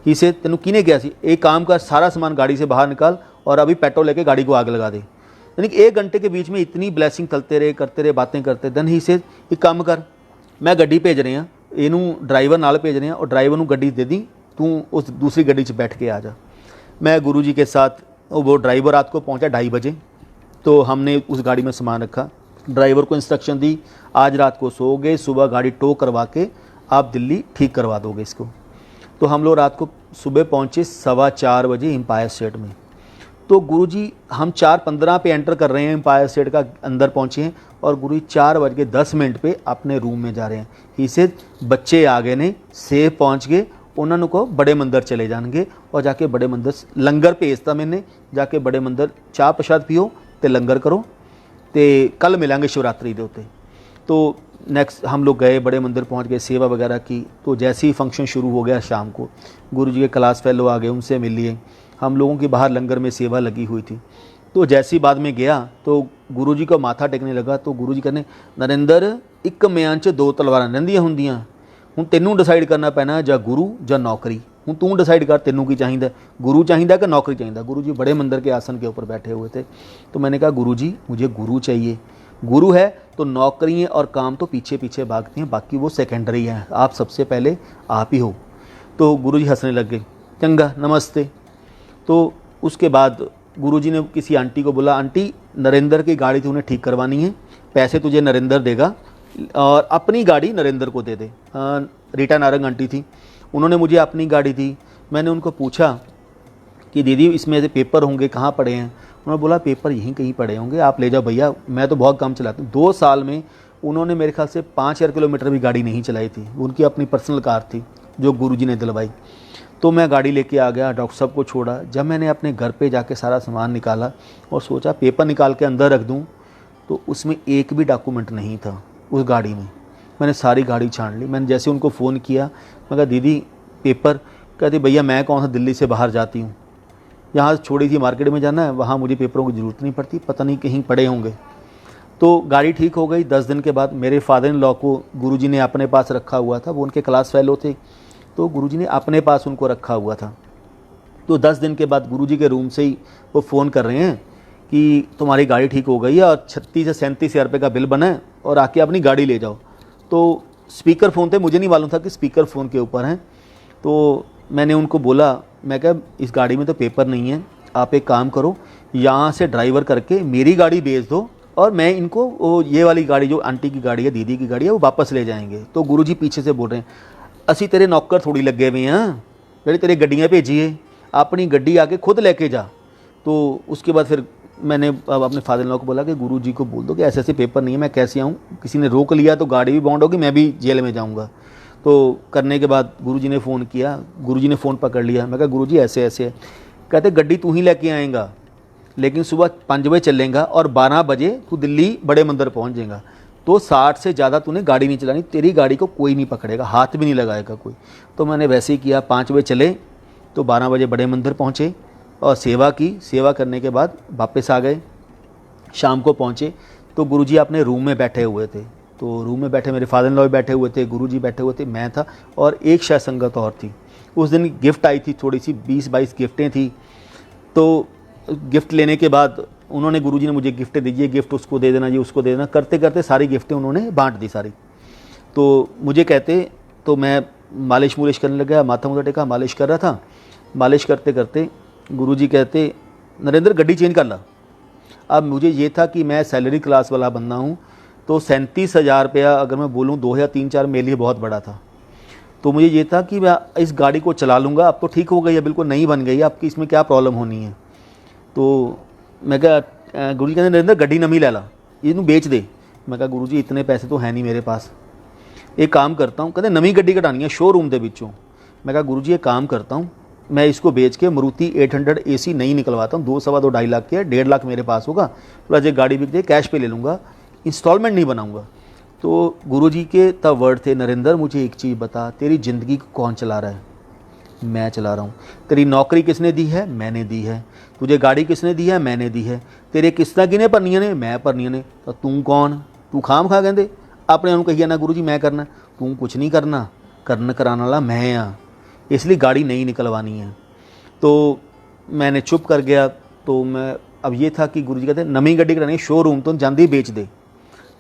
Speaker 1: ही से तेनू किने कहा सी, एक काम कर, सारा सामान गाड़ी से बाहर निकाल और अभी पेट्रोल लेके गाड़ी को आग लगा दे। यानी कि 1 घंटे के बीच में इतनी ब्लैसिंग करते रहे, बातें करते। देन ही से एक काम कर, मैं गड्डी भेज रहे हैं, इनू ड्राइवर नाल भेज रहे हैं, और ड्राइवर ਨੂੰ गड्डी दे दी, तू उस दूसरी गड्डी 'च बैठ के आ जा। मैं गुरुजी के साथ, वो ड्राइवर रात को पहुंचा 2:30 बजे। तो हमने उस गाड़ी में सामान रखा, ड्राइवर को इंस्ट्रक्शन दी, आज रात को सो गए, सुबह गाड़ी टो करवा के आप दिल्ली ठीक करवा दोगे इसको। तो हम लोग रात को सुबह पहुँचे 4:15 बजे एम्पायर स्टेट में। तो गुरुजी हम 4:15 पे एंटर कर रहे हैं, एम्पायर स्टेट का अंदर पहुँचे हैं, और गुरुजी 4:10 पे अपने रूम में जा रहे हैं। ही से बच्चे आ गए ने, सेफ पहुँच गए, उन्होंने को बड़े मंदिर चले जाएंगे, और जाके बड़े मंदिर लंगर भेजता मैंने, जाके बड़े मंदिर चाह प्रसाद पियो तो लंगर करो, तो कल मिलेंगे शिवरात्रि के उत्ते। तो नेक्स्ट हम लोग गए, बड़े मंदिर पहुंच गए, सेवा वगैरह की। तो जैसे ही फंक्शन शुरू हो गया शाम को, गुरुजी के क्लास फेलो आ गए, उनसे मिलिए। हम लोगों की बाहर लंगर में सेवा लगी हुई थी। तो जैसी बाद में गया तो गुरुजी को माथा टेकने लगा। तो गुरुजी कहने नरेंद्र एक म्यान 'ਚ 2 तलवारां रहिंदियां हुंदियां, हुण तैनूं डिसाइड करना पैना ਜਾਂ गुरु ਜਾਂ नौकरी। हुण तू डिसाइड कर तैनूं की चाहिए, गुरु चाहिए कि नौकरी चाहिए। गुरुजी बड़े मंदिर के आसन के ऊपर बैठे हुए थे। तो मैंने कहा गुरुजी मुझे गुरु चाहिए, गुरु है तो नौकरियाँ और काम तो पीछे पीछे भागती हैं, बाकी वो सेकेंडरी हैं, आप सबसे पहले आप ही हो। तो गुरुजी हंसने लग गए, चंगा नमस्ते। तो उसके बाद गुरुजी ने किसी आंटी को बोला, आंटी नरेंद्र की गाड़ी तूने ठीक करवानी है, पैसे तुझे नरेंद्र देगा, और अपनी गाड़ी नरेंद्र को दे दे। रीटा नारंग आंटी थी, उन्होंने मुझे अपनी गाड़ी दी। मैंने उनको पूछा कि दीदी इसमें से पेपर होंगे, कहाँ पड़े हैं? उन्होंने बोला पेपर यहीं कहीं पड़े होंगे, आप ले जाओ भैया, मैं तो बहुत कम चलाता हूँ। 2 साल में उन्होंने मेरे ख्याल से 5000 किलोमीटर भी गाड़ी नहीं चलाई थी, उनकी अपनी पर्सनल कार थी जो गुरुजी ने दिलवाई। तो मैं गाड़ी लेके आ गया, डॉक्टर साहब को छोड़ा। जब मैंने अपने घर पे जाके सारा सामान निकाला और सोचा पेपर निकाल के अंदर रख दूं, तो उसमें एक भी डॉक्यूमेंट नहीं था उस गाड़ी में। मैंने सारी गाड़ी छान ली। मैंने जैसे उनको फ़ोन किया, मैं कहा दीदी पेपर, कहती भैया मैं कौन सा दिल्ली से बाहर जाती हूँ, यहाँ छोड़ी थी मार्केट में जाना है, वहाँ मुझे पेपरों की ज़रूरत नहीं पड़ती, पता नहीं कहीं पड़े होंगे। तो गाड़ी ठीक हो गई। 10 दिन के बाद मेरे फादर इन लॉ को गुरुजी ने अपने पास रखा हुआ था, वो उनके क्लास फेलो थे, तो गुरुजी ने अपने पास उनको रखा हुआ था। तो 10 दिन के बाद गुरुजी के रूम से ही वो फ़ोन कर रहे हैं कि तुम्हारी गाड़ी ठीक हो गई है और 36 से 37 हज़ार रुपये का बिल बना है और आके अपनी गाड़ी ले जाओ। तो स्पीकर फ़ोन थे, मुझे नहीं मालूम था कि स्पीकर फ़ोन के ऊपर हैं। तो मैंने उनको बोला, मैं कहा इस गाड़ी में तो पेपर नहीं है, आप एक काम करो, यहाँ से ड्राइवर करके मेरी गाड़ी भेज दो और मैं इनको वो ये वाली गाड़ी जो आंटी की गाड़ी है, दीदी की गाड़ी है, वो वापस ले जाएंगे। तो गुरुजी पीछे से बोल रहे हैं, असी तेरे नौकर थोड़ी लगे हुए हैं ਜਿਹੜੇ तेरे गड्डियाँ भेजिए, अपनी गड्डी आके खुद लेके जा। तो उसके बाद फिर मैंने अब अपने फादर इन लॉ को बोला कि गुरुजी को बोल दो कि ऐसे ऐसे पेपर नहीं है, मैं कैसे आऊँ, किसी ने रोक लिया तो गाड़ी भी बाउंड होगी, मैं भी जेल में जाऊँगा। तो करने के बाद गुरुजी ने फ़ोन किया, गुरुजी ने फ़ोन पकड़ लिया। मैं कहा गुरुजी ऐसे ऐसे है। कहते गड्डी तू ही लेके आएगा, लेकिन सुबह 5 बजे चलेगा और 12 बजे तू दिल्ली बड़े मंदिर पहुंच जाएगा। तो 60 से ज़्यादा तूने गाड़ी नहीं चलानी, तेरी गाड़ी को कोई नहीं पकड़ेगा, हाथ भी नहीं लगाएगा कोई। तो मैंने वैसे ही किया, 5 बजे चले तो 12 बजे बड़े मंदिर पहुँचे और सेवा की। सेवा करने के बाद वापस आ गए। शाम को पहुँचे तो गुरुजी अपने रूम में बैठे हुए थे। तो रूम में बैठे मेरे फादर इन लॉ बैठे हुए थे, गुरुजी बैठे हुए थे, मैं था और एक शायद संगत और थी। उस दिन गिफ्ट आई थी, थोड़ी सी 20-22 गिफ्टें थी। तो गिफ्ट लेने के बाद उन्होंने, गुरुजी ने मुझे गिफ्ट दीजिए, गिफ्ट उसको दे देना, ये उसको दे देना, करते करते सारी गिफ्टें उन्होंने बांट दी सारी। तो मुझे कहते, तो मैं मालिश मुलिश करने लगा, माथा मुथा टेका, मालिश कर रहा था। मालिश करते करते गुरुजी कहते नरेंद्र गड्डी चेंज कर ला। अब मुझे ये था कि मैं सैलरी क्लास वाला बंदा हूँ, तो 37,000 रुपया अगर मैं बोलूँ 2 या 3-4 मेरे लिए बहुत बड़ा था। तो मुझे ये था कि मैं इस गाड़ी को चला लूँगा, अब तो ठीक हो गई है, बिल्कुल नई बन गई है, आपकी इसमें क्या प्रॉब्लम होनी है। तो मैं कहा गुरुजी कहते नरेंद्र गड्डी नवी ले ला, इनू बेच दे। मैं कहा गुरुजी इतने पैसे तो है नहीं मेरे पास, एक काम करता हूँ। कहते नवी गड्डी कटानी है शोरूम के विचों। मैं कहा गुरुजी एक काम करता हूँ, मैं इसको बेच के मारुति 800 AC नहीं निकलवाता हूँ, 2-2.5 लाख की है, 1.5 लाख मेरे पास होगा, प्लस एक गाड़ी बिक दे, कैश पे ले लूँगा, इंस्टॉलमेंट नहीं बनाऊँगा। तो गुरुजी के तब वर्ड थे, नरेंद्र मुझे एक चीज़ बता, तेरी ज़िंदगी को कौन चला रहा है? मैं चला रहा हूँ। तेरी नौकरी किसने दी है? मैंने दी है। तुझे गाड़ी किसने दी है? मैंने दी है। तेरे किस्तां किने भरनियां ने? मैं भरनियां ने। तो तू कौन? तू खाम खा कहते अपने आप कही जाना गुरुजी मैं करना, तू कुछ नहीं करना, करन कराने वाला मैं हाँ, इसलिए गाड़ी नहीं निकलवानी है। तो मैंने चुप कर गया। तो मैं अब ये था कि गुरुजी कहते नवी गड्डी करानी शोरूम तो जांदी बेच दे।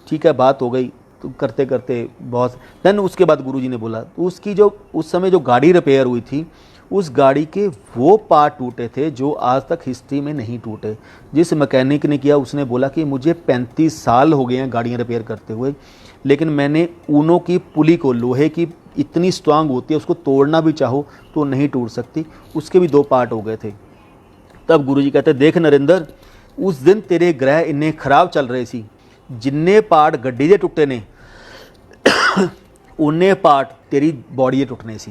Speaker 1: ठीक है, बात हो गई। तो करते करते बहुत देन उसके बाद गुरुजी ने बोला, तो उसकी जो उस समय जो गाड़ी रिपेयर हुई थी, उस गाड़ी के वो पार्ट टूटे थे जो आज तक हिस्ट्री में नहीं टूटे। जिस मैकेनिक ने किया उसने बोला कि मुझे 35 साल हो गए हैं गाड़ियाँ रिपेयर करते हुए, लेकिन मैंने ऊनों की पुली को, लोहे की इतनी स्ट्रांग होती है, उसको तोड़ना भी चाहो तो नहीं टूट सकती, उसके भी 2 पार्ट हो गए थे। तब गुरुजी कहते देख नरेंद्र, उस दिन तेरे ग्रह इन्ने खराब चल रहे सी, जिन्ने पार्ट गड्डी दे टुटे ने उन्ने पार्ट तेरी बॉडी दे टुटने सी।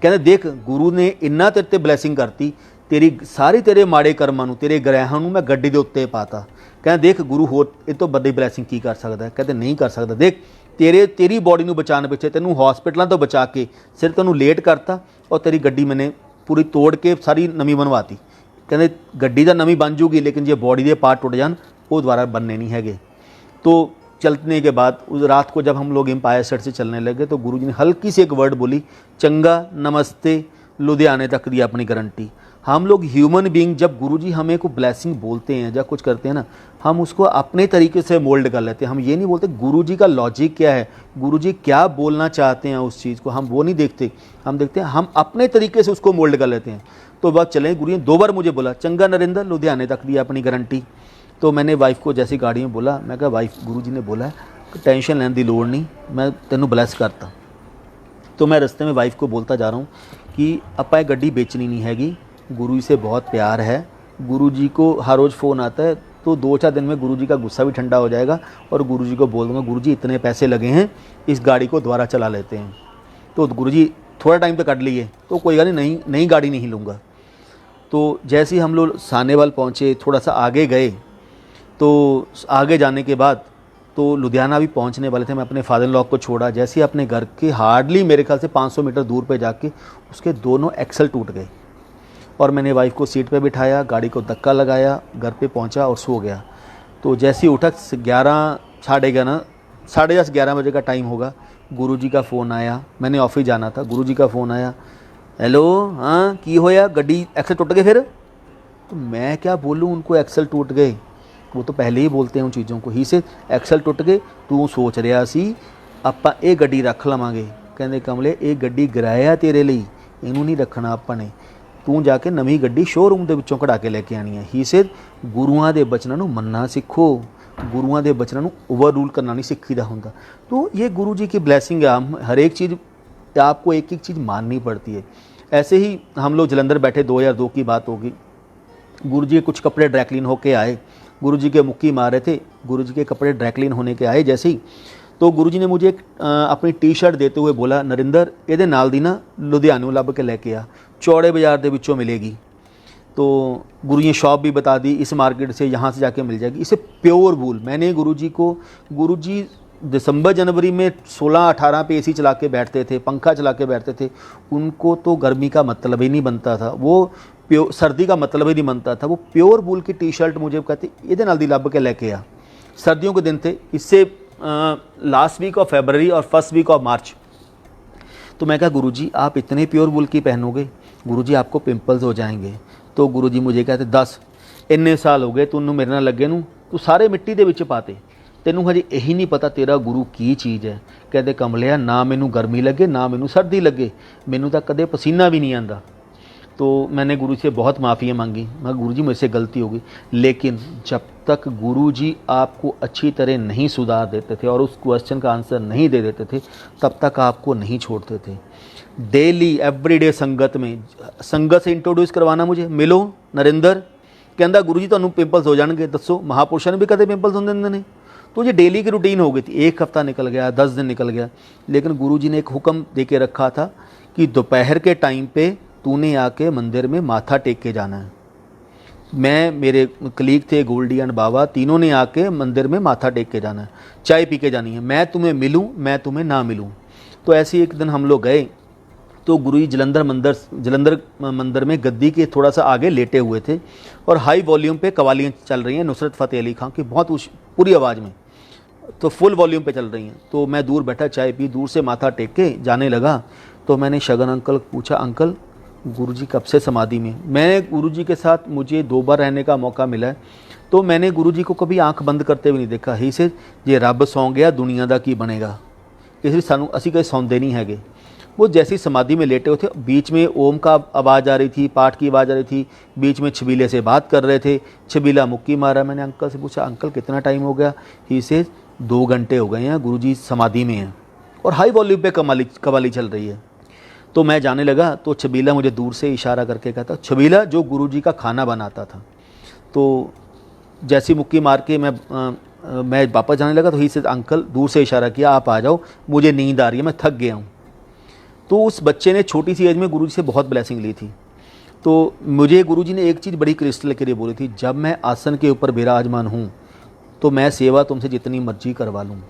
Speaker 1: कहते देख गुरु ने इन्ना तेरे ते ब्लैसिंग करती, तेरी सारी तेरे माड़े कर्मां नूं, तेरे ग्रहां नूं मैं गड्डी दे उत्ते पाता। कहते देख गुरु होर इस तो बड़ी ब्लैसिंग की कर सकता है? कहते नहीं कर सकता। देख तेरी बॉडी नूं बचाने पिछे तैनूं हॉस्पिटलों तो बचा के सिर्फ तैनूं लेट करता और तेरी गड्डी मैंने पूरी तोड़ के सारी नवी बनवाती। कहते गड्डी तो नवी बन जूगी, लेकिन जे बॉडी के पार्ट टुट जान वो दोबारा बनने नहीं हैगे। तो चलने के बाद उस रात को जब हम लोग एम्पायर साइड से चलने लगे तो गुरुजी ने हल्की सी एक वर्ड बोली, चंगा नमस्ते, लुधियाने तक दी अपनी गारंटी। हम लोग ह्यूमन बीइंग जब गुरुजी हमें को ब्लेसिंग बोलते हैं या कुछ करते हैं ना, हम उसको अपने तरीके से मोल्ड कर लेते हैं। हम ये नहीं बोलते गुरुजी का लॉजिक क्या है, गुरुजी क्या बोलना चाहते हैं उस चीज़ को, हम वो नहीं देखते। हम देखते हैं हम अपने तरीके से उसको मोल्ड कर लेते हैं। तो बात चले, गुरुजी ने 2 बार मुझे बोला, चंगा नरेंद्र, लुधियाने तक दी अपनी गारंटी। तो मैंने वाइफ को जैसी गाड़ी में बोला, मैं कहा वाइफ गुरुजी ने बोला कि टेंशन लेने की लोड़ नहीं, मैं तेनों ब्लैस करता। तो मैं रस्ते में वाइफ को बोलता जा रहा हूँ कि अपा गड्डी बेचनी नहीं हैगी, गुरु से बहुत प्यार है, गुरुजी को हर रोज़ फ़ोन आता है, तो 2-4 दिन में गुरुजी का गुस्सा भी ठंडा हो जाएगा और गुरुजी को बोल दूँगा गुरुजी इतने पैसे लगे हैं, इस गाड़ी को दोबारा चला लेते हैं। तो गुरुजी थोड़ा टाइम तो कट लिए, तो कोई गल नहीं, नई गाड़ी नहीं लूँगा। तो जैसे ही हम लोग सानेवाल पहुँचे, थोड़ा सा आगे गए, तो आगे जाने के बाद तो लुधियाना भी पहुंचने वाले थे। मैं अपने फादर इन लॉ को छोड़ा, जैसे ही अपने घर के हार्डली मेरे ख्याल से 500 मीटर दूर पे जाके उसके दोनों एक्सल टूट गए और मैंने वाइफ को सीट पे बिठाया, गाड़ी को धक्का लगाया, घर पे पहुंचा और सो गया। तो जैसे ही उठा 11 साढ़े 10 11 बजे का टाइम होगा, गुरुजी का फ़ोन आया। मैंने ऑफिस जाना था, गुरुजी का फ़ोन आया, हेलो हाँ की होया, गड्डी एक्सल टूट गए फिर। तो मैं क्या बोलूँ उनको, एक्सल टूट गए, वो तो पहले ही बोलते हैं उन चीज़ों को। ही से एक्सल टुट गए, तू सोच रहा सी ਆਪਾਂ ਇਹ ਗੱਡੀ ਰੱਖ ਲਵਾਂਗੇ। ਕਹਿੰਦੇ ਕਮਲੇ ਇਹ ਗੱਡੀ ਕਿਰਾਇਆ ਤੇਰੇ ਲਈ, ਇਹਨੂੰ ਨਹੀਂ ਰੱਖਣਾ ਆਪਾਂ ਨੇ, ਤੂੰ ਜਾ ਕੇ ਨਵੀਂ ਗੱਡੀ ਸ਼ੋਰੂਮ ਦੇ ਵਿੱਚੋਂ ਕਢਾ ਕੇ ਲੈ ਕੇ ਆਣੀ ਹੈ। ਹੀ ਸੇ ਗੁਰੂਆਂ ਦੇ ਬਚਨਾਂ ਨੂੰ ਮੰਨਣਾ ਸਿੱਖੋ, गुरुओं के बचनों को ओवर रूल करना नहीं सीखीदा होंदा। तो ये गुरु जी की ब्लैसिंग है, हम हर एक चीज़ आपको एक एक चीज़ माननी पड़ती है। ऐसे ही हम लोग जलंधर बैठे, 2002 की बात होगी, गुरु जी के कुछ कपड़े ड्रैक्लीन होके आए, गुरु जी के मुक्की मार रहे थे, गुरु जी के कपड़े ड्रैक्लीन होने के आए जैसे ही, तो गुरु जी ने मुझे अपनी टी शर्ट देते हुए बोला, नरिंदर ਇਹਦੇ ਨਾਲ ਦੀ ना लुधियानों ਲੱਭ के लैके आ, चौड़े बाज़ार ਦੇ ਵਿੱਚੋਂ मिलेगी। तो गुरु जी ने शॉप भी बता दी, इस मार्केट से यहाँ से जाके मिल जाएगी। इसे प्योर वूल। मैंने गुरु जी दिसंबर जनवरी में 16-18 पे एसी चला के बैठते थे, पंखा चला के बैठते थे, उनको तो गर्मी का मतलब ही नहीं बनता था, वो सर्दी का मतलब ही नहीं बनता था। वो प्योर वूल की टी शर्ट मुझे कहते ਇਹਦੇ ਨਾਲ ਦੀ ਲੱਭ के लेके आ। सर्दियों के दिन थे, इससे लास्ट वीक ऑफ फरवरी और फर्स्ट वीक ऑफ मार्च। तो मैं कहा गुरुजी आप इतने प्योर वूल की पहनोगे, गुरुजी आपको पिंपल्स हो जाएंगे। तो गुरुजी मुझे कहते 10 इन्ने साल हो गए तैनूं मेरे नाल लगे नूं, तू सारे मिट्टी दे विच पाते, तैनूं हजे यही नहीं पता तेरा गुरु की चीज़ है। कहते कमलिया ना मैनू गर्मी लगे ना मैनू सर्दी लगे, मैनू तो कदे पसीना भी नहीं आंदा। तो मैंने गुरु से बहुत माफ़ियाँ मांगी, मैं गुरु जी मुझसे गलती हो गई। लेकिन जब तक गुरु जी आपको अच्छी तरह नहीं सुधार देते थे और उस क्वेश्चन का आंसर नहीं दे देते थे, तब तक आपको नहीं छोड़ते थे। डेली एवरीडे संगत में, संगत से इंट्रोड्यूस करवाना, मुझे मिलो नरिंदर, कहता गुरु जी तुहानूं पिंपल्स हो जाएंगे, दसो महापुरुषों ने भी कदे पिंपल्स होंदे ने। तो ये डेली की रूटीन हो गई थी। एक हफ्ता निकल गया, 10 दिन निकल गया, लेकिन गुरु जी ने एक हुक्म दे के रखा था कि दोपहर के टाइम पे तूने आके मंदिर में माथा टेक के जाना है। मैं, मेरे कलीग थे गोल्डी एंड बाबा, तीनों ने आके मंदिर में माथा टेक के जाना है, चाय पी के जानी है, मैं तुम्हें मिलूं मैं तुम्हें ना मिलूं। तो ऐसे ही एक दिन हम लोग गए, तो गुरु जी जलंधर मंदिर में गद्दी के थोड़ा सा आगे लेटे हुए थे और हाई वॉल्यूम पे कवालियाँ चल रही हैं नुसरत फ़तेह अली खां की, बहुत पूरी आवाज़ में, तो फुल वॉल्यूम पे चल रही हैं। तो मैं दूर बैठा चाय पी, दूर से माथा टेक के जाने लगा। तो मैंने शगन अंकल को पूछा, अंकल गुरुजी कब से समाधि में? मैंने गुरुजी के साथ मुझे 2 बार रहने का मौका मिला है, तो मैंने गुरुजी को कभी आंख बंद करते हुए नहीं देखा। ही से जे रब सौ गया दुनिया का की बनेगा, इसलिए सानू असी कहीं सौंदे नहीं हैगे। वो जैसी समाधि में लेटे हुए थे, बीच में ओम का आवाज़ आ रही थी, पाठ की आवाज़ आ रही थी, बीच में छबीले से बात कर रहे थे, छबीला मुक्की मारा। मैंने अंकल से पूछा, अंकल कितना टाइम हो गया? ही से 2 घंटे हो गए हैं, गुरुजी समाधि में हैं और हाई वॉल्यूम पे कवाली चल रही है। तो मैं जाने लगा, तो छबीला मुझे दूर से इशारा करके कहता, छबीला जो गुरुजी का खाना बनाता था। तो जैसी मुक्की मार के मैं वापस जाने लगा, तो ही से अंकल दूर से इशारा किया, आप आ जाओ, मुझे नींद आ रही है, मैं थक गया हूँ। तो उस बच्चे ने छोटी सी एज में गुरुजी से बहुत ब्लेसिंग ली थी। तो मुझे गुरुजी ने एक चीज़ बड़ी क्रिस्टल के लिए बोली थी, जब मैं आसन के ऊपर विराजमान हूँ तो मैं सेवा तुमसे जितनी मर्जी करवा लूँ,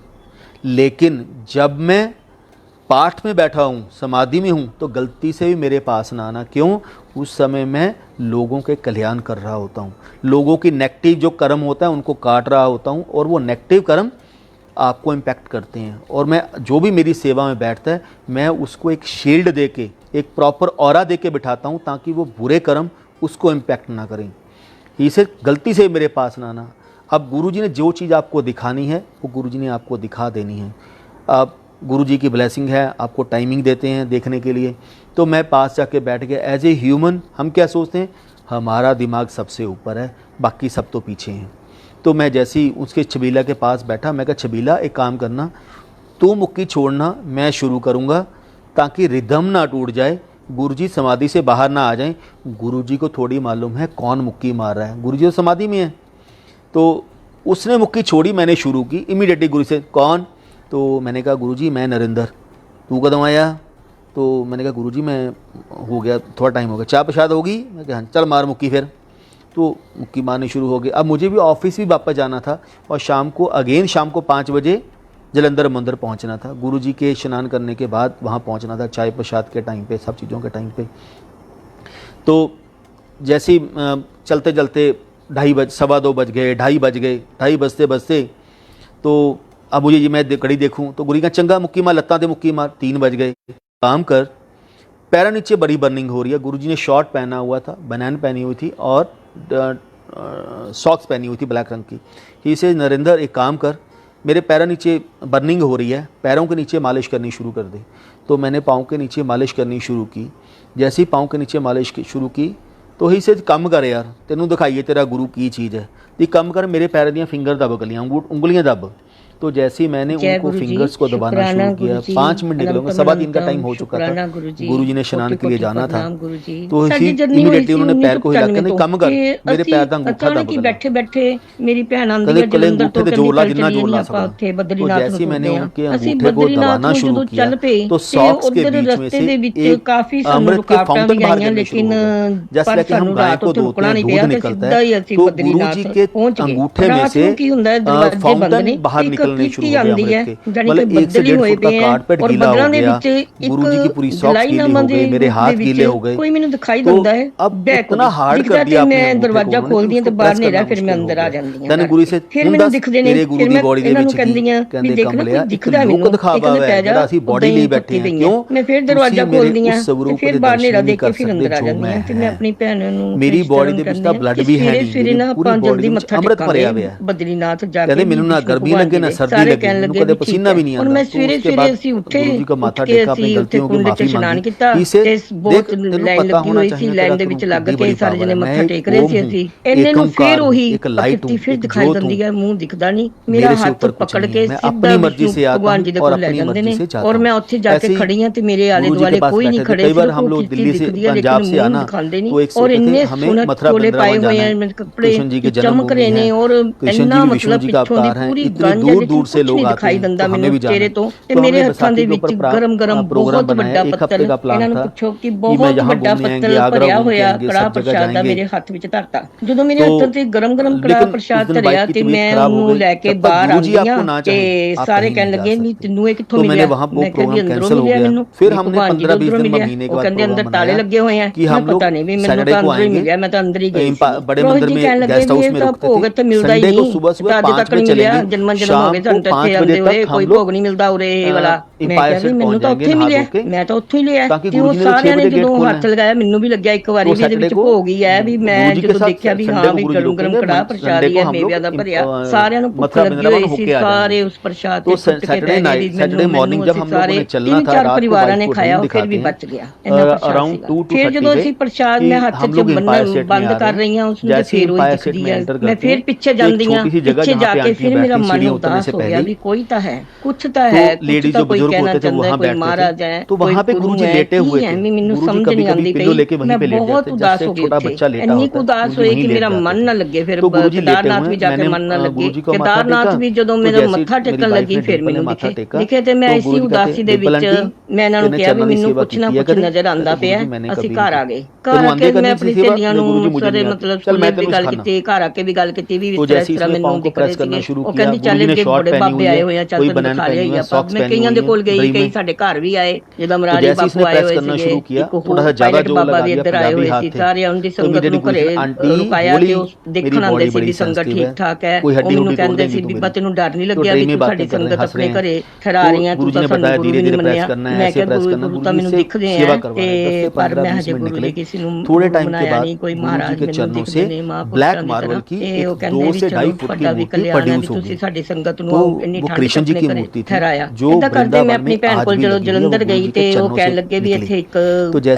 Speaker 1: लेकिन जब मैं पाठ में बैठा हूँ, समाधि में हूँ, तो गलती से भी मेरे पास ना आना। क्यों? उस समय मैं लोगों के कल्याण कर रहा होता हूँ, लोगों की नेगेटिव जो कर्म होता है उनको काट रहा होता हूँ, और वो नेगेटिव कर्म आपको इम्पैक्ट करते हैं। और मैं जो भी मेरी सेवा में बैठता है, मैं उसको एक शील्ड दे के, एक प्रॉपर ऑरा दे के बिठाता हूँ, ताकि वो बुरे कर्म उसको इम्पैक्ट ना करें। इसे गलती से मेरे पास ना आना। अब गुरुजी ने जो चीज़ आपको दिखानी है वो गुरुजी ने आपको दिखा देनी है। अब गुरुजी की ब्लेसिंग है, आपको टाइमिंग देते हैं देखने के लिए। तो मैं पास जाके बैठ गया। एज ए ह्यूमन हम क्या सोचते हैं, हमारा दिमाग सबसे ऊपर है, बाकी सब तो पीछे हैं। तो मैं जैसे ही उसके छबीला के पास बैठा, मैं कहा छबीला एक काम करना, तू मुक्की छोड़ना, मैं शुरू करूँगा, ताकि रिदम ना टूट जाए, गुरुजी समाधि से बाहर ना आ जाएं। गुरुजी को थोड़ी मालूम है कौन मुक्की मार रहा है, गुरुजी तो समाधि में है। तो उसने मुक्की छोड़ी, मैंने शुरू की। इमीडिएटली गुरु से, कौन? तो मैंने कहा गुरुजी मैं नरिंदर। तू कदम आया? तो मैंने कहा गुरुजी मैं हो गया, थोड़ा टाइम हो गया, चाय प्रसाद होगी? मैं कहा हाँ, चल मार मुक्की फिर। तो मुक्की मारनी शुरू हो गई। अब मुझे भी ऑफिस भी वापस जाना था और शाम को 5 बजे जलंधर मंदिर पहुंचना था। गुरुजी के स्नान करने के बाद वहाँ पहुंचना था, चाय प्रसाद के टाइम पे, सब चीज़ों के टाइम पे। तो जैसे ही चलते चलते 2:30 बज गए, 2:30 बजते बजते तो अब मुझे मैं घड़ी देखूं तो गुरी का चंगा मुक्की मार, लत्ता दे मुक्की मार। 3 बज गए। काम कर, पैरों नीचे बड़ी बर्निंग हो रही है। गुरुजी ने शॉर्ट पहना हुआ था, बनैन पहनी हुई थी और सॉक्स पहनी हुई थी ब्लैक रंग की। ही से नरेंद्र एक काम कर, मेरे पैरों नीचे बर्निंग हो रही है, पैरों के नीचे मालिश करनी शुरू कर दे। तो मैंने पाँव के नीचे मालिश करनी शुरू की। जैसे ही पाँव के नीचे मालिश शुरू की तो ही से कम कर यार, तेनों दिखाइए तेरा गुरु की चीज़ है, तो कम कर, मेरे पैर दियाँ फिंगर दब गलियाँ, उंगलियाँ दब। तो जैसे ही मैंने उनको फिंगर्स को दबाना शुरू किया, 5 मिनट निकलूंगा, 3:15 का टाइम हो चुका था। गुरुजी ने स्नान के लिए जाना था। तो इमीडिएटली उन्होंने पैर को हिला के, नहीं कम कर, मेरे पैर का अंगूठा दब गया।
Speaker 2: बैठे बैठे मेरी भैन आंदी है जलंधर तो
Speaker 1: जोर ला, जितना जोर ला सका। तो जैसे ही मैंने उनके अंगूठे को दबाना शुरू किया तो सॉक्स के बीच में से एक अमृत के फाउंटेन बाहर गिरने शुरू हो गए। जैसे कि हम गाय को धोते हैं, दूध निकलता है, तो गुरुजी के अंगूठे में से फाउंटेन बाहर निकलने शुरू हो गया। मतलब 1 से 1.5 फुट का कारपेट गीला हो गया, गुरुजी की पूरी सॉक्स गीली हो गई, मेरे हाथ गीले हो गए।
Speaker 2: कोई मैंने दिखाई दिंदा है,
Speaker 1: अब इतना हार्ड कर दिया आपने,
Speaker 2: मैं दरवाजा खोलदी हां ते बाहर नेरा, फिर मैं अंदर आ जांदी हां।
Speaker 1: गुरु से
Speaker 2: फिर मैंने दिखदे ने,
Speaker 1: तेरे गुरु दी बॉडी दे विच कहंदे कमलिया दिखदा मैनूं दिखावा है जेड़ा ਅਸੀਂ बॉडी ਲਈ बैठे हैं। क्यों?
Speaker 2: मैं फिर दरवाजा खोलदी हां, फिर बाहर नेरा देख के फिर अंदर आ जांदी हां। फिर मैं अपनी भैन नूं,
Speaker 1: मेरी बॉडी ਦੇ ਵਿੱਚ ਤਾਂ ਬਲੱਡ ਵੀ ਹੈ ਨਹੀਂ,
Speaker 2: फिर ना
Speaker 1: पूरी बॉडी में अमृत भरिया हुआ है।
Speaker 2: बद्रीनाथ जाके
Speaker 1: कहते ਮੈਨੂੰ ਨਾ गर्मी लगे ना सर्दी लगे, ਮੈਨੂੰ कਦੇ पसीना भी नहीं आता।
Speaker 2: मैं सवेरे ਅਸੀਂ ਉੱਠੇ,
Speaker 1: गुरु जी का माथा टेका, अपनी गलतियों की माफी मांगी।
Speaker 2: इसे बहुत लाइन लगी हुई सी, लाइन ਦੇ ਵਿੱਚ ਲੱਗ ਕੇ ਸਾਰੇ ਜਣੇ ਮੱਥਾ ਟੇਕ ਰਹੇ ਸੀ। ਅਸੀਂ ਇਹਨੇ ਨੂੰ ਫਿਰ ਉਹੀ ਪ੍ਰਕਿਰਤੀ ਫਿਰ ਦਿਖਾਈ ਦਿੰਦੀ ਹੈ, ਮੂੰਹ ਦਿਖਦਾ ਨਹੀਂ। ਮੇਰਾ ਹੱਥ ਪਕੜ ਕੇ ਸਿੱਧਾ ਭਗਵਾਨ ਜੀ ਦੇ ਕੋਲ ਲੈ ਜਾਂਦੇ ਨੇ ਔਰ ਮੈਂ ਉੱਥੇ ਜਾ ਕੇ ਖੜੀ ਹਾਂ ਤੇ ਮੇਰੇ ਆਲੇ ਦੁਆਲੇ ਕੋਈ ਨਹੀਂ ਖੜੇ।
Speaker 1: कई बार हम लोग दिल्ली से पंजाब से आना तो एक
Speaker 2: और इतने सोना चोले पाए हुए हैं, कपड़े चमक रहे हैं और इतना मतलब पिछों दी पूरी दूर दूर से लोग दिखाई दंदा मैनू चेहरे तो मेरे हत्थां दे विच गरम गरम बहुत ਵੱਡਾ पत्तल, ਇਹਨਾਂ ਨੂੰ ਪੁੱਛੋ ਕਿ ਬਹੁਤ ਵੱਡਾ ਪੱਤਲ ਭਰਿਆ ਹੋਇਆ ਕੜਾ ਪ੍ਰਸ਼ਾਦ ਦਾ ਮੇਰੇ ਹੱਥ ਵਿੱਚ ਧਰਤਾ। ਜਦੋਂ ਮੇਰੇ ਹੱਥ ਤੇ ਗਰਮ ਗਰਮ ਕੜਾ ਪ੍ਰਸ਼ਾਦ ਧਰਿਆ ਤੇ ਮੈਂ ਉਹਨੂੰ ਲੈ ਕੇ ਬਾਹਰ ਆ ਗਈ ਤੇ ਸਾਰੇ ਕਹਿਣ ਲੱਗੇ ਨਹੀਂ ਤੈਨੂੰ ਇਹ ਕਿੱਥੋਂ ਮਿਲਿਆ? ਮੈਂ ਕਹਿੰਦੀ ਅੰਦਰੋਂ ਮਿਲਿਆ ਮੈਨੂੰ। ਫਿਰ हमने 15-20 दिन में महीने के बाद ਕਹਿੰਦੇ ਅੰਦਰ ਤਾਲੇ ਲੱਗੇ ਹੋਏ ਆ। कि हम लोग सैटरडे को आएंगे, मैं तो अंदर ही गई,
Speaker 1: बड़े मंदिर में गेस्ट हाउस में रुकते थे। संडे को सुबह 5 बजे चलेंगे,
Speaker 2: जन्म
Speaker 1: शाम
Speaker 2: हो गए
Speaker 1: को 5 बजे तक
Speaker 2: कोई भोग नहीं मिलता उरे वाला।
Speaker 1: एम्पायर से पहुंच जाएंगे नहा धो के,
Speaker 2: मैं तो ਉੱਥੇ ਹੀ ਲਿਆ
Speaker 1: ताकि
Speaker 2: ਤੇ ਉਹ ਸਾਰਿਆਂ ਨੇ ਜਦੋਂ ਹੱਥ ਲਗਾਇਆ ਮੈਨੂੰ ਵੀ ਲੱਗਿਆ ਇੱਕ ਵਾਰੀ ਵੀ ਇਹਦੇ ਵਿੱਚ ਭੋਗ ਹੀ ਹੈ ਵੀ ਮੈਂ ਜਦੋਂ ਦੇਖਿਆ ਵੀ ਹਾਂ ਵੀ ਗਰਮ ਗਰਮ ਕੜਾ ਪ੍ਰਸ਼ਾਦ ਹੀ ਹੈ ਮੇਵਿਆਂ ਦਾ ਭਰਿਆ। ਸਾਰਿਆਂ ਨੂੰ ਭੁੱਖ ਲੱਗੀ ਹੋਈ ਸੀ, ਸਾਰੇ ਉਸ ਪ੍ਰਸ਼ਾਦ
Speaker 1: तो सैटरडे मॉर्निंग जब हम लोगों ने चलना था, रात
Speaker 2: परिवार ने खाया फिर भी बच गया।
Speaker 1: अराउंड 2 to 30
Speaker 2: ਜਦੋਂ ਅਸੀਂ ਪ੍ਰਸ਼ਾਦ ਮੈਂ ਹੱਥ 'ਚ ਬੰਦ ਕਰ ਰਹੀ ਹਾਂ ਉਸਨੂੰ ਤੇ ਫਿਰ ਉਹ ਦਿਖਦੀ ਹੈ। ਮੈਂ ਫਿਰ ਪਿੱਛੇ ਜਾਂਦੀ ਹਾਂ, ਪਿੱਛੇ ਜਾ ਕੇ ਫਿਰ ਮੇਰਾ ਮਨ ਉਦਾਸ ਹੋ ਗਿਆ ਵੀ ਕੋਈ ਤਾਂ ਹੈ, ਕੁਛ ਤਾਂ है,
Speaker 1: लेडीज जो बुजुर्ग होते थे वहां बैठते थे, तो वहां पे गुरुजी लेटे हुए थे। गुरुजी कभी-कभी पिल्लो लेके वहीं पे लेटे थे, जैसे छोटा बच्चा लेटा होता है,
Speaker 2: उदास हुई कि मेरा मन ना लगे। फिर केदारनाथ भी जाके मन ना लगे। केदारनाथ भी ਜਦੋਂ ਮੇਰਾ ਮੱਥਾ ਟੇਕਣ ਲੱਗੀ ਫਿਰ ਮੈਨੂੰ ਦਿਖੇ ਤੇ ਮੈਂ ਇਸੀ ਉਦਾਸੀ ਦੇ ਵਿੱਚ ਮੈਂ ਇਹਨਾਂ ਨੂੰ ਕਿਹਾ ਵੀ ਮੈਨੂੰ ਕੁਛ ਨਾ ਕੁਛ ਨਜ਼ਰ ਆਂਦਾ ਪਿਆ। ਅਸੀਂ ਘਰ ਆ ਗਏ, ਘਰ ਆ ਕੇ ਮੈਂ ਆਪਣੀ ਸਹੇਲੀਆਂ ਨੂੰ ਸਾਰੇ ਮਤਲਬ ਸਕੂਲੇ ਵੀ ਗੱਲ ਕੀਤੀ, ਘਰ ਆ ਕੇ ਵੀ ਗੱਲ ਕੀਤੀ ਵੀ ਇਸ ਤਰ੍ਹਾਂ ਮੈਨੂੰ ਦਿਖ ਰਹੇ ਸੀ। ਉਹ ਕਹਿੰਦੀ ਚੱਲ ਅੱਗੇ ਬੜੇ ਬਾਬੇ ਆਏ ਹੋਏ ਆ, ਚੱਲ ਤੈਨੂੰ ਦਿਖਾ ਲਿਆਈ ਆਪਾਂ। ਮੈਂ ਕਈਆਂ ਦੇ ਕੋਲ ਗਈ, ਕਈ ਸਾਡੇ ਘਰ ਵੀ ਆਏ, ਜਦੋਂ ਮਰਾਰੀ ਬਾਪੂ ਆਏ ਹੋਏ ਸੀਗੇ, ਪਾਇਲਟ ਬਾਬਾ ਵੀ ਇੱਧਰ ਆਏ ਹੋਏ ਸੀ। ਸਾਰੇ ਉਹਨਾਂ ਦੀ ਸੰਗਤ ਨੂੰ ਘਰੇ ਰੁਕਾਇਆ ਤੇ ਉਹ ਦੇਖਣ ਆਉਂਦੇ ਸੀ ਵੀ ਸੰਗਤ ਠੀਕ ਠਾਕ ਹੈ। ਉਹ ਮੈਨੂੰ ਕਹਿੰਦੇ ਸੀ ਬੀਬਾ ਤੈਨੂੰ ਡਰ ਨਹੀਂ ਲੱਗਿਆ ਵੀ ਤੂੰ ਸਾਡੀ ਸੰਗਤ ਆਪਣੇ ਘਰੇ ਠਹਿਰਾ ਰਹੀ ਹੈ, ਤੂੰ ਤਾਂ ਸਾਨੂੰ ਗੁਰੂ ਨਹੀਂ ਮੰਨਿਆ। ਮੈਂ ਕਿਹਾ ਗੁਰੂ ਤਾਂ ਮੈਨੂੰ ਦਿਖਦੇ ਆ ਤੇ ਪਰ ਮੈਂ ਹਜੇ ਗੁਰੂ ਜੀ ਕਿਸੇ ਨੂੰ ਬਣਾਇਆ ਨਹੀਂ, ਕੋਈ ਮਹਾਰਾਜ ਮੈਨੂੰ ਦਿਖਦੇ ਨੇ ਮਹਾਂਪੁਰਸ਼ਾਂ ਦੀ ਤਰ੍ਹਾਂ। ਇਹ ਉਹ ਕਹਿੰਦੇ ਵੀ ਚਲੋ ਤੁਹਾਡਾ ਵੀ ਕਲਿਆਣ ਹੈ ਵੀ ਤੁਸੀਂ ਸਾਡੀ ਸੰਗਤ ਨੂੰ ਇੰਨੀ ਠੰਡ ਚ ਆਪਣੇ ਘਰੇ ਠਹਿਰਾਇਆ। ਏਦਾਂ ਕਰਦੇ ਮੈਂ ਆਪਣੀ ਭੈਣ ਕੋਲ ਜਦੋਂ ਜਲੰਧਰ ਗਈ ਤੇ ਉਹ ਕਹਿਣ ਲੱਗੇ ਵੀ ਇੱਥੇ ਇੱਕ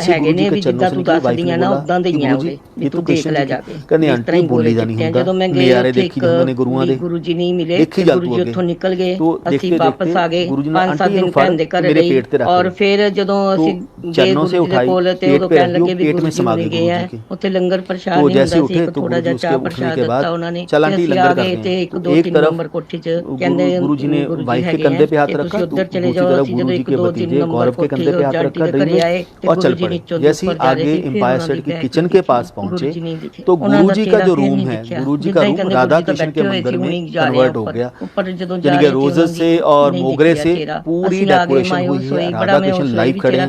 Speaker 2: ਹੈਗੇ ਨੇ ਵੀ ਜਿੱਦਾਂ ਤੂੰ ਦੱਸਦੀਆਂ ਨਾ ਉਦਾਂ ਦੇ ਹੀ ਆ ਉਹਦੇ ਵੀ ਤੂੰ ਦੇਖ ਲੈ ਜਾ ਕੇ।
Speaker 1: ਕਹਿੰਦੇ ਆਂਟੀ ਬੋਲੀ ਦਾ ਨਹੀਂ ਹੁੰਦਾ,
Speaker 2: ਜਦੋਂ ਮੈਂ ਗਈ ਉੱਥੇ ਗੁਰੂ ਜੀ ਗੁਰੂ ਜੀ ਨਹੀਂ ਮਿਲੇ, ਗੁਰੂ ਜੀ ਉੱਥੋਂ ਨਿਕਲ ਗਏ, ਅਸੀਂ ਵਾਪਸ ਆ ਗਏ। 5-7 ਦਿਨ ਭੈਣ ਦੇ ਘਰ ਰਹੀ ਔਰ ਫਿਰ ਜਦੋਂ ਅਸੀਂ ਗਏ ਗੁਰੂ ਜੀ ਦੇ ਕੋਲ ਤੇ ਉਦੋਂ ਕਹਿਣ ਲੱਗੇ ਵੀ ਗੁਰੂ ਜੀ ਨਹੀਂ ਗਏ ਹੈ ਉੱਥੇ ਲੰਗਰ ਪ੍ਰਸ਼ਾਦ ਨਹੀਂ ਹੁੰਦਾ ਸੀ, ਇੱਕ ਥੋੜਾ ਜਿਹਾ ਚਾਹ ਪ੍ਰਸ਼ਾਦ ਦਿੱਤਾ ਉਹਨਾਂ ਨੇ। ਅਸੀਂ ਆ ਗਏ ਤੇ 1-2-3 ਨੰਬਰ ਕੋਠੀ 'ਚ
Speaker 1: गुरु जी ने वाइफ के कंधे पे हाथ रखा, तो दूसरी तरफ गुरु जी के भतीजे गौरव के कंधे पे हाथ रखा ड्रीम में और चल पड़े। जैसे ही आगे एम्पायर स्टेट की किचन के पास पहुंचे तो गुरु जी का जो रूम है, गुरु जी का रूम राधा कृष्ण के मंदिर में कन्वर्ट हो गया, यानी कि रोजेस से और मोगरे से पूरी डेकोरेशन हुई है। राधा कृष्ण लाइव खड़े हैं,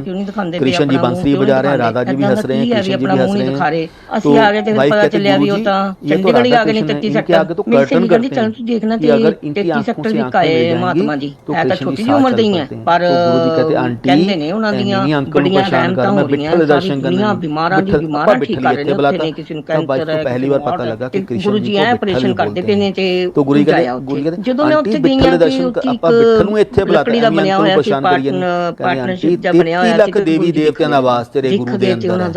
Speaker 1: कृष्ण जी बांसुरी बजा रहे हैं, राधा जी भी हंस रहे हैं, कृष्ण जी भी हंस रहे हैं। तो वाइफ कहते हैं गुरु जी ये तो राधा कृष्ण है, इनके आगे तो कर्टन करते हैं कि अगर इनकी आंखों से आंखें मिल जाएंगी तो कृष्ण जी साथ चल पड़ते हैं। तो गुरु जी कहते हैं आंटी इन्हीं आंखों को परेशान कर, मैं बिट्ठल दे दर्शन करने बिट्ठल बिट्ठल इतने बुलाता। तब वाइफ को पहली बार पता लगा कि कृष्ण जी को बिट्ठल बोलते हैं। तो गुरु जी कहते आंटी बिट्ठल दे दर्शन ਆਪਾਂ ਬਿੱਠਲ ਨੂੰ ਇੱਥੇ ਬੁਲਾਤਾ ਹੈ, ਅੰਕਲ ਨੂੰ ਪਛਾਣ ਕਰੀਏ। ਕਹਿੰਦੇ ਆਂਟੀ 33 ਲੱਖ ਦੇਵੀ ਦੇਵਤਿਆਂ ਦਾ ਵਾਸ ਤੇਰੇ ਗੁਰੂ ਦੇ ਅੰਦਰ ਹੈ,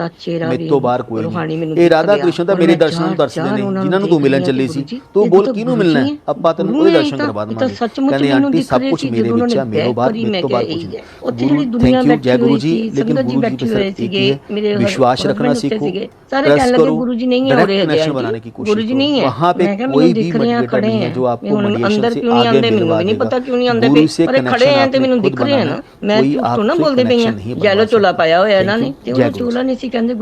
Speaker 1: ਮੇਰੇ ਤੋਂ ਬਾਹਰ ਕੋਈ ਨਹੀਂ। ਇਹ ਰਾਧਾ ਕ੍ਰਿਸ਼ਨ ਤਾਂ ਮੇਰੇ ਦਰਸ਼ਨ ਨੂੰ ਤਰਸਦੇ ਨੇ, ਜਿਨ੍ਹਾਂ ਨੂੰ ਤੂੰ ਮਿਲਣ ਚੱਲੀ ਸੀ। ਤੂੰ ਬੋਲ ਕਿਹਨੂੰ ਮਿਲਣਾ ਹੈ, ਆਪਾਂ ਤੈਨੂੰ ਉਹਦੇ ਦਰਸ਼ਨ ਕਰਵਾ ਦੇਵਾਂਗੇ। ਕਹਿੰਦੇ ਆਂਟੀ ਸਭ ਕੁਝ ਮੇਰੇ ਵਿੱਚ ਹੈ, ਮੇਰੇ ਬਾਹਰ ਮੇਰੇ ਤੋਂ ਬਾਹਰ ਕੁਝ ਨਹੀਂ। ਗੁਰੂ ਥੈਂਕ ਯੂ ਜੈ ਗੁਰੂ ਜੀ। लेकिन गुरु जी पे सिर्फ एक ही है, विश्वास रखना सीखो, ट्रस्ट करो, डायरेक्ट कनेक्शन बनाने की कोशिश करो। वहाँ पे कोई भी मॉडरेटर नहीं है जो आपको मीडिएशन से आगे मिलवा देगा। गुरु से कनेक्शन आपने खुद बनाना है, कोई आपसे कनेक्शन नहीं बनवा सकता।
Speaker 2: चोला पाया हुआ है ना, चोला नहीं सी कहंदे।